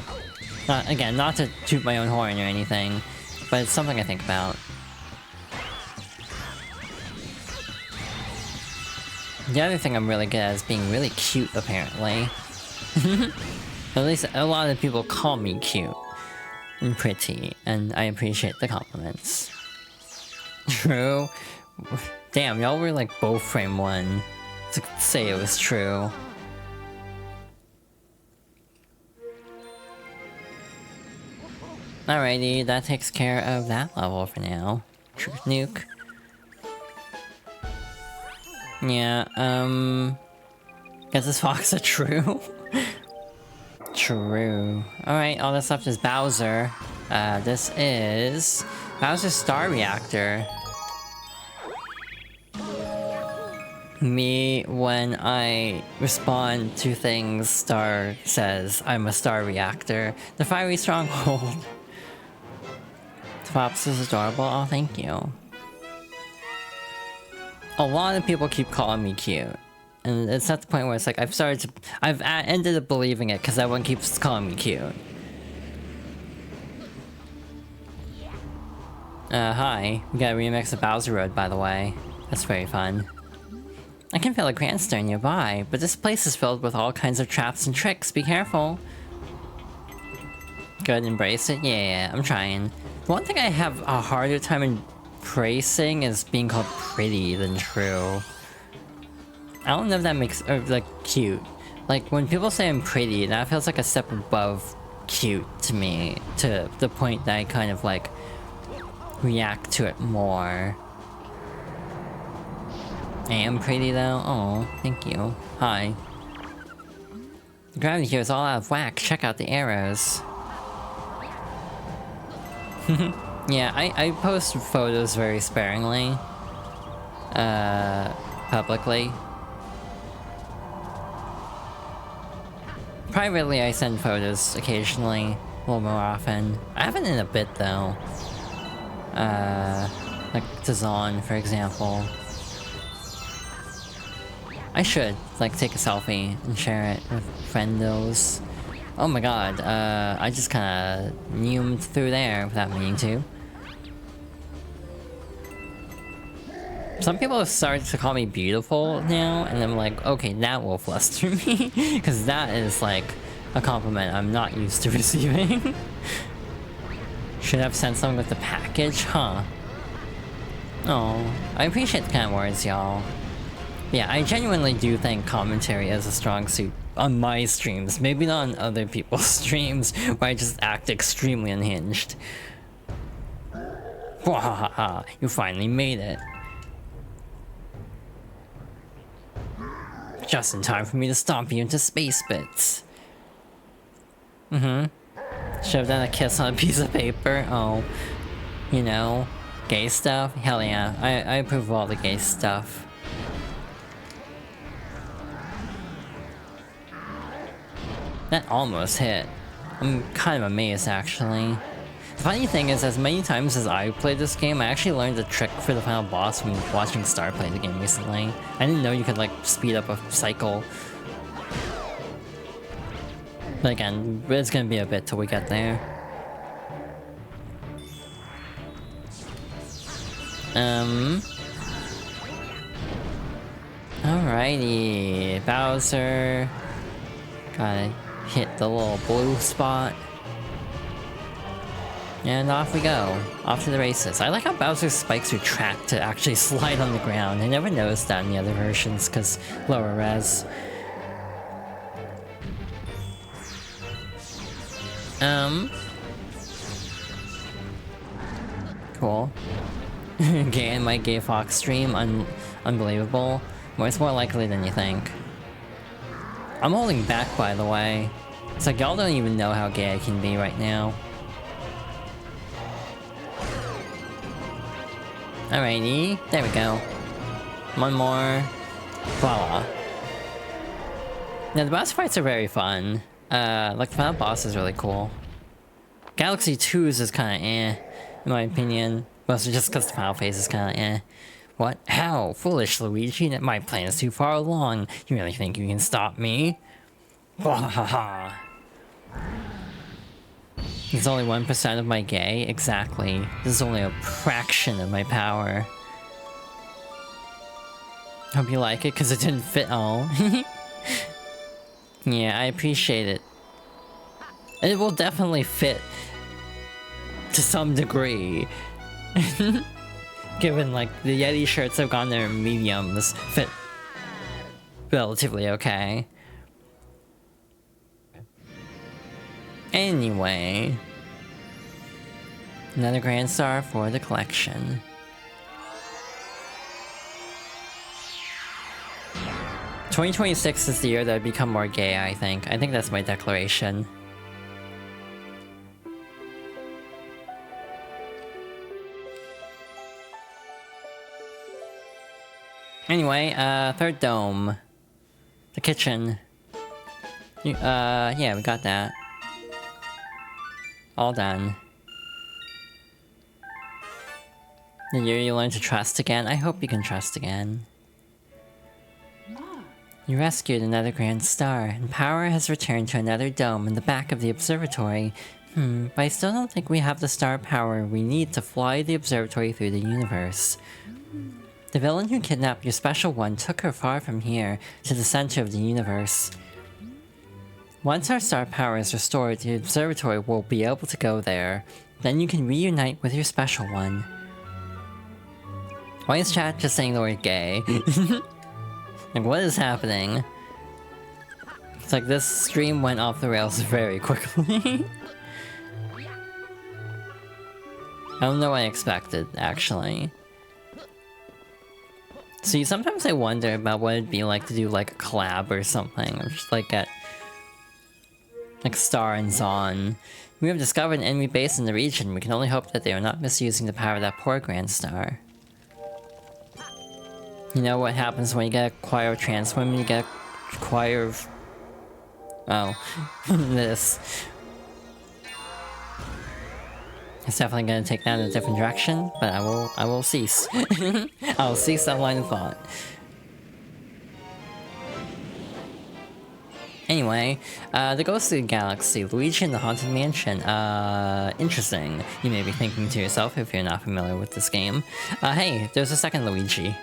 Again, not to toot my own horn or anything, but it's something I think about. The other thing I'm really good at is being really cute, apparently. At least a lot of people call me cute and pretty, and I appreciate the compliments. True. Damn, y'all were like both frame 1 to say it was true. Alrighty, that takes care of that level for now. Truth nuke. Yeah, guess this fox a true? True. Alright, all that's left is Bowser. This is Bowser's Star Reactor. Me, when I respond to things Star says, I'm a Star Reactor. The Fiery Stronghold. Pops is adorable. Oh, thank you. A lot of people keep calling me cute. And it's at the point where it's like, I've ended up believing it because everyone keeps calling me cute. Hi. We got a remix of Bowser Road, by the way. That's very fun. I can feel a grandstand nearby, but this place is filled with all kinds of traps and tricks. Be careful. Good, embrace it? Yeah, I'm trying. One thing I have a harder time embracing is being called pretty than true. I don't know if that makes, like, cute. Like, when people say I'm pretty, that feels like a step above cute to me. To the point that I kind of, like, react to it more. I am pretty though? Oh, thank you. Hi. The gravity here is all out of whack. Check out the arrows. Yeah, I post photos very sparingly. Publicly. Privately, I send photos occasionally. A little more often. I haven't in a bit though. Like to Zon, for example. I should, like, take a selfie and share it with friendos. Oh my god, I just kinda neumed through there without meaning to. Some people have started to call me beautiful now, and I'm like, okay, that will fluster me. Because that is, like, a compliment I'm not used to receiving. Should have sent something with the package, huh? Oh, I appreciate the kind words, y'all. Yeah, I genuinely do think commentary is a strong suit on my streams. Maybe not on other people's streams, where I just act extremely unhinged. Wahaha, you finally made it. Just in time for me to stomp you into space bits. Should have done a kiss on a piece of paper. Oh, you know, gay stuff? Hell yeah, I approve of all the gay stuff. That almost hit. I'm kind of amazed, actually. The funny thing is, as many times as I played this game, I actually learned the trick for the final boss from watching Star play the game recently. I didn't know you could, like, speed up a cycle. But again, it's gonna be a bit till we get there. Alrighty, Bowser. Gotta hit the little blue spot. And off we go. Off to the races. I like how Bowser's spikes are tracked to actually slide on the ground. I never noticed that in the other versions, because lower res. Cool. Gay in my Gay Fox stream, unbelievable. Well, it's more likely than you think. I'm holding back, by the way. It's like y'all don't even know how gay I can be right now. Alrighty, there we go. One more. Voila. Now the boss fights are very fun. Like the final boss is really cool. Galaxy 2's is kinda eh, in my opinion. Mostly just because the final phase is kinda eh. What? How? Foolish Luigi, my plan is too far along. You really think you can stop me? Wahaha. It's only 1% of my gay? Exactly. This is only a fraction of my power. Hope you like it, because it didn't fit all. Yeah, I appreciate it. And it will definitely fit to some degree. Given, like, the Yeti shirts have gone their mediums fit relatively okay. Anyway. Another Grand Star for the collection. "2026 is the year that I become more gay, I think. I think that's my declaration. Anyway, third dome. The kitchen. Yeah, we got that. All done. The year you learn to trust again. I hope you can trust again. You rescued another grand star, and power has returned to another dome in the back of the observatory. But I still don't think we have the star power we need to fly the observatory through the universe. The villain who kidnapped your special one took her far from here, to the center of the universe. Once our star power is restored, the observatory will be able to go there. Then you can reunite with your special one. Why is chat just saying the word gay? Like, what is happening? It's like this stream went off the rails very quickly. I don't know what I expected, actually. See, sometimes I wonder about what it'd be like to do like a collab or something, or just like get like Star and Zon. We have discovered an enemy base in the region. We can only hope that they are not misusing the power of that poor Grand Star. You know what happens when you get a choir of trans women? You get a choir of... Oh. This. It's definitely gonna take that in a different direction, but I will cease. I will cease that line of thought. Anyway, the Ghost of the Galaxy, Luigi in the Haunted Mansion. Interesting. You may be thinking to yourself if you're not familiar with this game. Hey, there's a second Luigi.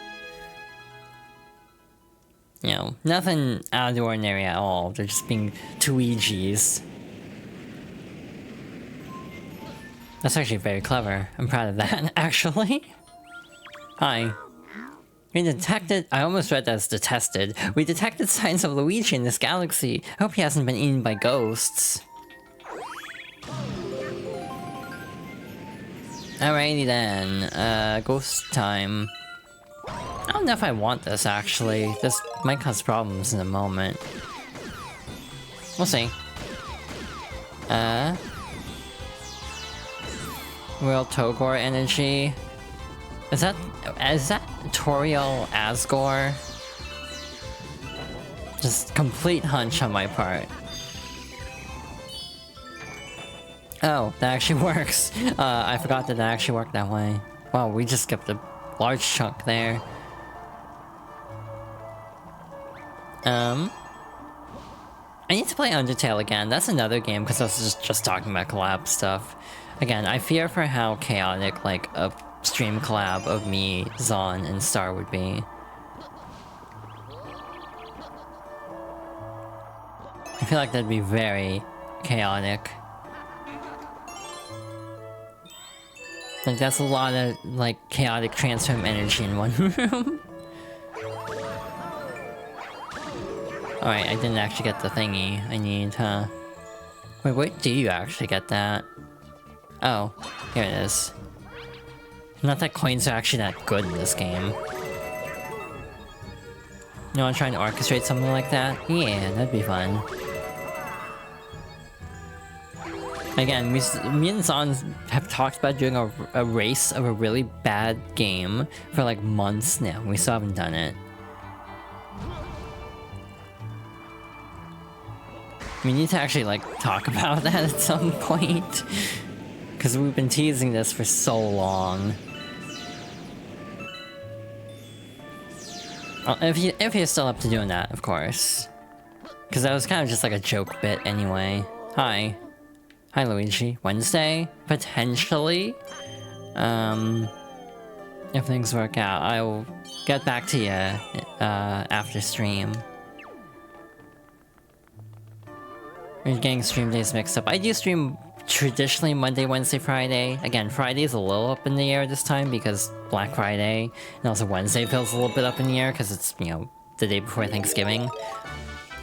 You know, nothing out of the ordinary at all. They're just being Luigis. That's actually very clever. I'm proud of that, actually. Hi. We detected- I almost read that as detested. We detected signs of Luigi in this galaxy. I hope he hasn't been eaten by ghosts. Alrighty then. Ghost time. I don't know if I want this, actually. This might cause problems in a moment. We'll see. Real Togor energy. Is that Toriel Asgore? Just complete hunch on my part. Oh, that actually works. I forgot that actually worked that way. Wow, we just skipped a large chunk there. I need to play Undertale again. That's another game, because I was just talking about collab stuff. Again, I fear for how chaotic, like, a stream collab of me, Zon, and Star would be. I feel like that'd be very chaotic. Like, that's a lot of, like, chaotic transform energy in one room. Alright, I didn't actually get the thingy I need, huh? Wait, where do you actually get that? Oh, here it is. Not that coins are actually that good in this game. You wanna try and orchestrate something like that? Yeah, that'd be fun. Again, me and Zon have talked about doing a race of a really bad game for like months now. We still haven't done it. We need to actually like talk about that at some point. Because we've been teasing this for so long. If you're still up to doing that, of course. Because that was kind of just like a joke bit anyway. Hi. Hi, Luigi. Wednesday? Potentially? If things work out, I will get back to you after stream. We're getting stream days mixed up. I do stream traditionally Monday, Wednesday, Friday. Again, Friday's a little up in the air this time because Black Friday. And also Wednesday feels a little bit up in the air because it's, you know, the day before Thanksgiving.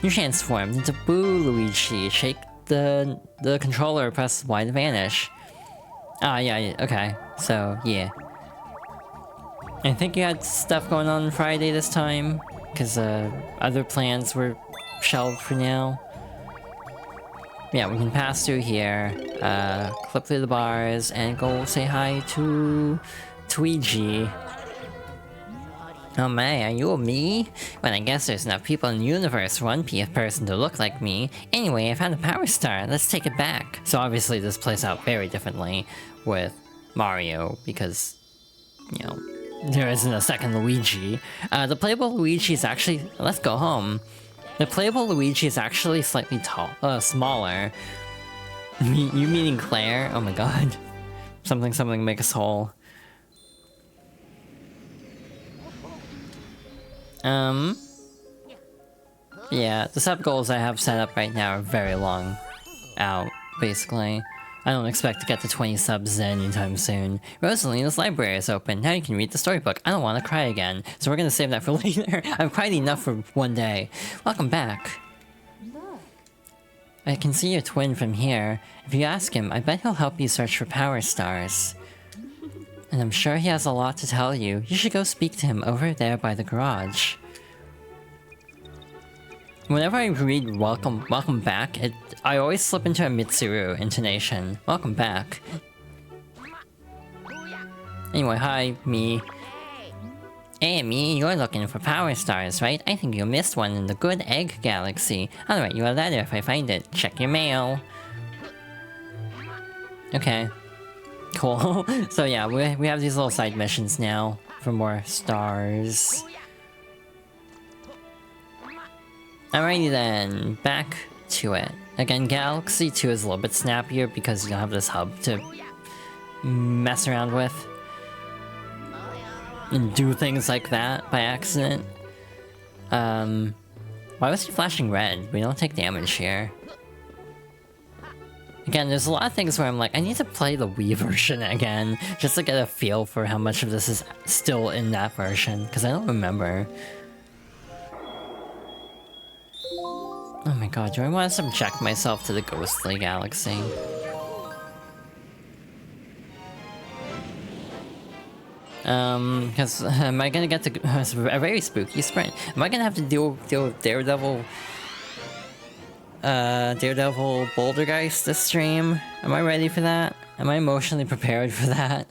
You transformed into Boo Luigi. Shake the controller, press Y to vanish. Ah, yeah, okay. So, yeah. I think you had stuff going on Friday this time, because other plans were shelved for now. Yeah, we can pass through here, clip through the bars, and go say hi to Tweegie. Oh my, are you me? Well, I guess there's enough people in the universe for one person to look like me. Anyway, I found a power star, let's take it back. So obviously this plays out very differently with Mario, because, you know, there isn't a second Luigi. The playable Luigi is actually... Let's go home. The playable Luigi is actually slightly smaller. You meaning Claire? Oh my god. Something make us whole. Yeah, the sub goals I have set up right now are very long out, basically. I don't expect to get to 20 subs anytime soon. Rosalina's library is open. Now you can read the storybook. I don't want to cry again, so we're gonna save that for later. I've cried enough for one day. Welcome back. Look. I can see your twin from here. If you ask him, I bet he'll help you search for power stars. And I'm sure he has a lot to tell you. You should go speak to him over there by the garage. Whenever I read welcome back, I always slip into a Mitsuru intonation. Welcome back. Anyway, hi, me. Hey, me, you're looking for power stars, right? I think you missed one in the Good Egg Galaxy. I'll write you a letter if I find it. Check your mail. Okay. Cool. So yeah, we have these little side missions now for more stars. Alrighty then, back to it. Again, Galaxy 2 is a little bit snappier because you don't have this hub to mess around with. And do things like that by accident. Why was he flashing red? We don't take damage here. Again, there's a lot of things where I'm like, I need to play the Wii version again, just to get a feel for how much of this is still in that version, because I don't remember. Oh my god, do I want to subject myself to the ghostly galaxy? Because am I gonna get to a very spooky sprint? Am I gonna have to deal with Daredevil Bouldergeist this stream? Am I ready for that? Am I emotionally prepared for that?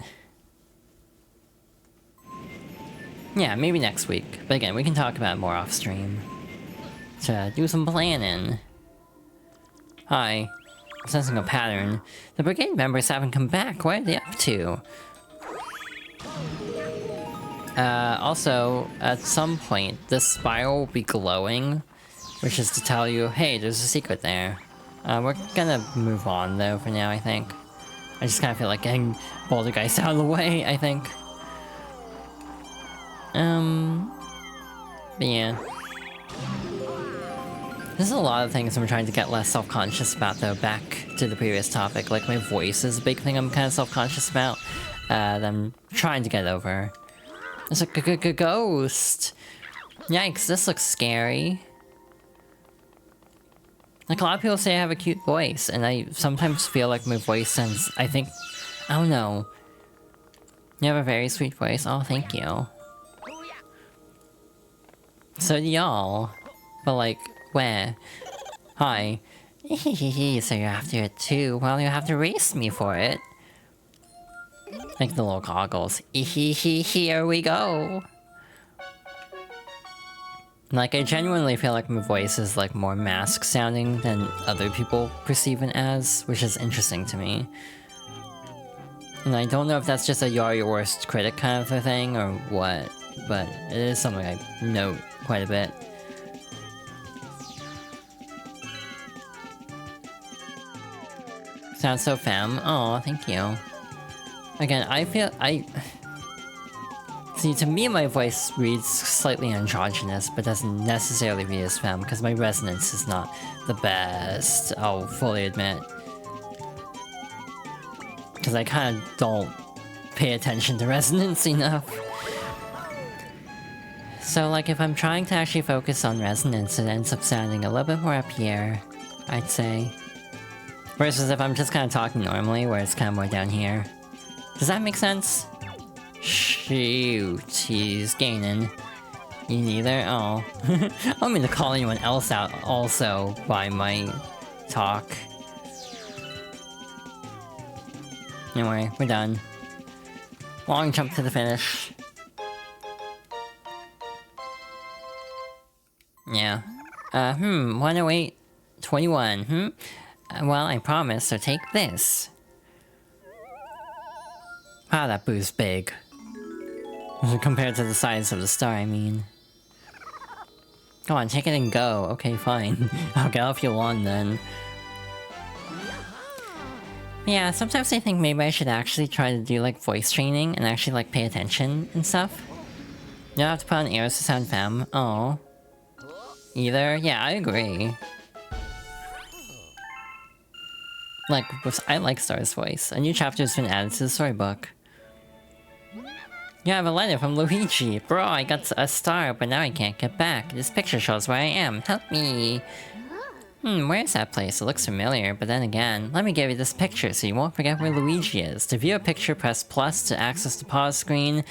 Yeah, maybe next week. But again, we can talk about it more off stream. To do some planning. Hi. I'm sensing a pattern. The brigade members haven't come back. What are they up to? Also, at some point, this spiral will be glowing, which is to tell you, hey, there's a secret there. We're gonna move on, though, for now, I think. I just kind of feel like getting Bouldergeist out of the way, I think. But yeah. There's a lot of things I'm trying to get less self-conscious about, though, back to the previous topic. Like, my voice is a big thing I'm kind of self-conscious about, that I'm trying to get over. There's a ghost! Yikes, this looks scary. Like, a lot of people say I have a cute voice, and I sometimes feel like my voice sounds, I don't know. You have a very sweet voice. Oh, thank you. So do y'all. But like, where? Hi. So you're after it too? Well, you have to race me for it. Like the little goggles. Here we go. Like, I genuinely feel like my voice is like more mask sounding than other people perceive it as, which is interesting to me. And I don't know if that's just a you're your worst critic kind of a thing or what, but it is something I note quite a bit. Sounds so femme. Oh, thank you. Again, see, to me my voice reads slightly androgynous, but doesn't necessarily read as femme, because my resonance is not the best, I'll fully admit. Because I kind of don't pay attention to resonance enough. So, like, if I'm trying to actually focus on resonance, it ends up sounding a little bit more up here, I'd say. Versus if I'm just kind of talking normally, where it's kind of more down here. Does that make sense? Shoot, he's gaining. You neither? Oh. I don't mean to call anyone else out also by my talk. Anyway, we're done. Long jump to the finish. Yeah. 108, 21, well, I promise, so take this. Wow, that boo's big. Compared to the size of the star, I mean. Come on, take it and go. Okay, fine. I'll get off your lawn then. Yeah, sometimes I think maybe I should actually try to do like voice training and actually like pay attention and stuff. You don't have to put on ears to sound femme. Oh. Either? Yeah, I agree. Like, I like Star's voice. A new chapter's been added to the storybook. You have a letter from Luigi. Bro, I got a star, but now I can't get back. This picture shows where I am. Help me. Where is that place? It looks familiar, but then again, let me give you this picture so you won't forget where Luigi is. To view a picture, press plus to access the pause screen,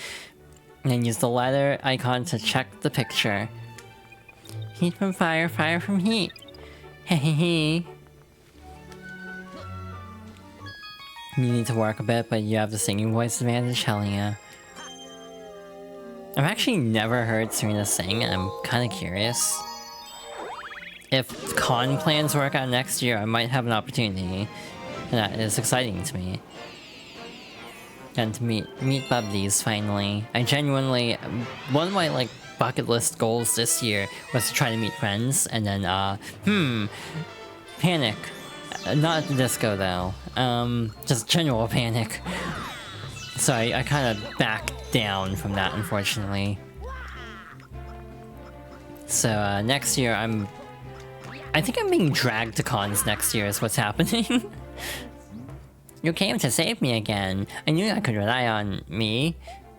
and then use the letter icon to check the picture. Heat from fire, fire from heat. Hehehe. You need to work a bit, but you have the singing voice advantage, hell yeah. I've actually never heard Serena sing, and I'm kinda curious. If con plans work out next year, I might have an opportunity. And that is exciting to me. And to meet Bubblies, finally. I genuinely... One of my, like, bucket list goals this year was to try to meet friends, and then, panic. Not at the disco, though. Just general panic. So I kind of backed down from that, unfortunately. So, next year I think I'm being dragged to cons next year is what's happening. You came to save me again. I knew I could rely on me.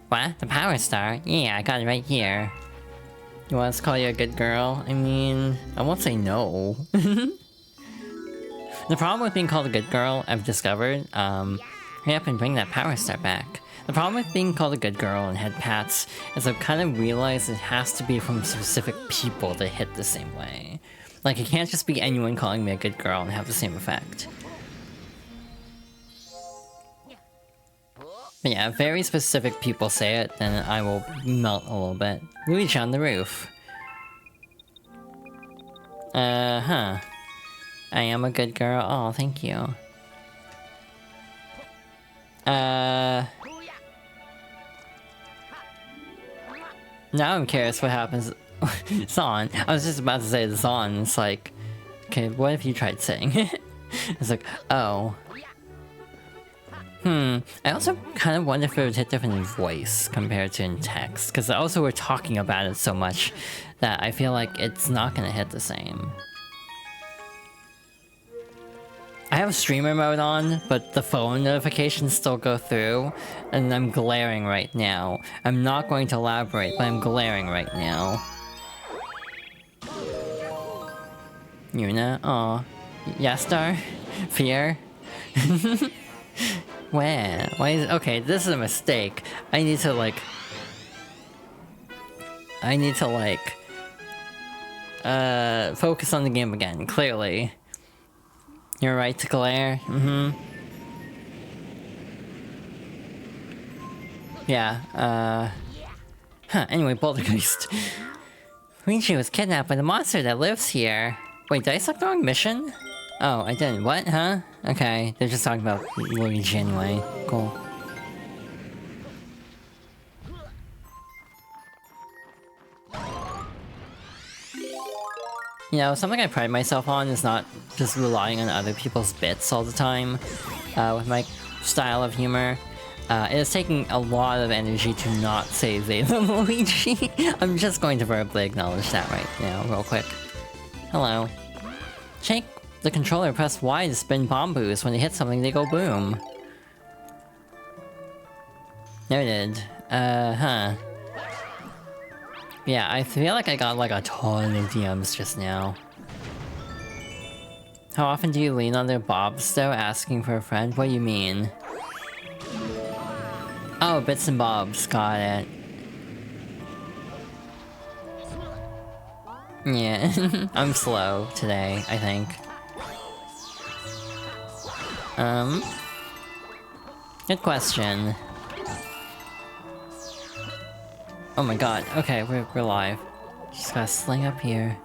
What? The Power Star? Yeah, I got it right here. You want us to call you a good girl? I mean, I won't say no. The problem with being called a good girl, I've discovered, hurry up and bring that Power Star back. The problem with being called a good girl and head pats is I've kind of realized it has to be from specific people that hit the same way. Like, it can't just be anyone calling me a good girl and have the same effect. But yeah, if very specific people say it, then I will melt a little bit. Luigi on the roof. I am a good girl. Oh, thank you. Now I'm curious what happens. Son, I was just about to say the song. It's like, okay, what if you tried saying it? It's like, oh. I also kind of wonder if it would hit different in voice compared to in text, because also we're talking about it so much that I feel like it's not gonna hit the same. I have streamer mode on, but the phone notifications still go through, and I'm glaring right now. I'm not going to elaborate, but I'm glaring right now. Yuna? Aw. Yastar? Fear? Where? Why is- okay, this is a mistake. I need to, like, focus on the game again, clearly. You're right to glare? Yeah, anyway, Poltergeist. Luigi was kidnapped by the monster that lives here. Wait, did I select the wrong mission? Oh, I didn't. What? Huh? Okay, they're just talking about Luigi anyway. Cool. You know, something I pride myself on is not just relying on other people's bits all the time with my style of humor. It is taking a lot of energy to not say Zeta Luigi. I'm just going to verbally acknowledge that right now, real quick. Hello. Shake the controller, press Y to spin bomb boost. When they hit something, they go boom. Noted. Yeah, I feel like I got like a ton of DMs just now. How often do you lean on their bobs though, asking for a friend? What do you mean? Oh, bits and bobs, got it. Yeah, I'm slow today, I think. Good question. Oh my god, okay, we're live. Just gotta sling up here.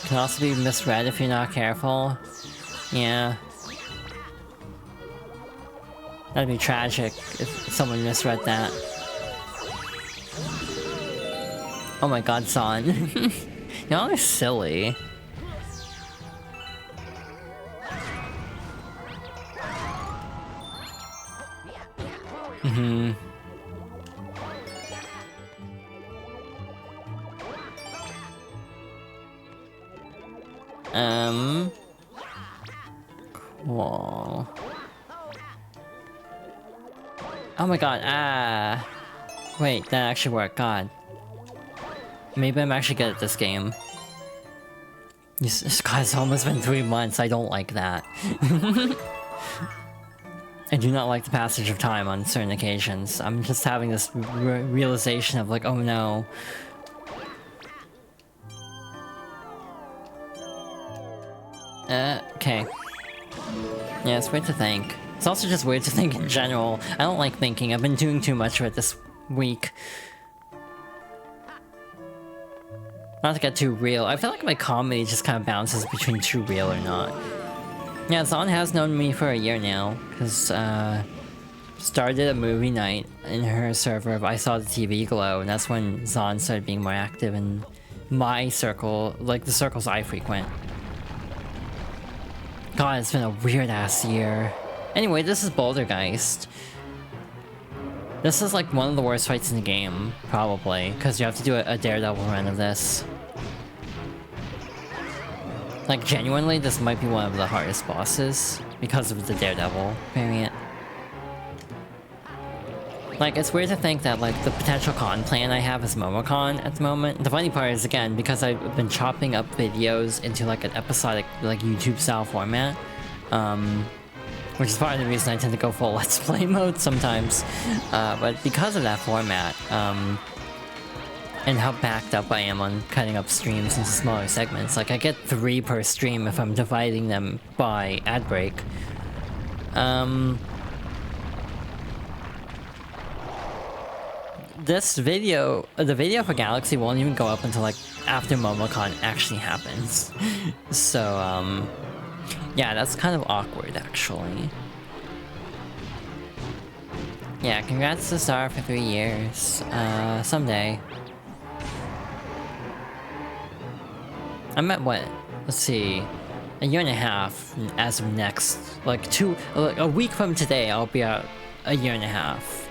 Can also be misread if you're not careful. Yeah. That'd be tragic if someone misread that. Oh my god, Son. Y'all are silly. Mm-hmm. Cool. Oh my god, wait, that actually worked, god. Maybe I'm actually good at this game. This guy's almost been 3 months, I don't like that. I do not like the passage of time on certain occasions. I'm just having this realization of like, oh no. Okay. Yeah, it's weird to think. It's also just weird to think in general. I don't like thinking. I've been doing too much of it this week. Not to get too real. I feel like my comedy just kind of bounces between too real or not. Yeah, Zon has known me for a year now, because, started a movie night in her server of I Saw the TV Glow, and that's when Zon started being more active in my circle, like the circles I frequent. God, it's been a weird-ass year. Anyway, this is Bouldergeist. This is like one of the worst fights in the game, probably, because you have to do a Daredevil run of this. Like, genuinely, this might be one of the hardest bosses, because of the Daredevil variant. Like, it's weird to think that, like, the potential con plan I have is Momocon at the moment. The funny part is, again, because I've been chopping up videos into, like, an episodic, like, YouTube-style format, which is part of the reason I tend to go full Let's Play mode sometimes. But because of that format, and how backed up I am on cutting up streams into smaller segments, like I get 3 per stream if I'm dividing them by ad break. This video, the video for Galaxy won't even go up until like after Momocon actually happens. So, yeah, that's kind of awkward, actually. Yeah, congrats to Star for 3 years. Someday. I'm at what? Let's see. A year and a half as of next. Like a week from today, I'll be at a year and a half.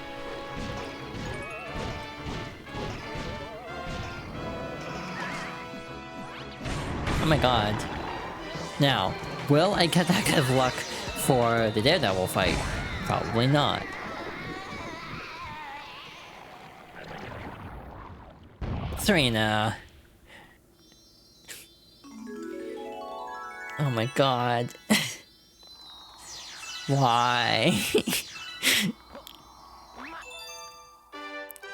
Oh my god. Now, will I get that kind of luck for the Daredevil fight? Probably not. Serena. Oh my god. Why?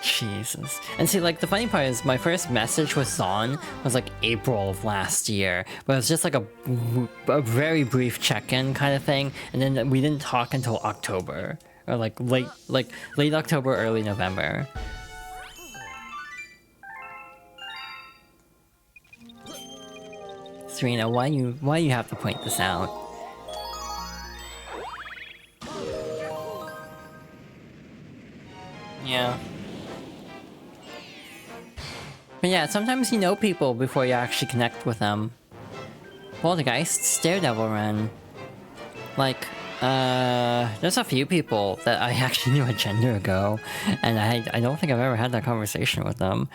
Jesus. And see, like, the funny part is my first message with Zon was like April of last year, but it was just like a very brief check-in kind of thing, and then we didn't talk until October, or like late October, early November. Serena, why you have to point this out? Yeah. But yeah, sometimes you know people before you actually connect with them. Bouldergeist, Daredevil run. Like, there's a few people that I actually knew a gender ago, and I don't think I've ever had that conversation with them.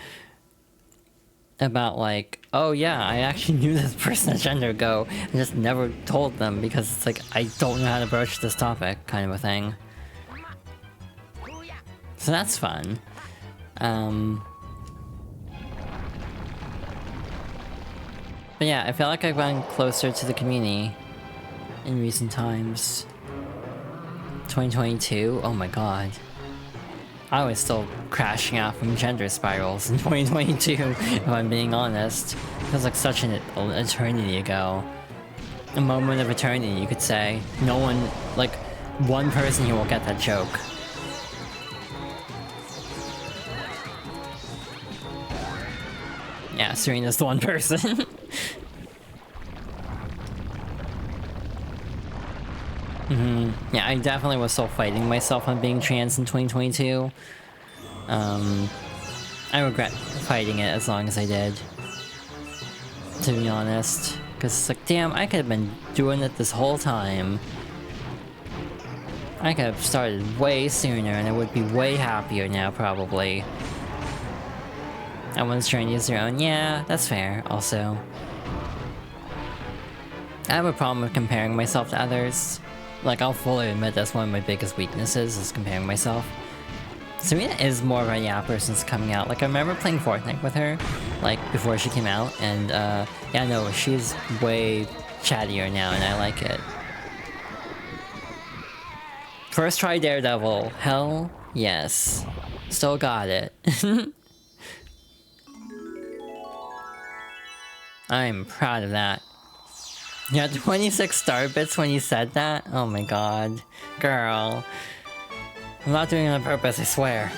About like, oh yeah, I actually knew this person a gender ago, and just never told them because it's like, I don't know how to broach this topic, kind of a thing. So that's fun. But yeah, I feel like I've gotten closer to the community in recent times. 2022, oh my god. I was still crashing out from gender spirals in 2022, if I'm being honest. It feels like such an eternity ago. A moment of eternity, you could say. No one, like, one person here will get that joke. Yeah, Serena's the one person. Yeah, I definitely was still fighting myself on being trans in 2022. I regret fighting it as long as I did. To be honest. Because it's like, damn, I could have been doing it this whole time. I could have started way sooner and I would be way happier now, probably. Everyone's trying to use their own. Yeah, that's fair, also. I have a problem with comparing myself to others. Like, I'll fully admit that's one of my biggest weaknesses, is comparing myself. Serena is more of a yapper since coming out. Like, I remember playing Fortnite with her, like, before she came out, and, yeah, no, she's way chattier now, and I like it. First try Daredevil. Hell yes. Still got it. I'm proud of that. You had 26 star bits when you said that? Oh my god. Girl. I'm not doing it on purpose, I swear.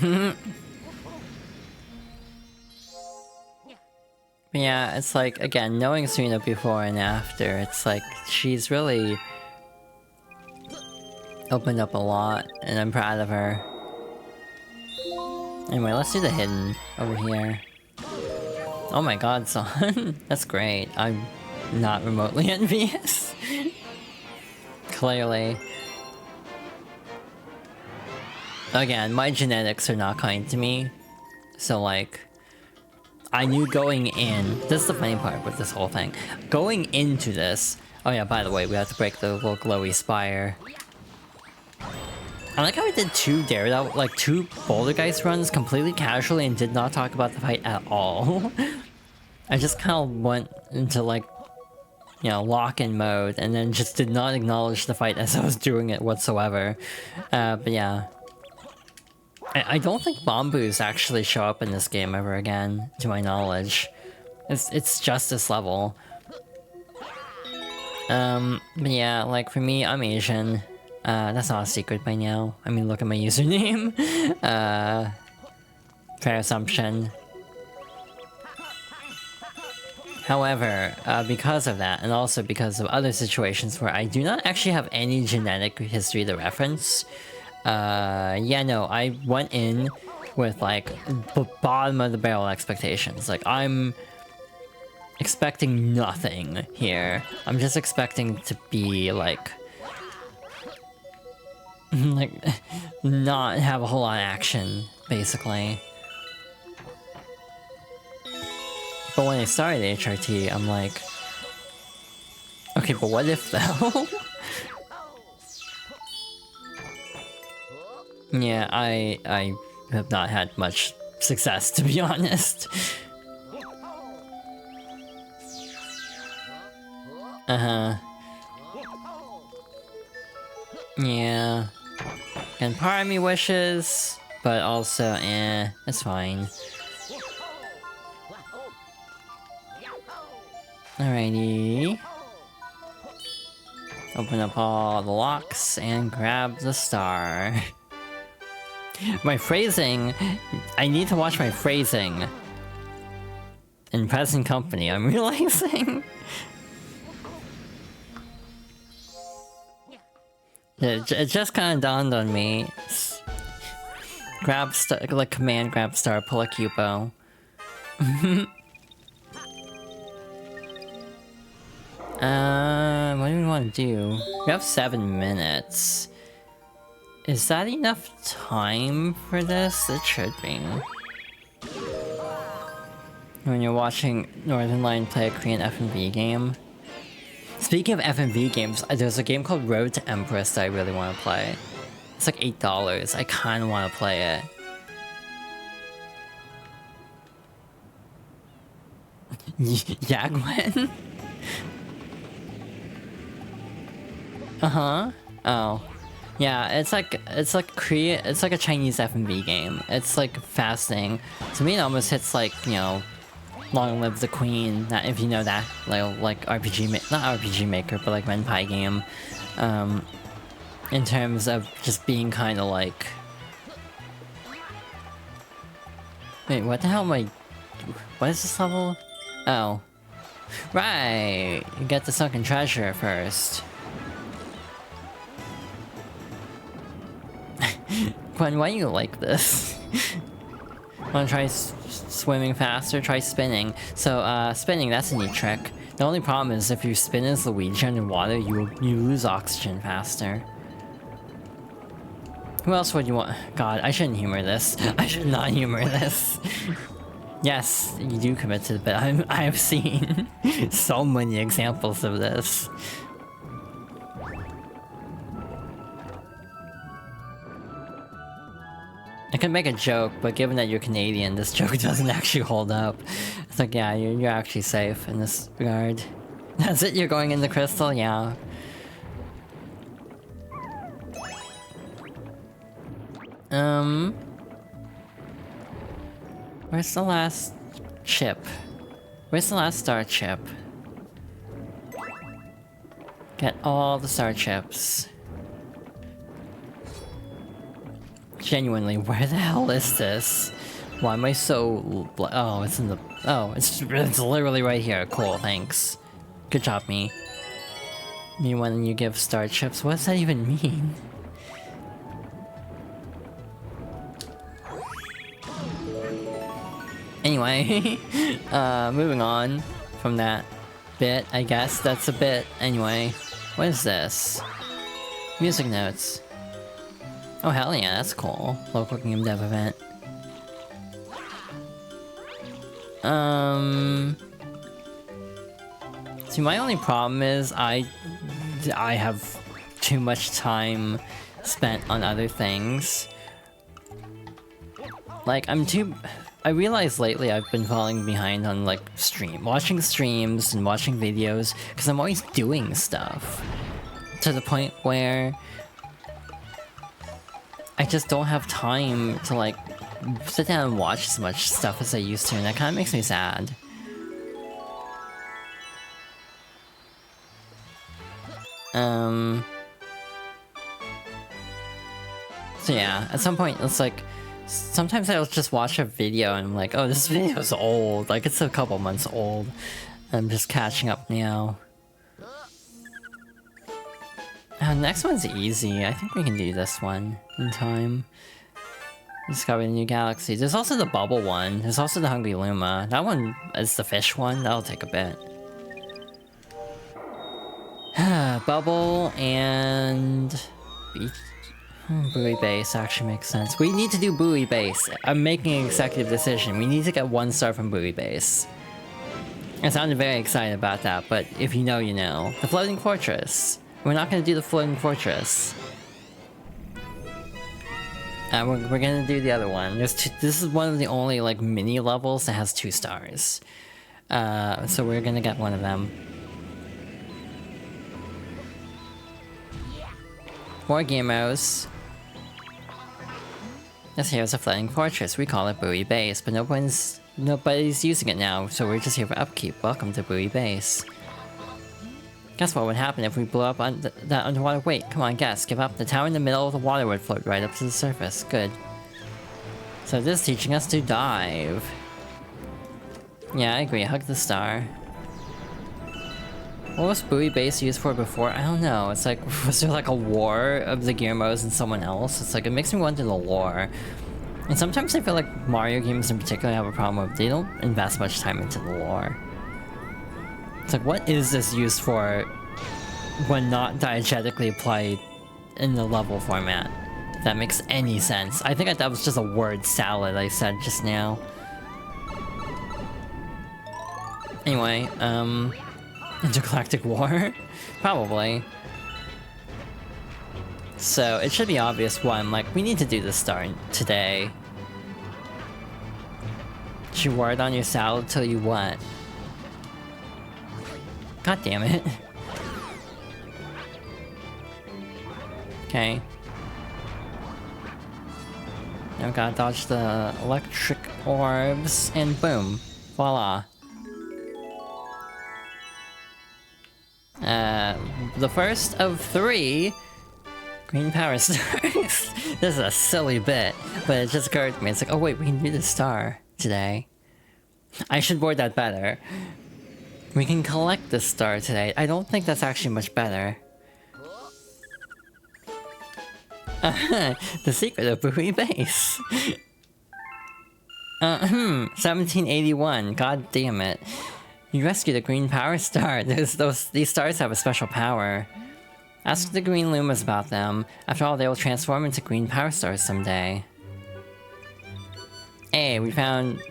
But yeah, it's like, again, knowing Serena before and after, it's like, she's really opened up a lot, and I'm proud of her. Anyway, let's do the hidden over here. Oh my god, son. That's great. I'm not remotely envious. Clearly. Again, my genetics are not kind to me. So like, I knew going in... This is the funny part with this whole thing. Going into this... Oh yeah, by the way, we have to break the little glowy spire. I like how I did two Daredevil, like 2 Bouldergeist runs completely casually and did not talk about the fight at all. I just kind of went into like, you know, lock-in mode and then just did not acknowledge the fight as I was doing it whatsoever. But yeah. I don't think Bombus actually show up in this game ever again, to my knowledge. It's just this level. But yeah, like for me, I'm Asian. That's not a secret by now. I mean, look at my username. Fair assumption. However, because of that, and also because of other situations where I do not actually have any genetic history to reference, yeah, no, I went in with, like, bottom of the barrel expectations. Like, I'm expecting nothing here. I'm just expecting to be, like... like, not have a whole lot of action, basically. But when I started HRT, I'm like... Okay, but what if though? Yeah, I have not had much success, to be honest. Yeah. And part of me wishes, but also, it's fine. Alrighty. Open up all the locks and grab the star. My phrasing... I need to watch my phrasing. In present company, I'm realizing. It just kind of dawned on me. Grab star, like command grab star, pull a Cupo. What do we want to do? We have 7 minutes. Is that enough time for this? It should be. When you're watching Northern Lion play a Korean FMV game. Speaking of FMV games, there's a game called Road to Empress that I really want to play. It's like $8. I kind of want to play it. Yeah, Gwen? Uh-huh. Oh. Yeah, it's like a Chinese FMV game. It's like fascinating. To me it almost hits like, you know, Long Live the Queen, if you know that, like RPG, not RPG Maker, but like Renpai game. In terms of just being kind of like... Wait, what the hell am I... What is this level? Oh. Right! You get the sunken treasure first. Gwen, why do you like this? Wanna try swimming faster? Try spinning. So, spinning, that's a neat trick. The only problem is if you spin as Luigi underwater, you lose oxygen faster. Who else would you want? God, I shouldn't humor this. I should not humor this. Yes, you do commit to the bit. I've seen so many examples of this. I could make a joke, but given that you're Canadian, this joke doesn't actually hold up. It's like, yeah, you're actually safe in this regard. That's it, you're going in the crystal? Yeah. Where's the last chip? Where's the last star chip? Get all the star chips. Genuinely, where the hell is this? Why am I so... Oh, it's in the... Oh, it's literally right here. Cool, thanks. Good job, me. Me when you give star chips? What does that even mean? Anyway, moving on from that bit, I guess that's a bit. Anyway, what is this? Music notes. Oh hell yeah, that's cool. Local game dev event. See, my only problem is I have too much time spent on other things. Like, I realized lately I've been falling behind on, like, watching streams and watching videos, because I'm always doing stuff. To the point where I just don't have time to, like, sit down and watch as much stuff as I used to, and that kind of makes me sad. So yeah, at some point, it's like, sometimes I'll just watch a video and I'm like, oh, this video's old. Like, it's a couple months old. I'm just catching up now. Next one's easy. I think we can do this one in time. Discover a new galaxy. There's also the bubble one. There's also the Hungry Luma. That one is the fish one. That'll take a bit. Bubble and... Buoy base actually makes sense. We need to do buoy base. I'm making an executive decision. We need to get 1 star from buoy base. I sounded very excited about that, but if you know, you know. The floating fortress. We're not going to do the floating fortress. We're going to do the other one. This is one of the only, like, mini levels that has 2 stars. So we're going to get one of them. More Gamos. This here is a floating fortress. We call it Buoy Base, but nobody's using it now, so we're just here for upkeep. Welcome to Buoy Base. Guess what would happen if we blew up on that underwater? Wait, come on, guess. Give up. The tower in the middle of the water would float right up to the surface. Good. So this is teaching us to dive. Yeah, I agree. Hug the star. What was Buoy Base used for before? I don't know. It's like, was there like a war of the Gearmos and someone else? It's like, it makes me wonder the lore. And sometimes I feel like Mario games in particular have a problem with they don't invest much time into the lore. It's like, what is this used for when not diegetically applied in the level format? If that makes any sense. I think that was just a word salad I said just now. Anyway, Intergalactic War? Probably. So, it should be obvious why I'm like, we need to do this star today. Did you word on your salad till you what? God damn it. Okay. Now gotta dodge the electric orbs, and boom. Voila. The first of 3 green power stars. This is a silly bit, but it just occurred to me. It's like, oh wait, we can do the star today. I should word that better. We can collect the star today. I don't think that's actually much better. The secret of Bowie Base. 1781. God damn it. You rescued a green power star. These stars have a special power. Ask the green Lumas about them. After all, they will transform into green power stars someday. Hey, we found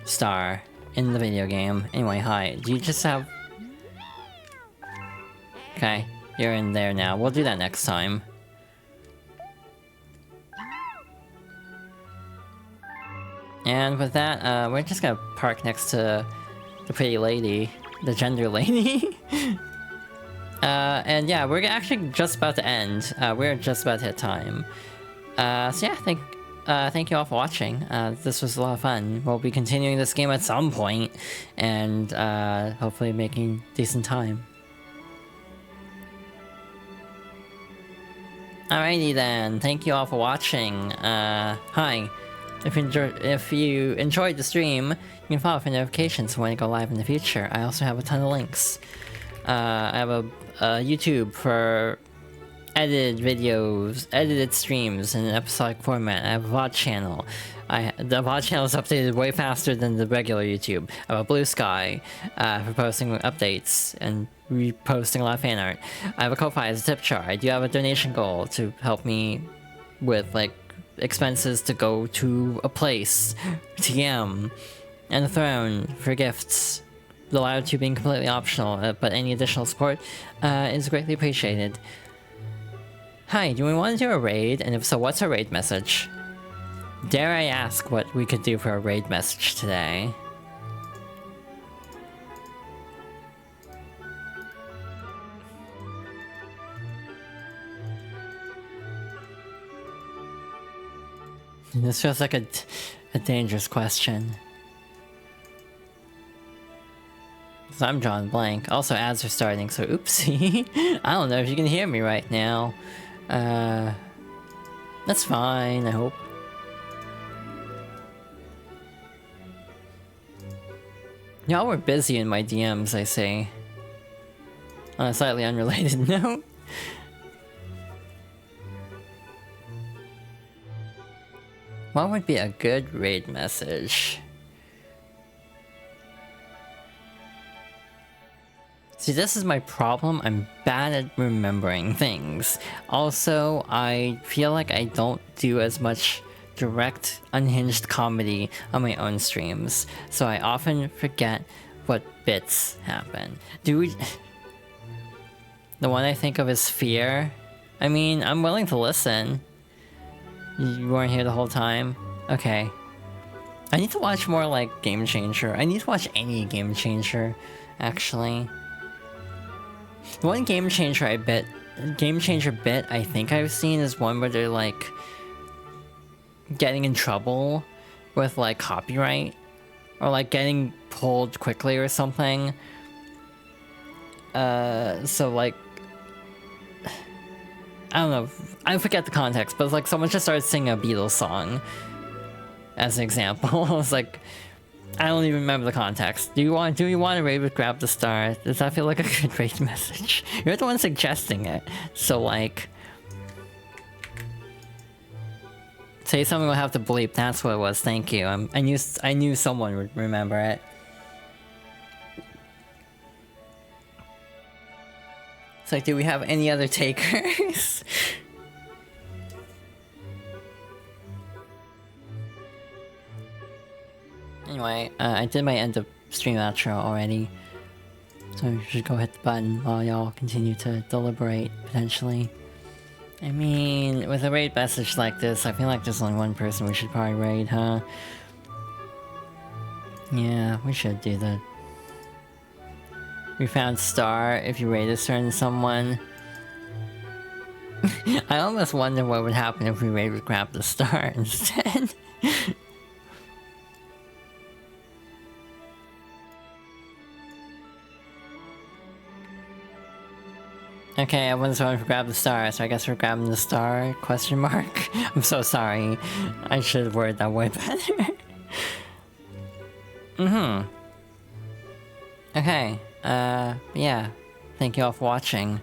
Star in the video game. Anyway, hi. Do you just have... Okay, you're in there now. We'll do that next time. And with that, we're just gonna park next to the pretty lady. The gender lady. And yeah, we're actually just about to end. We're just about to hit time. So yeah, thank you all for watching. This was a lot of fun. We'll be continuing this game at some point, and hopefully making decent time. Alrighty then, thank you all for watching. Hi. If you enjoyed the stream, you can follow for notifications when I go live in the future. I also have a ton of links. I have a YouTube for edited videos, edited streams in an episodic format. I have a VOD channel. The VOD channel is updated way faster than the regular YouTube. I have a Blue Sky for posting updates and reposting a lot of fan art. I have a Ko-Fi as a tip jar. I do have a donation goal to help me with like expenses to go to a place, TM, and a throne for gifts. The latter two being completely optional, but any additional support is greatly appreciated. Hi, do we want to do a raid? And if so, what's our raid message? Dare I ask what we could do for a raid message today? This feels like a dangerous question. So I'm drawing blank. Also, ads are starting, so oopsie. I don't know if you can hear me right now. That's fine, I hope. Y'all were busy in my DMs, I see. On a slightly unrelated note. What would be a good raid message? See, this is my problem. I'm bad at remembering things. Also, I feel like I don't do as much direct, unhinged comedy on my own streams, so I often forget what bits happen. The one I think of is Fear. I mean, I'm willing to listen. You weren't here the whole time? Okay. I need to watch more like Game Changer. I need to watch any Game Changer, actually. The one Game Changer bit I think I've seen is one where they're like getting in trouble with like copyright or like getting pulled quickly or something. So like I don't know, I forget the context, but it's like someone just started singing a Beatles song as an example. I was like, I don't even remember the context. Do you want to raid with Grab the Star? Does that feel like a good raid message? You're the one suggesting it. So like, say something we'll have to bleep. That's what it was. Thank you. I knew someone would remember it. It's like, do we have any other takers? Anyway, I did my end of stream outro already, so you should go hit the button while y'all continue to deliberate, potentially. I mean, with a raid message like this, I feel like there's only one person we should probably raid, huh? Yeah, we should do that. We found Star if you raid a certain someone. I almost wonder what would happen if we raid with Grab the Star instead. Okay, everyone's going to grab the star, so I guess we're grabbing the star, question mark? I'm so sorry. I should have worded that way better. Okay, yeah. Thank you all for watching.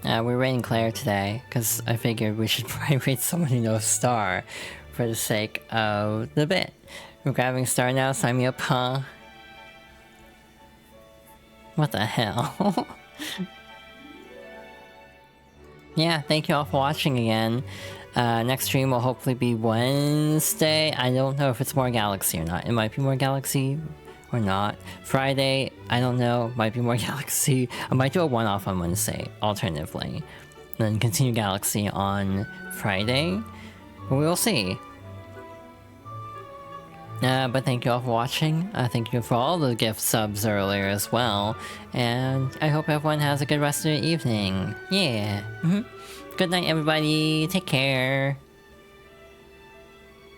We're rating Claire today, because I figured we should probably rate someone who knows Star for the sake of the bit. We're grabbing Star now, sign me up, huh? What the hell? Yeah, thank you all for watching again. Next stream will hopefully be Wednesday. I don't know if it's more Galaxy or not. It might be more Galaxy or not. Friday, I don't know. Might be more Galaxy. I might do a one-off on Wednesday, alternatively. Then continue Galaxy on Friday. But we will see. But thank you all for watching. Thank you for all the gift subs earlier as well. And I hope everyone has a good rest of the evening. Yeah. Good night, everybody. Take care.